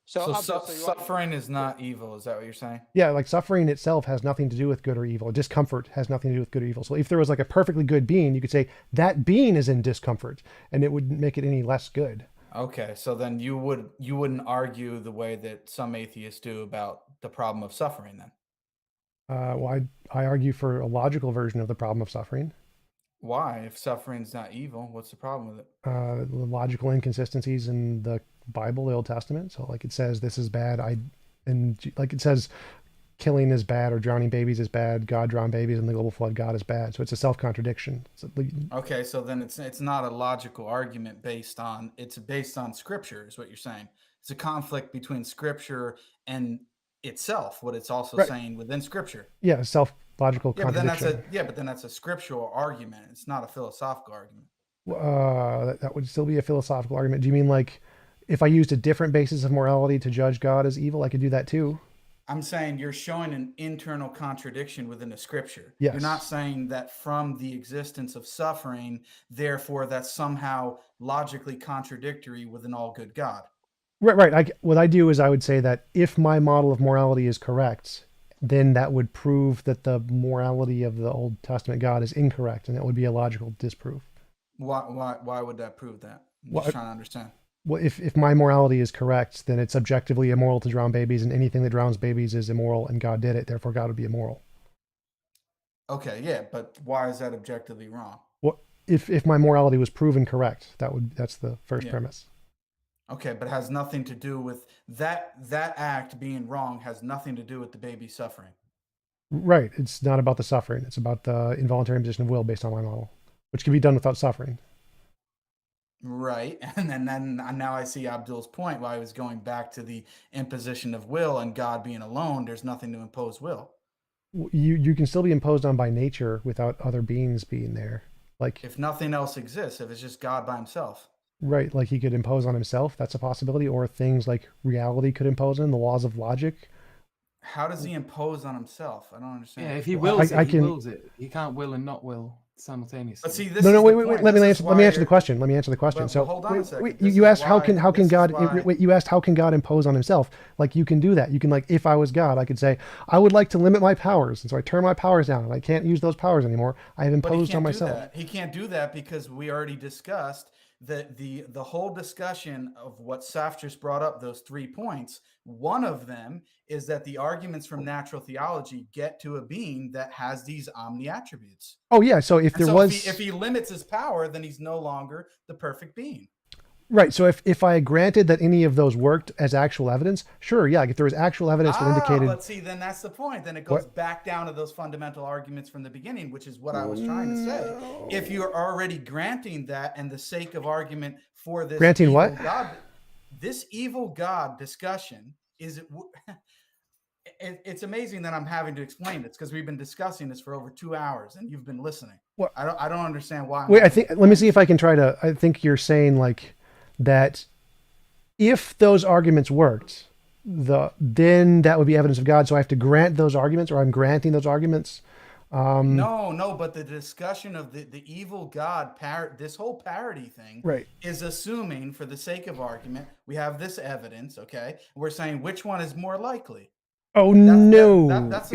So suffering is not evil. Is that what you're saying? Yeah, like suffering itself has nothing to do with good or evil. Discomfort has nothing to do with good or evil. So if there was like a perfectly good being, you could say that being is in discomfort, and it wouldn't make it any less good. Okay, so then you wouldn't argue the way that some atheists do about the problem of suffering then. Well, I argue for a logical version of the problem of suffering. Why? If suffering's not evil, what's the problem with it? The logical inconsistencies in the Bible, the Old Testament. So like it says this is bad. And like it says killing is bad or drowning babies is bad. God drowned babies in the global flood. God is bad. So it's a self-contradiction. Okay, so then it's not a logical argument based on scripture is what you're saying. It's a conflict between scripture and itself, what it's also saying within scripture. Yeah, self-logical contradiction. But then that's a scriptural argument. It's not a philosophical argument. That would still be a philosophical argument. Do you mean like if I used a different basis of morality to judge God as evil, I could do that too? I'm saying you're showing an internal contradiction within the scripture. Yes. You're not saying that from the existence of suffering, therefore that's somehow logically contradictory with an all good God. Right. What I do is I would say that if my model of morality is correct, then that would prove that the morality of the Old Testament God is incorrect, and that would be a logical disproof. Why would that prove that? I'm just trying to understand. Well, if my morality is correct, then it's objectively immoral to drown babies, and anything that drowns babies is immoral, and God did it, therefore God would be immoral. Okay, yeah, but why is that objectively wrong? Well, if my morality was proven correct, that's the first premise. Okay, but it has nothing to do with that act being wrong has nothing to do with the baby suffering. Right. It's not about the suffering. It's about the involuntary imposition of will based on my model, which can be done without suffering. Right. And then now I see Abdul's point why he was going back to the imposition of will and God being alone. There's nothing to impose will. You can still be imposed on by nature without other beings being there. Like if nothing else exists, if it's just God by himself. Right, like he could impose on himself. That's a possibility. Or things like reality could impose on the laws of logic. How does he impose on himself? I don't understand. Yeah, if he wills it, he wills it. He can't will and not will simultaneously. But see, wait. Let me answer the question. So hold on a second. You asked how can God? You asked how can God impose on himself? Like you can do that. You can like if I was God, I could say I would like to limit my powers, and so I turn my powers down, and I can't use those powers anymore. I have imposed on myself. He can't do that because we already discussed that the whole discussion of what Saf just brought up, those 3 points, one of them is that the arguments from natural theology get to a being that has these omni attributes. Oh yeah, so if he limits his power, then he's no longer the perfect being. Right. So if I granted that any of those worked as actual evidence, sure, yeah. Like if there was actual evidence that indicated. But see, then that's the point. Then it goes back down to those fundamental arguments from the beginning, which is what I was trying to say. If you're already granting that, and the sake of argument for this granting what God, this evil God discussion is. It's amazing that I'm having to explain it because we've been discussing this for over 2 hours and you've been listening. What? I don't understand why. Wait, let me see if I can try to. I think you're saying like. That if those arguments worked, then that would be evidence of God. So I have to grant those arguments, or I'm granting those arguments. No, but the discussion of the evil God, this whole parity thing, is assuming, for the sake of argument, we have this evidence. Okay, we're saying which one is more likely. Oh that's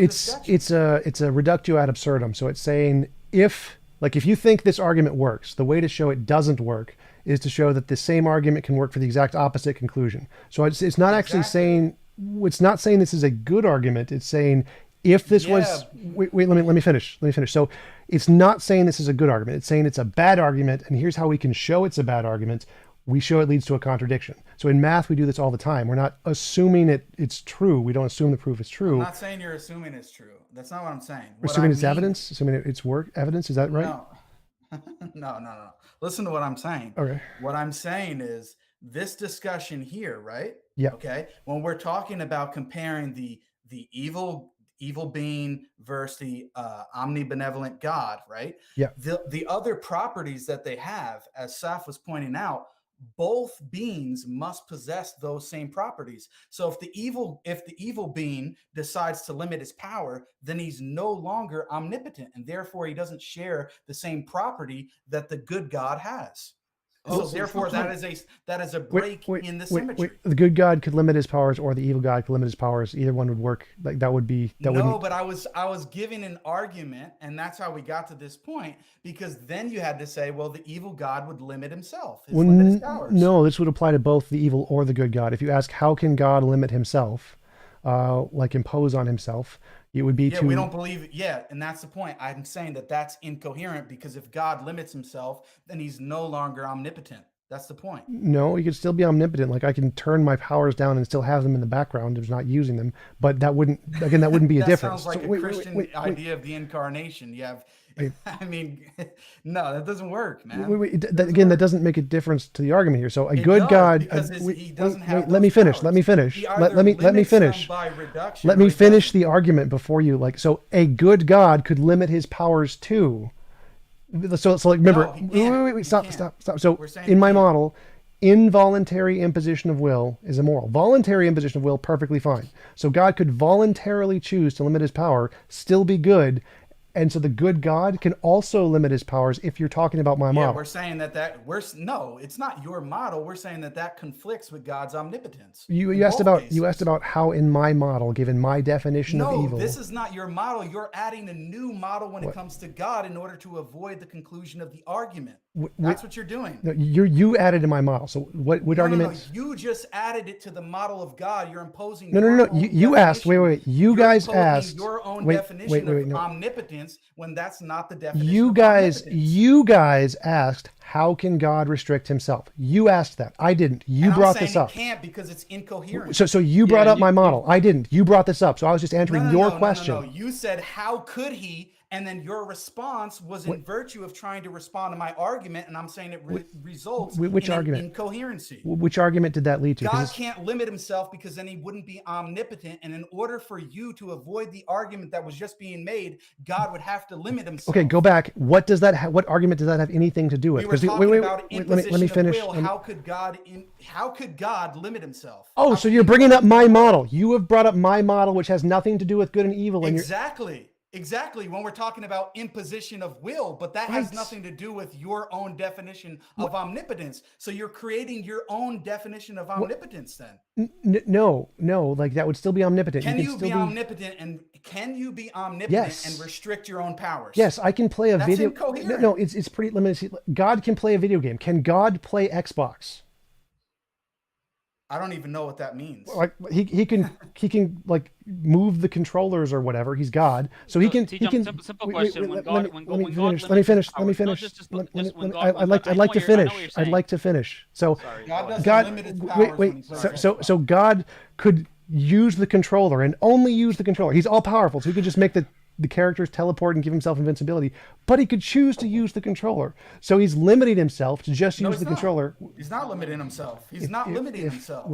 it's a reductio ad absurdum. So it's saying if you think this argument works, the way to show it doesn't work is to show that the same argument can work for the exact opposite conclusion. So it's not actually saying it's not saying this is a good argument. It's saying if this was, wait, let me finish. So it's not saying this is a good argument. It's saying it's a bad argument. And here's how we can show it's a bad argument. We show it leads to a contradiction. So in math, we do this all the time. We're not assuming it's true. We don't assume the proof is true. I'm not saying you're assuming it's true. That's not what I'm saying. We're assuming it's evidence. Assuming it's evidence. Is that right? No. Listen to what I'm saying. Okay. What I'm saying is this discussion here, right? Yeah. Okay. When we're talking about comparing the evil being versus the omnibenevolent God, right? Yeah. The other properties that they have, as Saf was pointing out, both beings must possess those same properties. So if the evil being decides to limit his power, then he's no longer omnipotent, and therefore he doesn't share the same property that the good God has. So therefore, that is a break in the symmetry. The good God could limit his powers, or the evil God could limit his powers. Either one would work. Like that would be that. No, but I was giving an argument, and that's how we got to this point. Because then you had to say, well, the evil God would limit himself. Limit his powers. No, this would apply to both the evil or the good God. If you ask, how can God limit himself, like impose on himself? It would be we don't believe it. Yeah, and that's the point. I'm saying that that's incoherent, because if God limits himself, then he's no longer omnipotent. That's the point. No, he could still be omnipotent. Like I can turn my powers down and still have them in the background. Just not using them. But that wouldn't be a difference. Sounds like a Christian idea of the incarnation. You have. I mean, no, that doesn't work, man. That doesn't make a difference to the argument here. So a good God. He doesn't have. Let me finish. Let me finish. Let me finish. Let me finish the argument before you. Like, so a good God could limit his powers too. So like, remember. Wait. Stop. So in my model, involuntary imposition of will is immoral. Voluntary imposition of will, perfectly fine. So God could voluntarily choose to limit his power, still be good. And so the good God can also limit his powers if you're talking about my model. We're saying no, it's not your model. We're saying that conflicts with God's omnipotence. You asked about how in my model, given my definition of evil. No, this is not your model. You're adding a new model when it comes to God in order to avoid the conclusion of the argument. That's what you're doing. No, you added in my model. So what argument? No, you just added it to the model of God. You're imposing. No. You asked. Wait. You guys asked. Your own definition of omnipotence when that's not the definition. You guys asked, how can God restrict himself? You asked that. I didn't. You brought this up. You can't, because it's incoherent. So you brought up my model. I didn't. You brought this up. So I was just answering your question. No. You said, how could he? And then your response was in virtue of trying to respond to my argument, and I'm saying it results in incoherency. Which argument did that lead to? God can't limit himself, because then he wouldn't be omnipotent. And in order for you to avoid the argument that was just being made, God would have to limit himself. Okay, go back. What argument does that have anything to do with? We were talking about let me finish. Of will. How could God limit himself? Oh, so you're bringing up my model. You have brought up my model, which has nothing to do with good and evil. Exactly. When we're talking about imposition of will, but that has nothing to do with your own definition of omnipotence. So you're creating your own definition of omnipotence then. No, like that would still be omnipotent. Can you be omnipotent and restrict your own powers? Yes, I can play a video. Incoherent. No, it's pretty limited. God can play a video game. Can God play Xbox? I don't even know what that means. Like he can like move the controllers or whatever. He's God, so he can. Simple question. Let me finish. I'd like to finish. So God limit his powers. So God could use the controller and only use the controller. He's all powerful, so he could just make the characters teleport and give himself invincibility, but he could choose to use the controller. So he's limiting himself to just use the controller. He's not limiting himself. He's not limiting himself.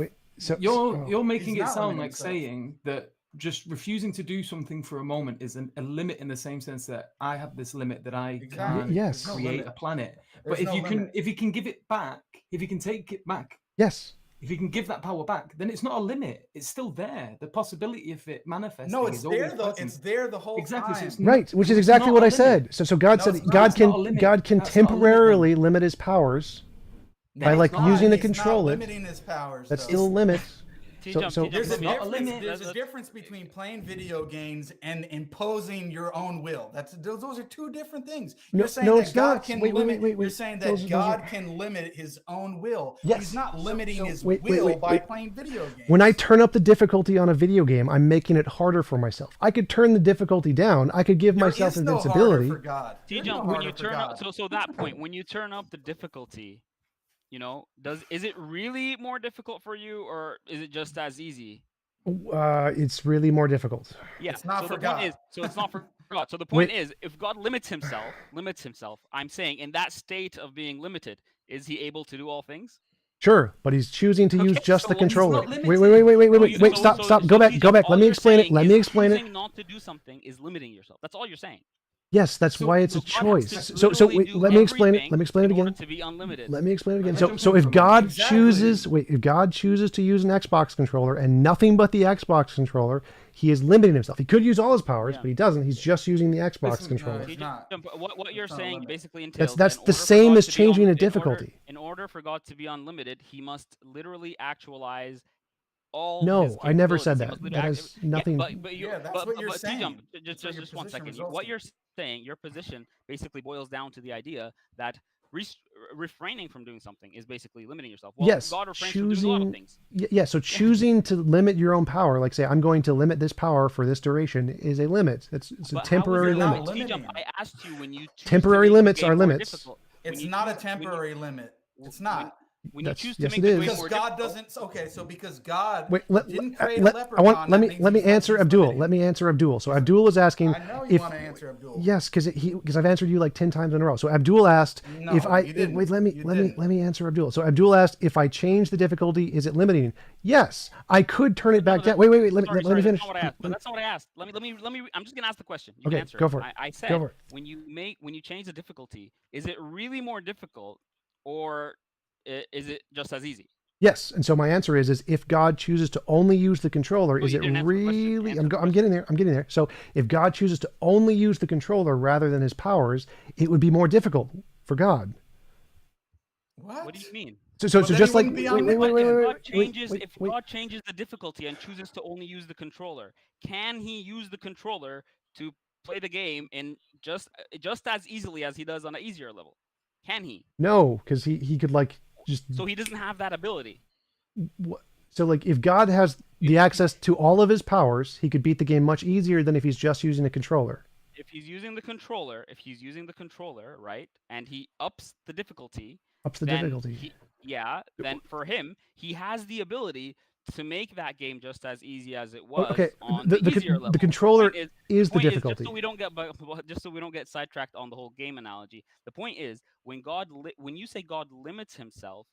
You're making it sound like saying that just refusing to do something for a moment is a limit, in the same sense that I have this limit that I can create a planet. But if you can give it back, if you can take it back, yes. If you can give that power back, then it's not a limit. It's still there. The possibility of it manifesting. No, it's there though. It's there the whole time. So right, which is exactly what I said. So God said God can temporarily limit his powers by like using the controller. Limiting his powers. That's still a limit. TJump, There's a let me- not a difference. limit. There's a difference between playing video games and imposing your own will. Those are two different things. No, You're saying no, that it's God not. can Wait, limit. wait. You're saying Those that are- God can limit His own will. Yes. He's not limiting His wait, will by wait. playing video games. When I turn up the difficulty on a video game, I'm making it harder for myself. I could turn the difficulty down. I could give There myself is no invincibility. harder for God. There's no TJump, when harder you for turn God. up, so that point, when you turn up the difficulty, is it really more difficult for you, or is it just as easy? It's really more difficult. Yeah. It's not so for the point God. is, so it's not for God. So the point Wait. is, if God limits himself, I'm saying in that state of being limited, is he able to do all things? Sure, but he's choosing to use Okay, just so the he's controller. not Wait, limited. wait, stop. Go back. TJump, Let all me you're explain it. saying Let is me explain it. choosing not to do something is limiting yourself. That's all you're saying. Yes, that's So- why it's so a God has choice. to So literally wait, do let me explain it. everything Let me explain it in order again. to be unlimited. Let me explain it again. I So don't so think if so. God Exactly. chooses, if God chooses to use an Xbox controller and nothing but the Xbox controller, he is limiting himself. He could use all his powers, Yeah. but he doesn't. He's just using the Xbox Listen, controller. It's not. What you're It's not saying limited. basically entails That's that in the order for same God as to be changing the in order- difficulty. In order for God to be unlimited, he must literally actualize all No, his I never capabilities. said He that. must That literally has nothing. Yeah, that's what you're saying. Just That's what your just one position second. results What in. you're saying, your position basically boils down to the idea that refraining from doing something is basically limiting yourself. Well, Yes, God refrains from doing a lot of choosing. things. Yeah, so choosing to limit your own power, like say, I'm going to limit this power for this duration, is a limit. It's a But how is temporary it not limit. limiting TJump, him. I asked you when you choose to Temporary make the limits game are more limits. difficult. When It's you not a choose- when you- temporary limit. It's when- not. When you That's- choose to yes, make it the is. game Because more God difficult, doesn't. Okay, so because God Wait, didn't create a leprechaun. let that me means let me he's not- answer he's Abdul. limiting. Let me answer Abdul. So Abdul is asking I know you if want to answer Abdul. yes, because I've answered you like 10 times in a row. So Abdul asked No, if I you didn't. wait. Let You didn't. me answer Abdul. So Abdul asked if I change the difficulty, is it limiting? Yes, I could turn it back down. Wait. Let me Sorry, finish. That's not what I asked. But that's not what I asked. Let me. I'm just gonna ask the question. You Okay, can answer go it. for it. I said Go for it. when you change the difficulty, is it really more difficult, or is it just as easy? Yes, and so my answer is if God chooses to only use the controller, No, is you it didn't answer the question. really? Answer the I'm getting there. I'm getting there. So if God chooses to only use the controller rather than his powers, it would be more difficult for God. What? do you mean? So Well, then just he like wouldn't be If God changes the difficulty and chooses to only use the controller, can he use the controller to play the game in just as easily as he does on an easier level? Can he? no, because he could like just So he doesn't have that ability. so like if God has the access to all of his powers, he could beat the game much easier than if he's just using a controller. If he's using the controller, right, and he ups the difficulty, Ups the then difficulty. then for him, he has the ability to make that game just as easy as it was Okay, on the easier level. the controller point is the point difficulty. just so we don't get sidetracked on the whole game analogy. The point is when you say God limits himself,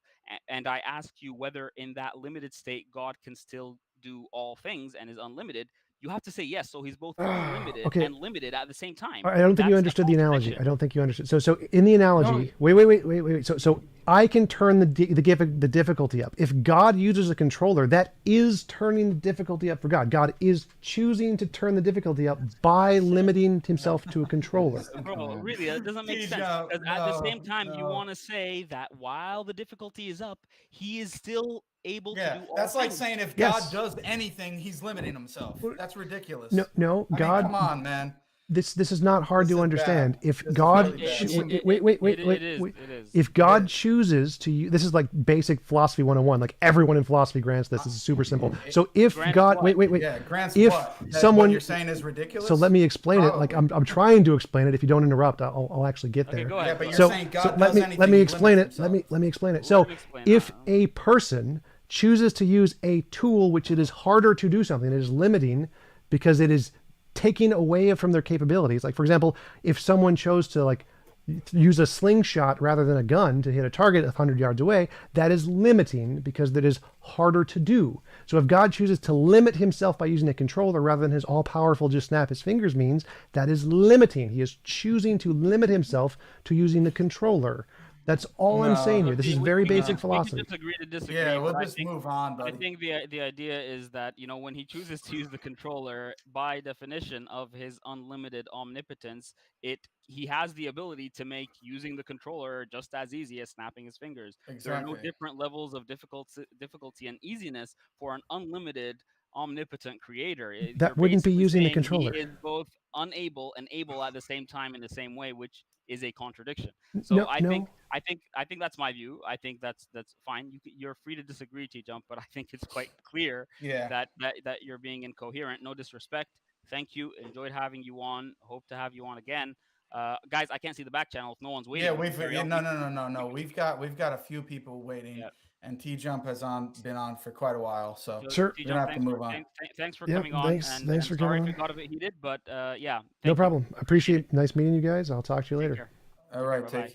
and I asked you whether in that limited state God can still do all things and is unlimited, you have to say yes. So he's both unlimited Okay. and limited at the same time. I don't think you That's understood the analogy. contradiction. I don't think you understood. So in the analogy, wait. So I can turn the difficulty up. If God uses a controller, that is turning the difficulty up for God. God is choosing to turn the difficulty up by limiting himself to a controller. Bro, really, that doesn't make sense. TJump, Because at the same no, time, you no. want to say that while the difficulty is up, he is still able to Yeah, do all that's like things. saying if Yes. God does anything, he's limiting himself. That's ridiculous. No, I mean, God. come on, man. This is not hard This to is understand. bad. If This is God, really bad. It is. if God is. chooses to use, this is like basic philosophy 101. Like everyone in philosophy grants this. This is super simple. So if Grants God, what? wait. Yeah, grants If what? That someone- what you're saying is ridiculous. So let me explain it. Like I'm trying to explain it. If you don't interrupt, I'll actually get there. Okay, go Yeah, ahead. but go you're ahead. saying God so does let me anything, he explain it. limits Let me explain it. Let So him explain if that. a person chooses to use a tool which it is harder to do something, it is limiting because it is taking away from their capabilities. Like for example, if someone chose to like use a slingshot rather than a gun to hit a target 100 yards away, that is limiting because that is harder to do. So if God chooses to limit himself by using a controller rather than his all-powerful just snap his fingers means, that is limiting. He is choosing to limit himself to using the controller. That's all I'm No, saying here. This is very basic we can philosophy. just agree to disagree. Yeah, we'll but just move on, I buddy. think the idea is that, you know, when he chooses to use the controller, by definition of his unlimited omnipotence, he has the ability to make using the controller just as easy as snapping his fingers. There are no Exactly. different levels of difficulty and easiness for an unlimited omnipotent creator. That You're wouldn't be basically using the saying controller. He is both unable and able at the same time in the same way, which is a contradiction. So No, I no. think that's my view. I think that's fine. You're free to disagree, TJump, but I think it's quite clear Yeah. that you're being incoherent. No disrespect. Thank you. Enjoyed having you on. Hope to have you on again. Guys, I can't see the back channel if no one's waiting. Yeah, no. We've got a few people waiting, Yeah. and TJump has been on for quite a while, so Sure. we're gonna have to move on. Thanks for Yep, coming on. thanks And for sorry coming if it got a bit heated, but yeah. No problem. Appreciate it. Nice meeting you guys. I'll talk to you later. Care. All right, Bye-bye. take care.